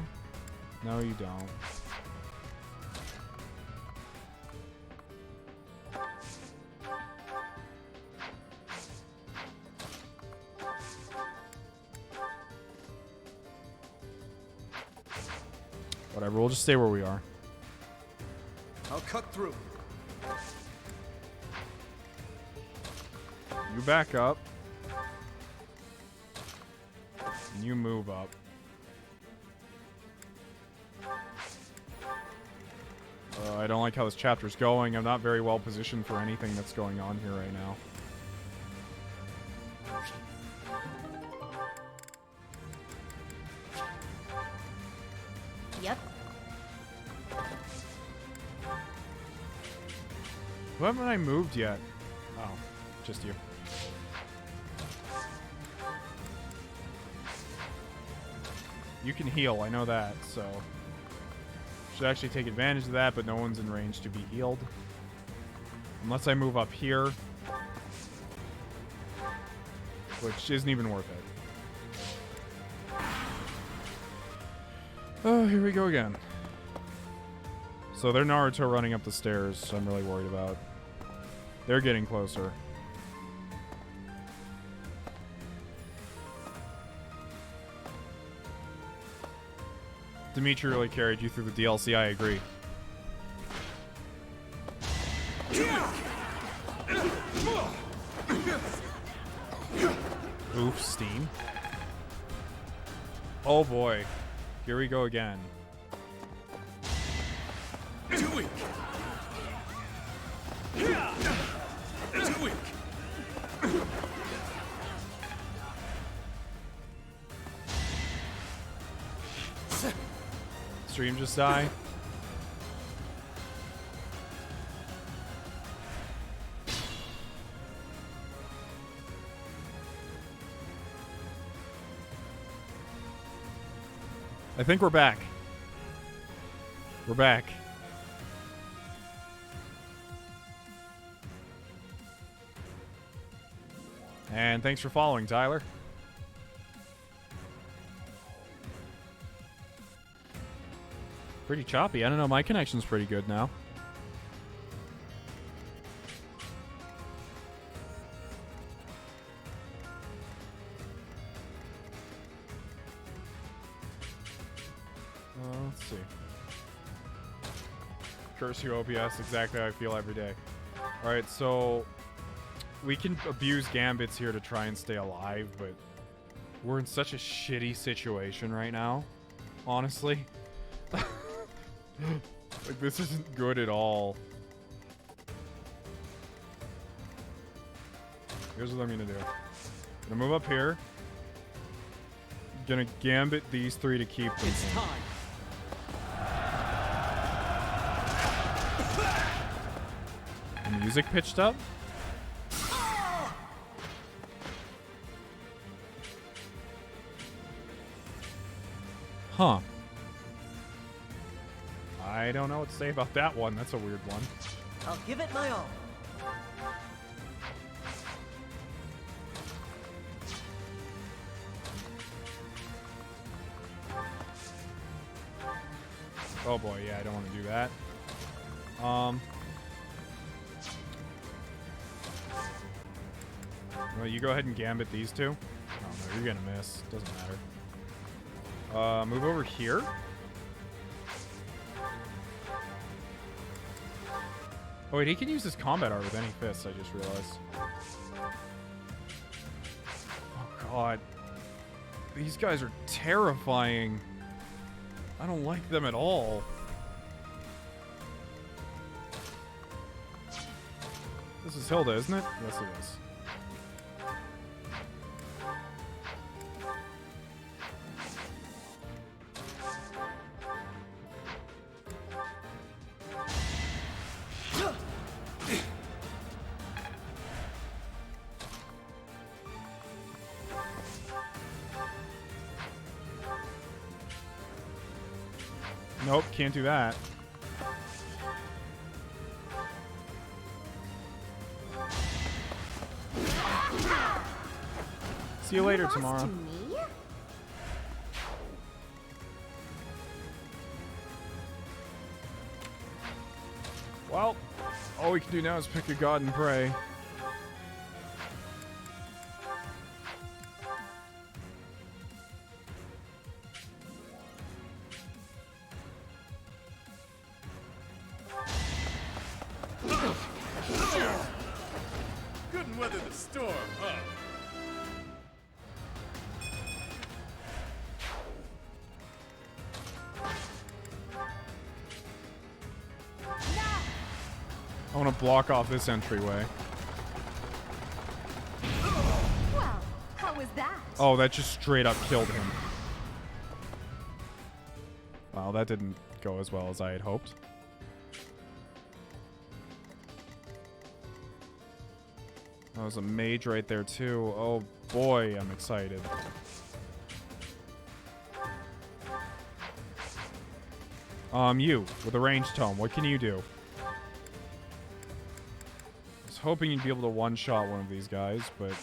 No, you don't. Whatever, we'll just stay where we are. I'll cut through. You back up. And you move up. I don't like how this chapter's going. I'm not very well positioned for anything that's going on here right now. Yep. Who haven't I moved yet? Oh, just you. You can heal, I know that, so... Should actually take advantage of that, but no one's in range to be healed. Unless I move up here. Which isn't even worth it. Oh, here we go again. So they're Naruto running up the stairs, so I'm really worried about. They're getting closer. Dimitri really carried you through the DLC, I agree. Oof, steam. Oh boy. Here we go again. Too weak. Too weak. Stream just die. I think we're back. We're back. And thanks for following, Tyler. Pretty choppy. I don't know. My connection's pretty good now. Let's see. Curse you, OPS. Exactly how I feel every day. Alright, so we can abuse gambits here to try and stay alive, but we're in such a shitty situation right now. Honestly. Like, this isn't good at all. Here's what I'm gonna do. I'm gonna move up here. Gonna gambit these three to keep them. It's time. The music pitched up? Huh. I don't know what to say about that one. That's a weird one. I'll give it my all. Oh boy, yeah, I don't want to do that. Well, you go ahead and gambit these two. Oh no, you're gonna miss. Doesn't matter. Move over here. Oh wait, he can use his combat art with any fists, I just realized. Oh god. These guys are terrifying. I don't like them at all. This is Hilda, isn't it? Yes, it is. Nope, can't do that. See you later tomorrow. Well, all we can do now is pick a god and pray. Couldn't weather the storm, huh? I want to block off this entryway. Well, how was that? Oh, that just straight up killed him. Wow, that didn't go as well as I had hoped. That was a mage right there too. Oh boy, I'm excited. You, with a ranged tome, what can you do? I was hoping you'd be able to one-shot one of these guys, but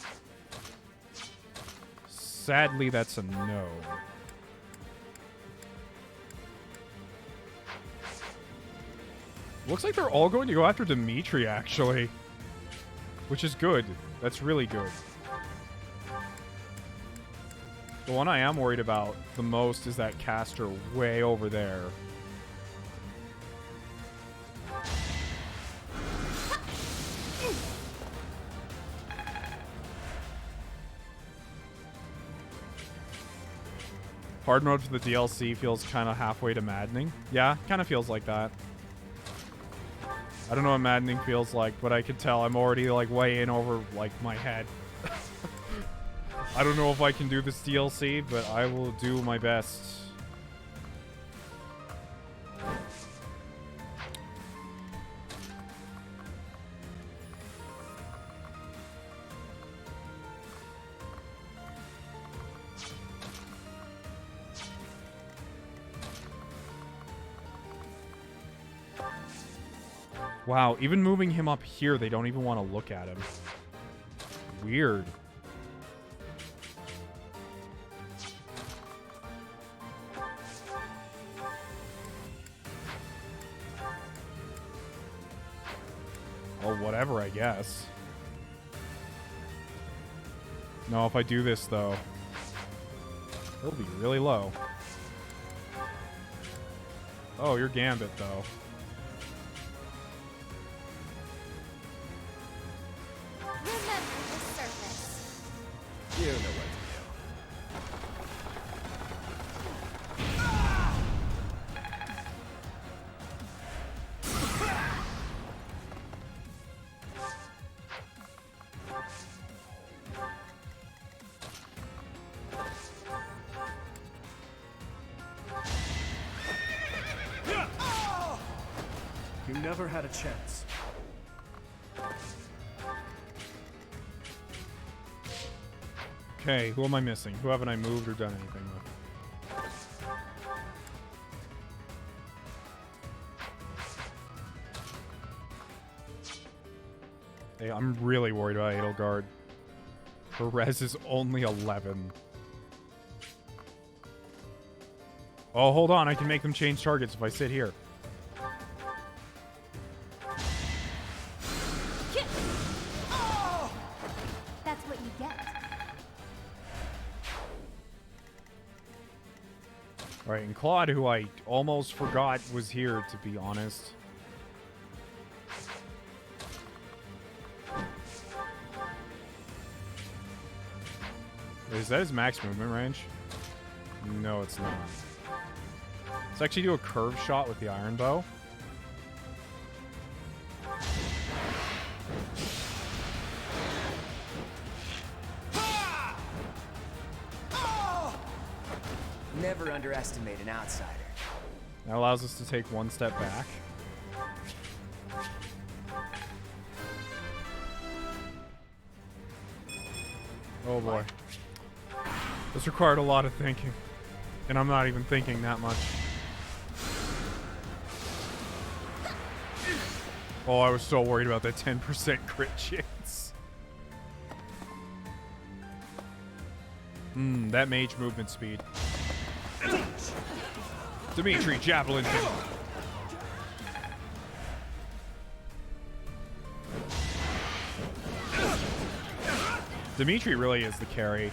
sadly that's a no. Looks like they're all going to go after Dimitri, actually. Which is good. That's really good. The one I am worried about the most is that caster way over there. Hard mode for the DLC feels kind of halfway to maddening. Yeah, kind of feels like that. I don't know what maddening feels like, but I can tell I'm already like way in over like my head. I don't know if I can do this DLC, but I will do my best. Wow, even moving him up here, they don't even want to look at him. Weird. Well, whatever, I guess. No, if I do this, though, it'll be really low. Oh, you're Gambit, though. Remember the surface. You know what to do. You never had a chance. Okay, who am I missing? Who haven't I moved or done anything with? Hey, I'm really worried about Edelgard. Her res is only 11. Oh, hold on. I can make them change targets if I sit here. That's what you get. Alright, and Claude, who I almost forgot was here, to be honest. Is that his max movement range? No, it's not. Let's actually do a curve shot with the iron bow. Never underestimate an outsider. That allows us to take one step back. Oh boy. This required a lot of thinking. And I'm not even thinking that much. Oh, I was so worried about that 10% crit chance. That mage movement speed. Dimitri, javelin him. Dimitri really is the carry.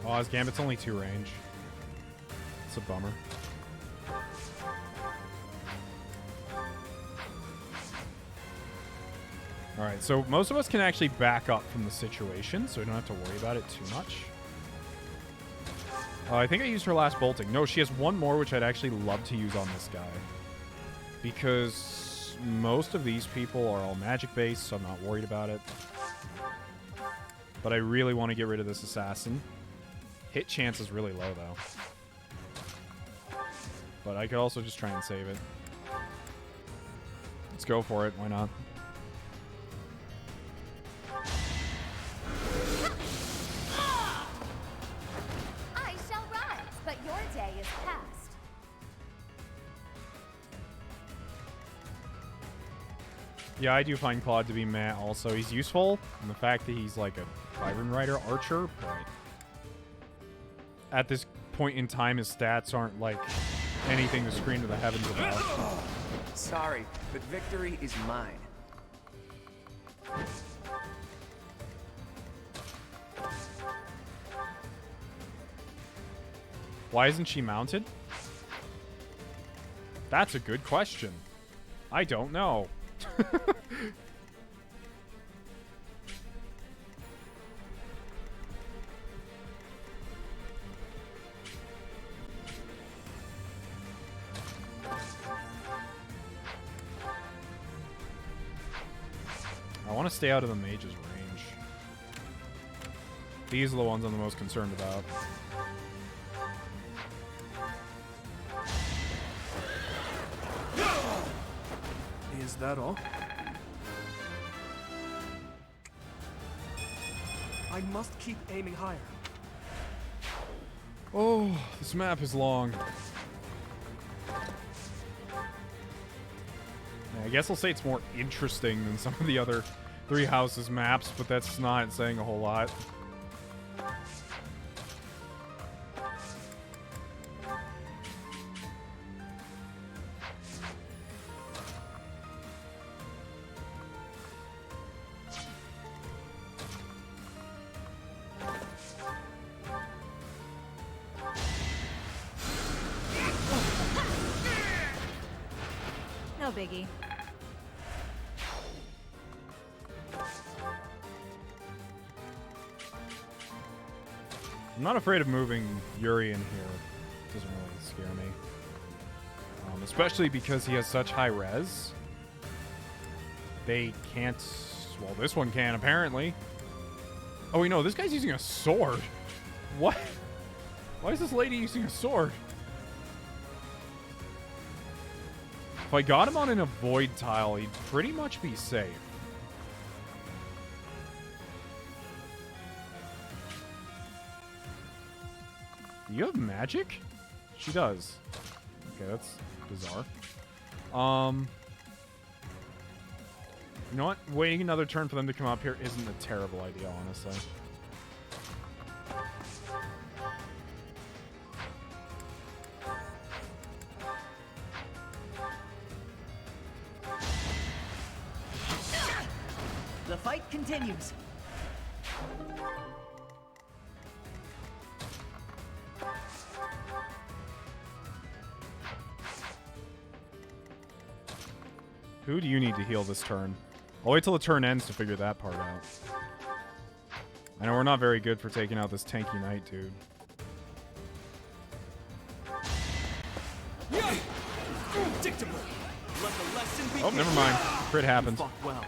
Oh, his Gambit's only 2 range. It's a bummer. Alright, so most of us can actually back up from the situation, so we don't have to worry about it too much. I think I used her last bolting. No, she has one more, which I'd actually love to use on this guy. Because most of these people are all magic-based, so I'm not worried about it. But I really want to get rid of this assassin. Hit chance is really low, though. But I could also just try and save it. Let's go for it. Why not? I shall rise, but your day is past. Yeah, I do find Claude to be meh also. He's useful, and the fact that he's like a Byron Rider archer, but at this point in time, his stats aren't like anything to scream to the heavens about. Sorry, but victory is mine. Why isn't she mounted? That's a good question. I don't know. I want to stay out of the mage's range. These are the ones I'm the most concerned about. Is that all? I must keep aiming higher. Oh, this map is long. Yeah, I guess I'll say it's more interesting than some of the other 3 houses maps, but that's not saying a whole lot. No biggie. I'm not afraid of moving Yuri in here. It doesn't really scare me. Especially because he has such high res. They can't... Well, this one can, apparently. Oh, wait, no. This guy's using a sword. What? Why is this lady using a sword? If I got him on an avoid tile, he'd pretty much be safe. Do you have magic? She does. Okay, that's bizarre. You know what? Waiting another turn for them to come up here isn't a terrible idea, honestly. The fight continues. Who do you need to heal this turn? I'll wait till the turn ends to figure that part out. I know we're not very good for taking out this tanky knight, dude. Oh, never mind. Crit happens. Well.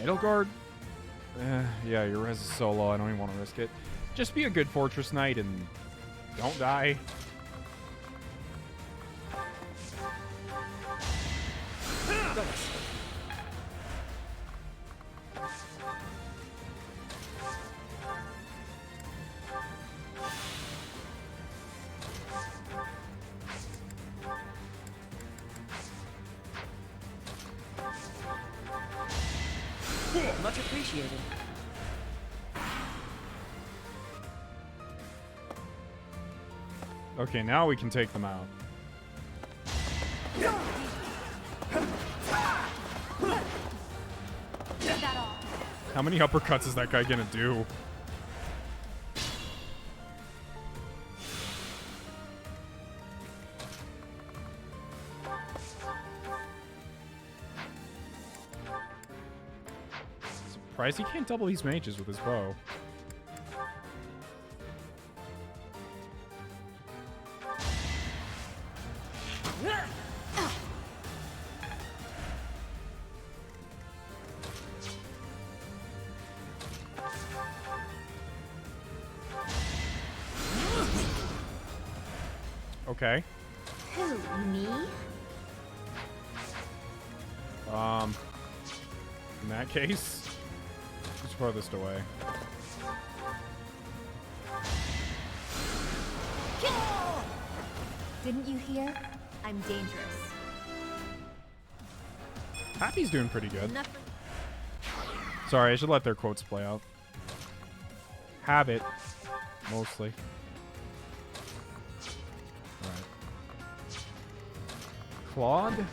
Edelgard? Yeah, your res is so low, I don't even want to risk it. Just be a good Fortress Knight and don't die. Much appreciated. Okay, now we can take them out. How many uppercuts is that guy gonna do? Surprised he can't double these mages with his bow. Okay. Who, me? In that case, who's farthest away? Didn't you hear? I'm dangerous. Happy's doing pretty good. Sorry, I should let their quotes play out. Habit, mostly. Alright. Claude?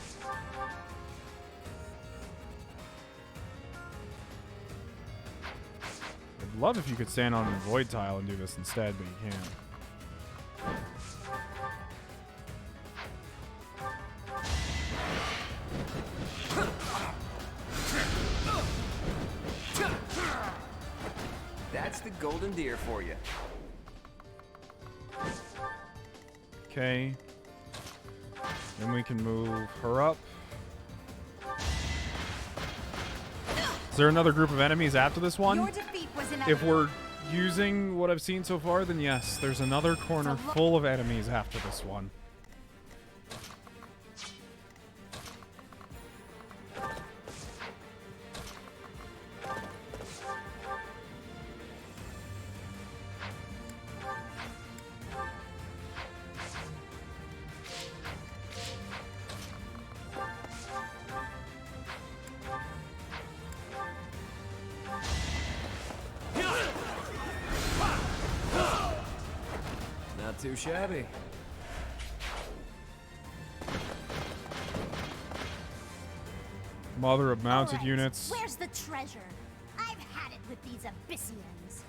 I'd love if you could stand on a void tile and do this instead, but you can't. That's the golden deer for you. Okay. Then we can move her up. Is there another group of enemies after this one? Your defeat was If we're using what I've seen so far, then yes, there's another corner full of enemies after this one. too shabby. Mother of mounted Alright, units. Where's the treasure? I've had it with these Abyssians.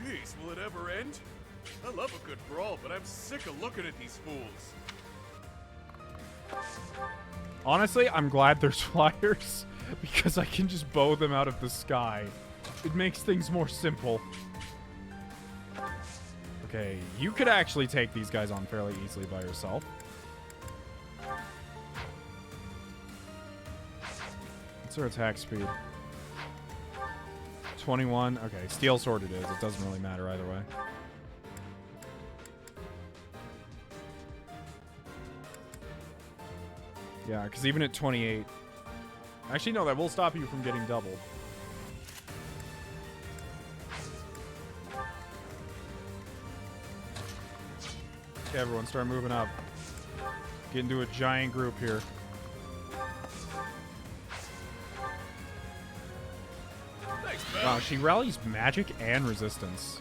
Jeez, will it ever end? I love a good brawl, but I'm sick of looking at these fools. Honestly, I'm glad there's flyers because I can just bow them out of the sky. It makes things more simple. Okay, you could actually take these guys on fairly easily by yourself. What's their attack speed? 21. Okay, steel sword it is. It doesn't really matter either way. Yeah, because even at 28... Actually, no, that will stop you from getting doubled. Okay, everyone, start moving up. Get into a giant group here. Wow, she rallies magic and resistance.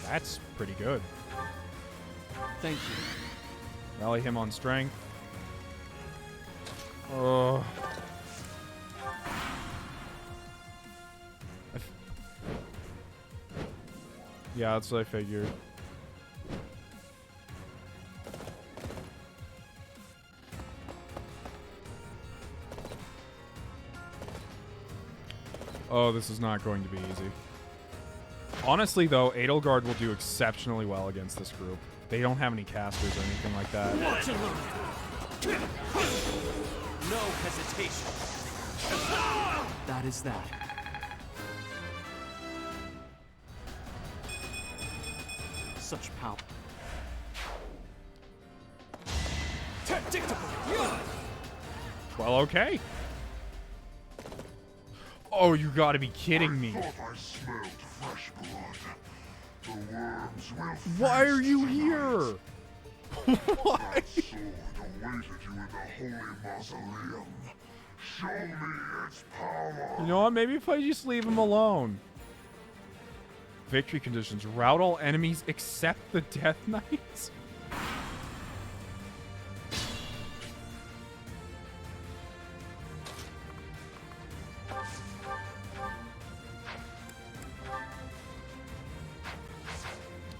That's pretty good. Thank you. Rally him on strength. Oh. Yeah, that's what I figured. Oh, this is not going to be easy. Honestly, though, Edelgard will do exceptionally well against this group. They don't have any casters or anything like that. Watch and learn. No hesitation. That is that. Such power. Well, okay. Oh, you gotta be kidding me. Why are you here? Why? You know what? Maybe if I just leave him alone. Victory conditions. Rout all enemies except the Death Knights.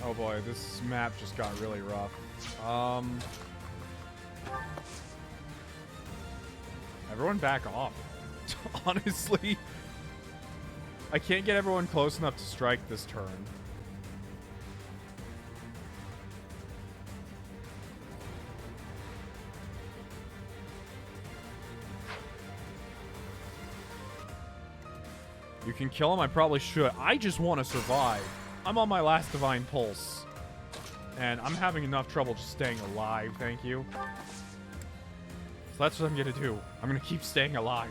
Oh boy, this map just got really rough. Everyone back off. Honestly, I can't get everyone close enough to strike this turn. You can kill him, I probably should. I just want to survive. I'm on my last Divine Pulse. And I'm having enough trouble just staying alive, thank you. So that's what I'm gonna do. I'm gonna keep staying alive.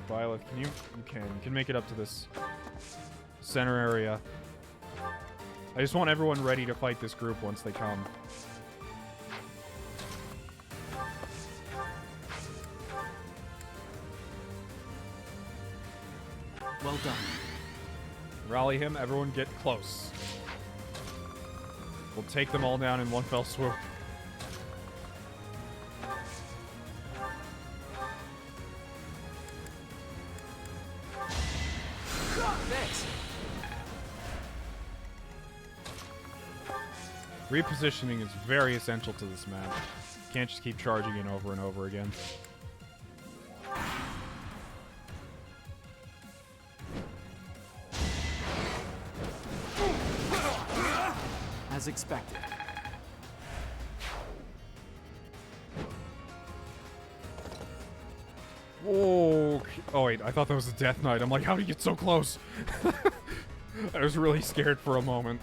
Violet, can you? You can make it up to this center area. I just want everyone ready to fight this group once they come. Well done. Rally him, everyone get close. We'll take them all down in one fell swoop. Thanks. Repositioning is very essential to this map. You can't just keep charging it over and over again. As expected. Whoa. Oh, wait. I thought that was a Death Knight. I'm like, how did he get so close? I was really scared for a moment.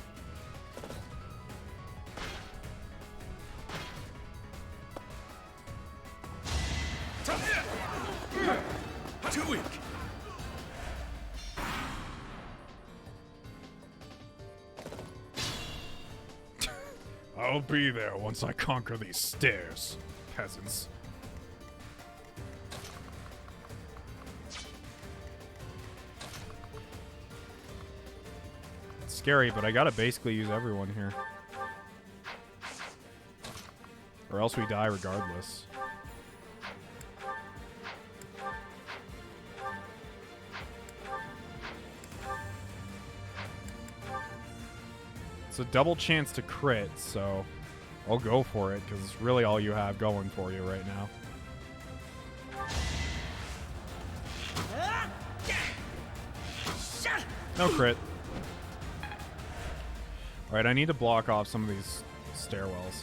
Too weak. I'll be there once I conquer these stairs. peasants. It's scary, but I gotta basically use everyone here. Or else we die regardless. It's a double chance to crit, so I'll go for it, because it's really all you have going for you right now. No crit. Alright, I need to block off some of these stairwells.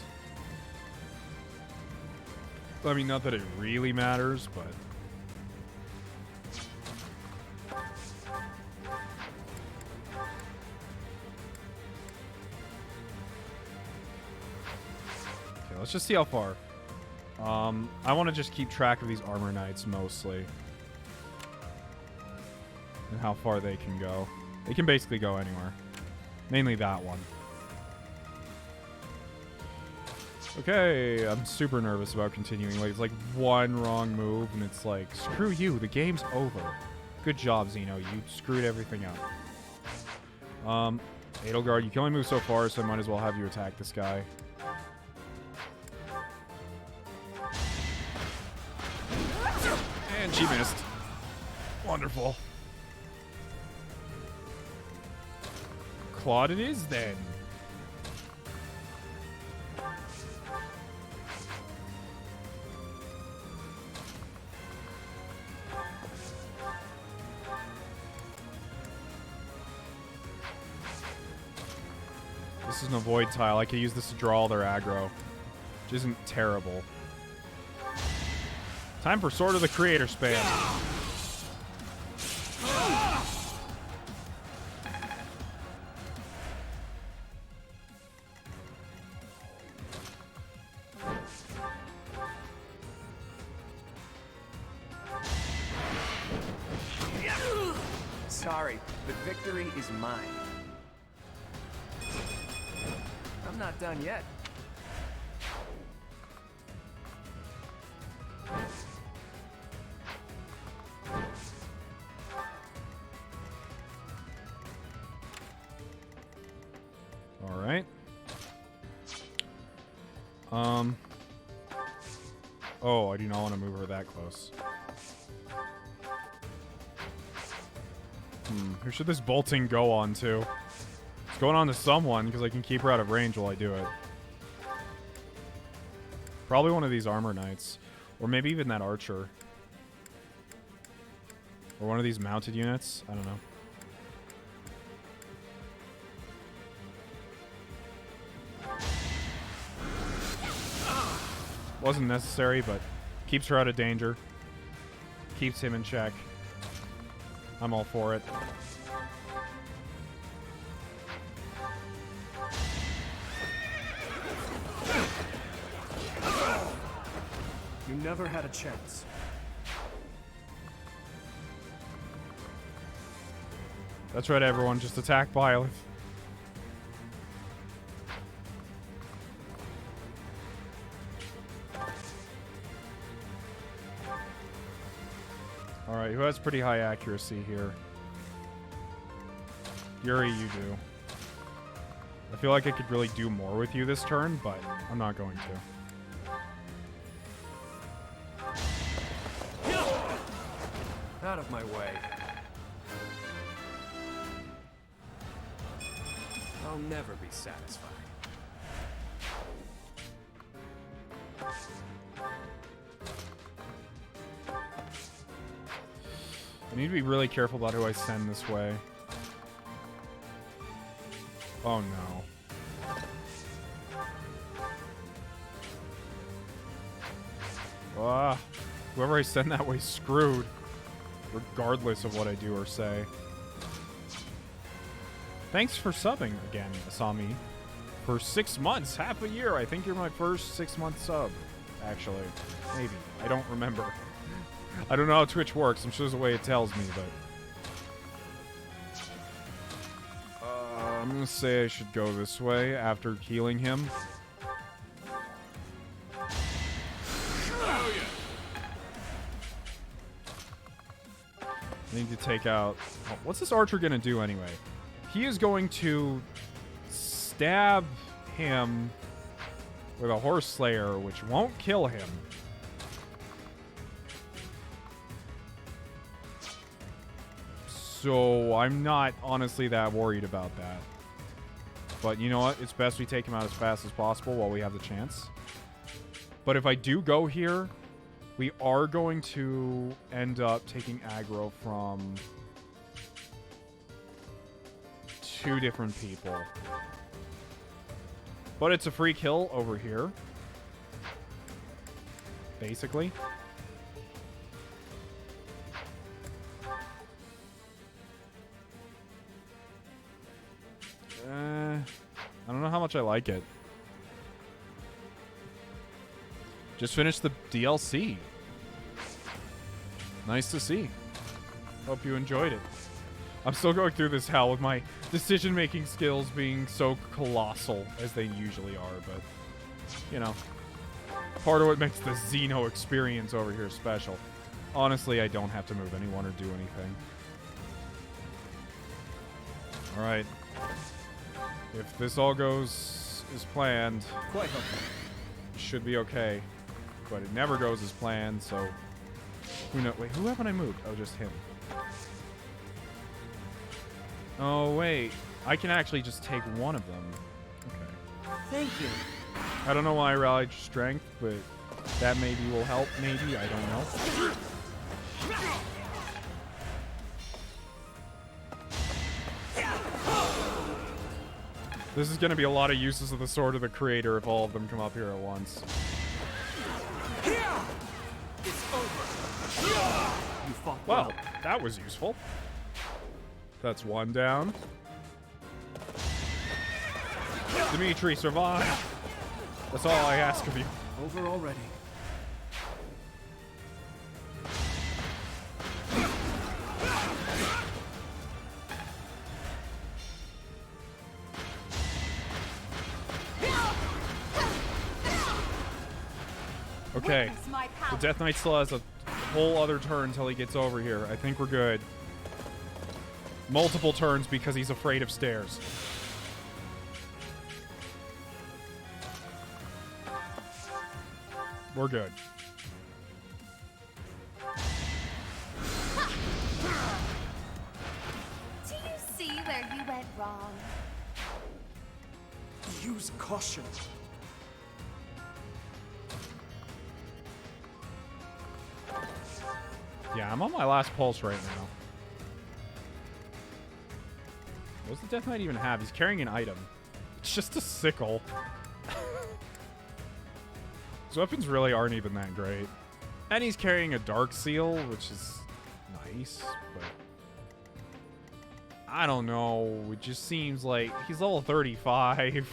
I mean, not that it really matters, but... Okay, let's just see how far. I want to just keep track of these armor knights, mostly. And how far they can go. They can basically go anywhere. Mainly that one. Okay, I'm super nervous about continuing. Like, it's like one wrong move, and it's like, screw you, the game's over. Good job, Xeno. You screwed everything up. Edelgard, you can only move so far, so I might as well have you attack this guy. And she missed. Wonderful. Claude it is, then. This is an avoid tile. I could use this to draw all their aggro, which isn't terrible. Time for Sword of the Creator spam. Sorry, but victory is mine. I'm not done yet. All right. Oh, I do not want to move her that close. Who should this bolting go on to? It's going on to someone, because I can keep her out of range while I do it. Probably one of these armor knights. Or maybe even that archer. Or one of these mounted units. I don't know. Wasn't necessary, but keeps her out of danger. Keeps him in check. I'm all for it. You never had a chance. That's right, everyone. Just attack Byleth. Alright, who has pretty high accuracy here? Yuri, you do. I feel like I could really do more with you this turn, but I'm not going to. Out of my way. I'll never be satisfied. I need to be really careful about who I send this way. Oh no. Ah, whoever I send that way screwed, regardless of what I do or say. Thanks for subbing again, Asami. For 6 months, half a year. I think you're my first 6-month sub, actually. Maybe. I don't remember. I don't know how Twitch works. I'm sure there's a way it tells me, but... I'm gonna say I should go this way after healing him. need to take out... Oh, what's this archer going to do anyway? He is going to stab him with a horse slayer, which won't kill him. So I'm not honestly that worried about that. But you know what? It's best we take him out as fast as possible while we have the chance. But if I do go here, we are going to end up taking aggro from 2 different people. But it's a free kill over here. Basically. I don't know how much I like it. Just finished the DLC. Nice to see. Hope you enjoyed it. I'm still going through this hell with my decision-making skills being so colossal as they usually are, but, you know, part of what makes the Xeno experience over here special. Honestly, I don't have to move anyone or do anything. Alright. If this all goes as planned, Quite helpful. Should be okay. But it never goes as planned, so... Who knows? Wait, who haven't I moved? Oh, just him. Oh, wait. I can actually just take one of them. Okay. Thank you. I don't know why I rallied strength, but that maybe will help, maybe. I don't know. This is going to be a lot of uses of the Sword of the Creator if all of them come up here at once. It's over. You fought Well, that was useful. That's one down. Dimitri, survive. That's all I ask of you. Over already. Okay. The Death Knight still has a whole other turn until he gets over here. I think we're good. Multiple turns because he's afraid of stairs. We're good. Do you see where you went wrong? Use caution. Yeah, I'm on my last pulse right now. What does the Death Knight even have? He's carrying an item. It's just a sickle. His weapons really aren't even that great. And he's carrying a Dark Seal, which is nice, but... I don't know. It just seems like he's level 35.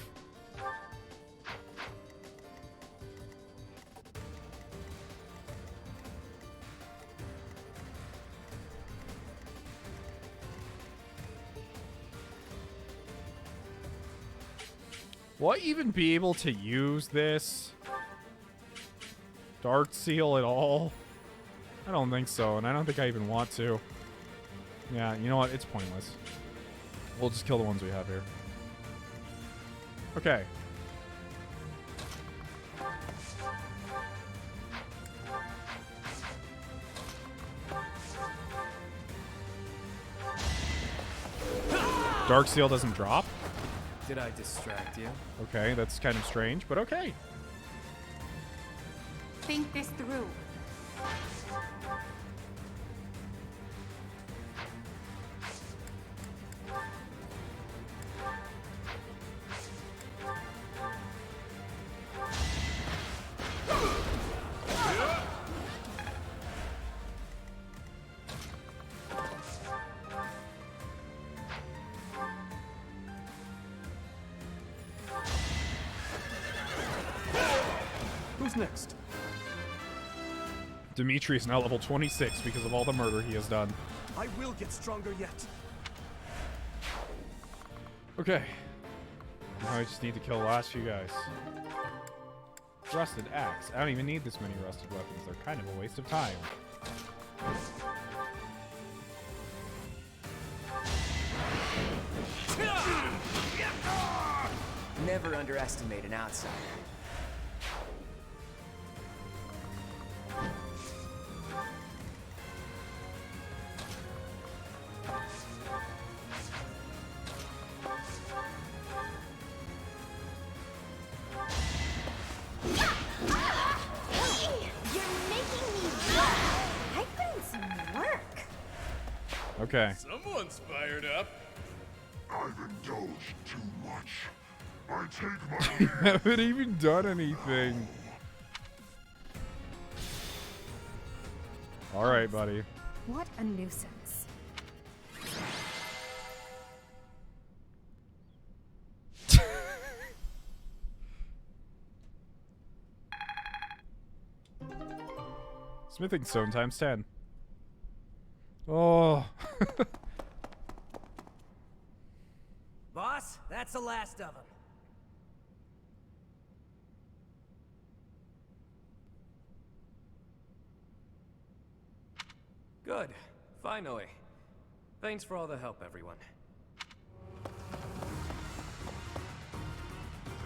Will I even be able to use this Dark Seal at all? I don't think so, and I don't think I even want to. Yeah, you know what? It's pointless. We'll just kill the ones we have here. Okay. Dark Seal doesn't drop? Did I distract you? Okay, that's kind of strange, but okay. Think this through. Who's next? Dimitri is now level 26 because of all the murder he has done. I will get stronger yet. Okay. Now I just need to kill the last few guys. Rusted axe. I don't even need this many rusted weapons. They're kind of a waste of time. Never underestimate an outsider. Okay. Someone's fired up. I've indulged too much. I take my Haven't even done anything. All right, buddy. What a nuisance. Smithing stone times 10. Oh. Boss, that's the last of them. Good. Finally. Thanks for all the help, everyone.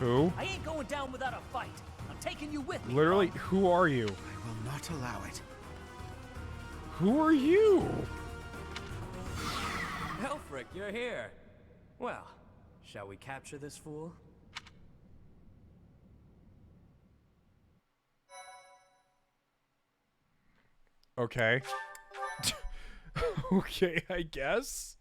Who? I ain't going down without a fight. I'm taking you with me. Literally, who are you? I will not allow it. Who are you? Elfric, you're here. Well, shall we capture this fool? Okay. Okay, I guess.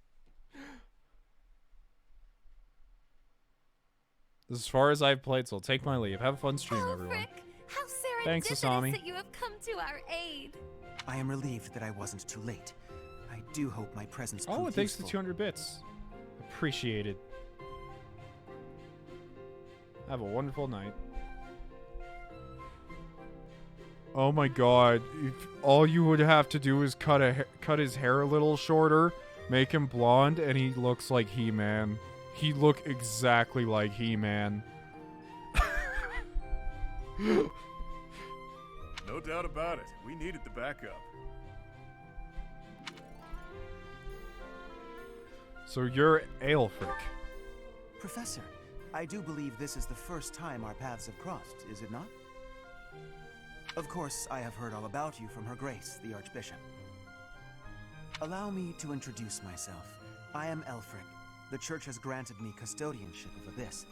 As far as I've played, so I'll take my leave. Have a fun stream, everyone. How serendipitous Thanks, Asami. that you have come to our aid. I am relieved that I wasn't too late. I do hope my presence Oh, proved and thanks to useful. 200 bits. Appreciated. Have a wonderful night. Oh my god. If all you would have to do is cut his hair a little shorter, make him blonde, and he looks like He-Man. He look exactly like He-Man. No doubt about it. We needed the backup. So you're Aelfric. Professor, I do believe this is the first time our paths have crossed, is it not? Of course, I have heard all about you from Her Grace, the Archbishop. Allow me to introduce myself. I am Aelfric. The Church has granted me custodianship of Abyss.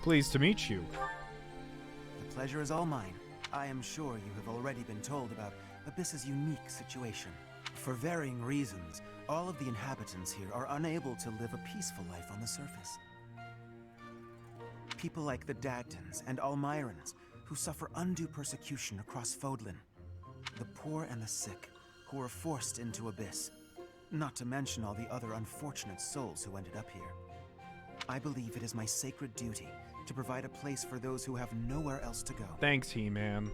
Pleased to meet you. The pleasure is all mine. I am sure you have already been told about Abyss's unique situation. For varying reasons, all of the inhabitants here are unable to live a peaceful life on the surface. People like the Dagdans and Almirans, who suffer undue persecution across Fódlan. The poor and the sick, who are forced into Abyss. Not to mention all the other unfortunate souls who ended up here. I believe it is my sacred duty to provide a place for those who have nowhere else to go. Thanks, He-Man.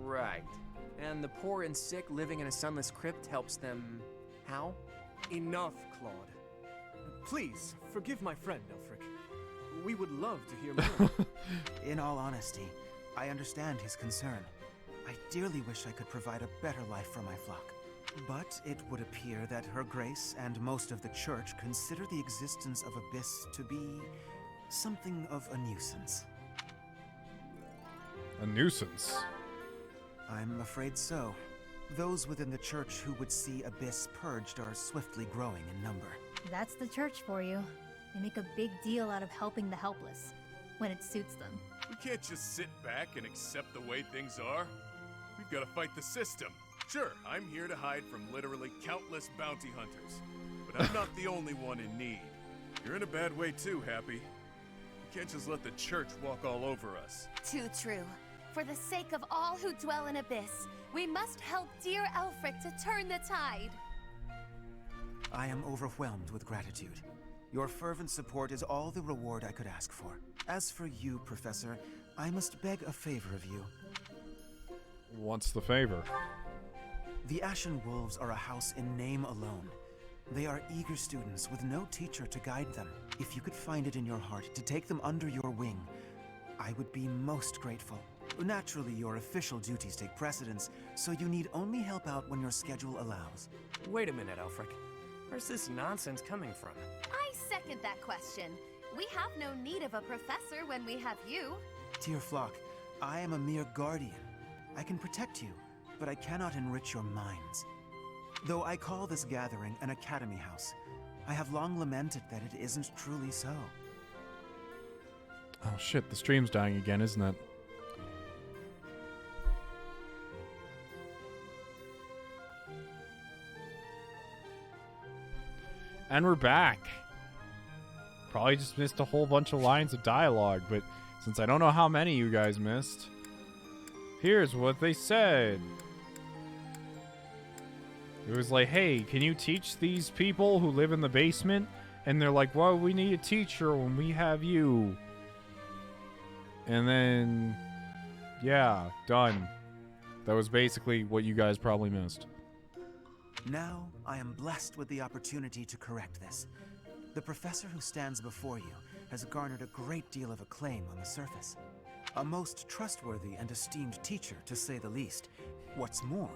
Right. And the poor and sick living in a sunless crypt helps them... how? Enough, Claude. Please, forgive my friend, Elfric. We would love to hear more. In all honesty, I understand his concern. I dearly wish I could provide a better life for my flock. But it would appear that Her Grace and most of the Church consider the existence of Abyss to be something of a nuisance. A nuisance? I'm afraid so. Those within the Church who would see Abyss purged are swiftly growing in number. That's the Church for you. They make a big deal out of helping the helpless, when it suits them. We can't just sit back and accept the way things are. We've got to fight the system. Sure, I'm here to hide from literally countless bounty hunters, but I'm not the only one in need. You're in a bad way too, Happy. You can't just let the Church walk all over us. Too true. For the sake of all who dwell in Abyss, we must help dear Aelfric to turn the tide. I am overwhelmed with gratitude. Your fervent support is all the reward I could ask for. As for you, Professor, I must beg a favor of you. What's the favor? The Ashen Wolves are a house in name alone. They are eager students with no teacher to guide them. If you could find it in your heart to take them under your wing, I would be most grateful. Naturally, your official duties take precedence, so you need only help out when your schedule allows. Wait a minute, Elfric. Where's this nonsense coming from? I second that question. We have no need of a professor when we have you. Dear flock, I am a mere guardian. I can protect you, but I cannot enrich your minds. Though I call this gathering an academy house, I have long lamented that it isn't truly so. Oh shit, the stream's dying again, isn't it? And we're back. Probably just missed a whole bunch of lines of dialogue, but since I don't know how many you guys missed, here's what they said. It was like, hey, can you teach these people who live in the basement? And they're like, well, we need a teacher when we have you. And then, yeah, done. That was basically what you guys probably missed. Now, I am blessed with the opportunity to correct this. The professor who stands before you has garnered a great deal of acclaim on the surface. A most trustworthy and esteemed teacher, to say the least. What's more,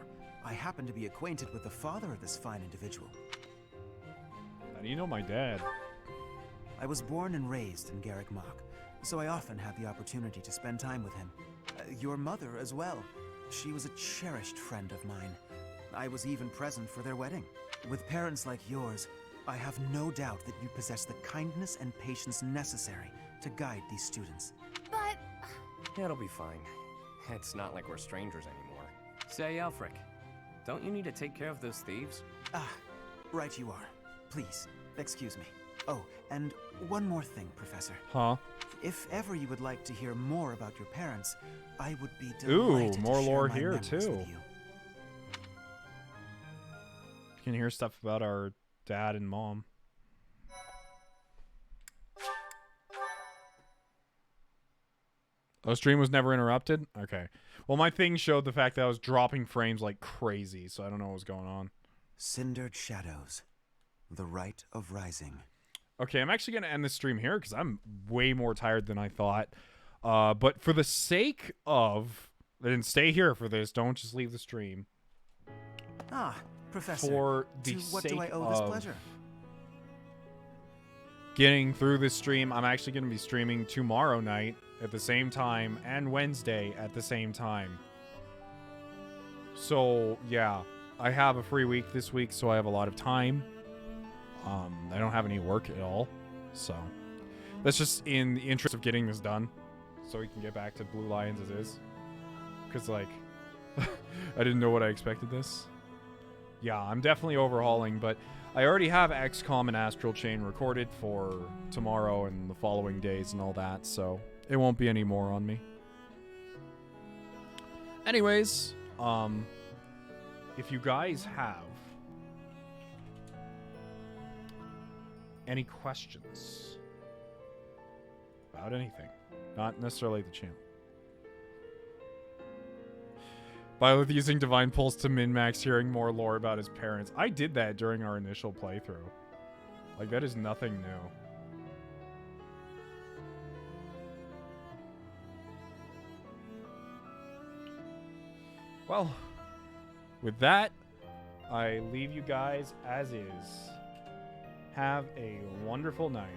I happen to be acquainted with the father of this fine individual. How do you know my dad? I was born and raised in Garreg Mach, so I often had the opportunity to spend time with him. Your mother as well. She was a cherished friend of mine. I was even present for their wedding. With parents like yours, I have no doubt that you possess the kindness and patience necessary to guide these students. But... It'll be fine. It's not like we're strangers anymore. Say, Alfric, don't you need to take care of those thieves? Ah, right you are. Please, excuse me. Oh, and one more thing, Professor. Huh? If ever you would like to hear more about your parents, I would be delighted more to share lore my here memories too. with you. You can hear stuff about our dad and mom. Oh, stream was never interrupted? Okay. Well, my thing showed the fact that I was dropping frames like crazy, so I don't know what was going on. Cindered shadows. The rite of rising. Okay, I'm actually going to end the stream here because I'm way more tired than I thought. But for the sake of... Then stay here for this. Don't just leave the stream. Ah, Professor. For the to what sake do I owe of this pleasure? getting through this stream, I'm actually going to be streaming tomorrow night at the same time and Wednesday at the same time. So, yeah. I have a free week this week, so I have a lot of time. I don't have any work at all, so that's just in the interest of getting this done, so we can get back to Blue Lions as is. Because, like, I didn't know what I expected this. Yeah, I'm definitely overhauling, but I already have XCOM and Astral Chain recorded for tomorrow and the following days and all that, so it won't be any more on me. Anyways, if you guys have any questions about anything, not necessarily the channel. Violet using Divine Pulse to min-max, hearing more lore about his parents. I did that during our initial playthrough. Like, that is nothing new. Well, with that, I leave you guys as is. Have a wonderful night.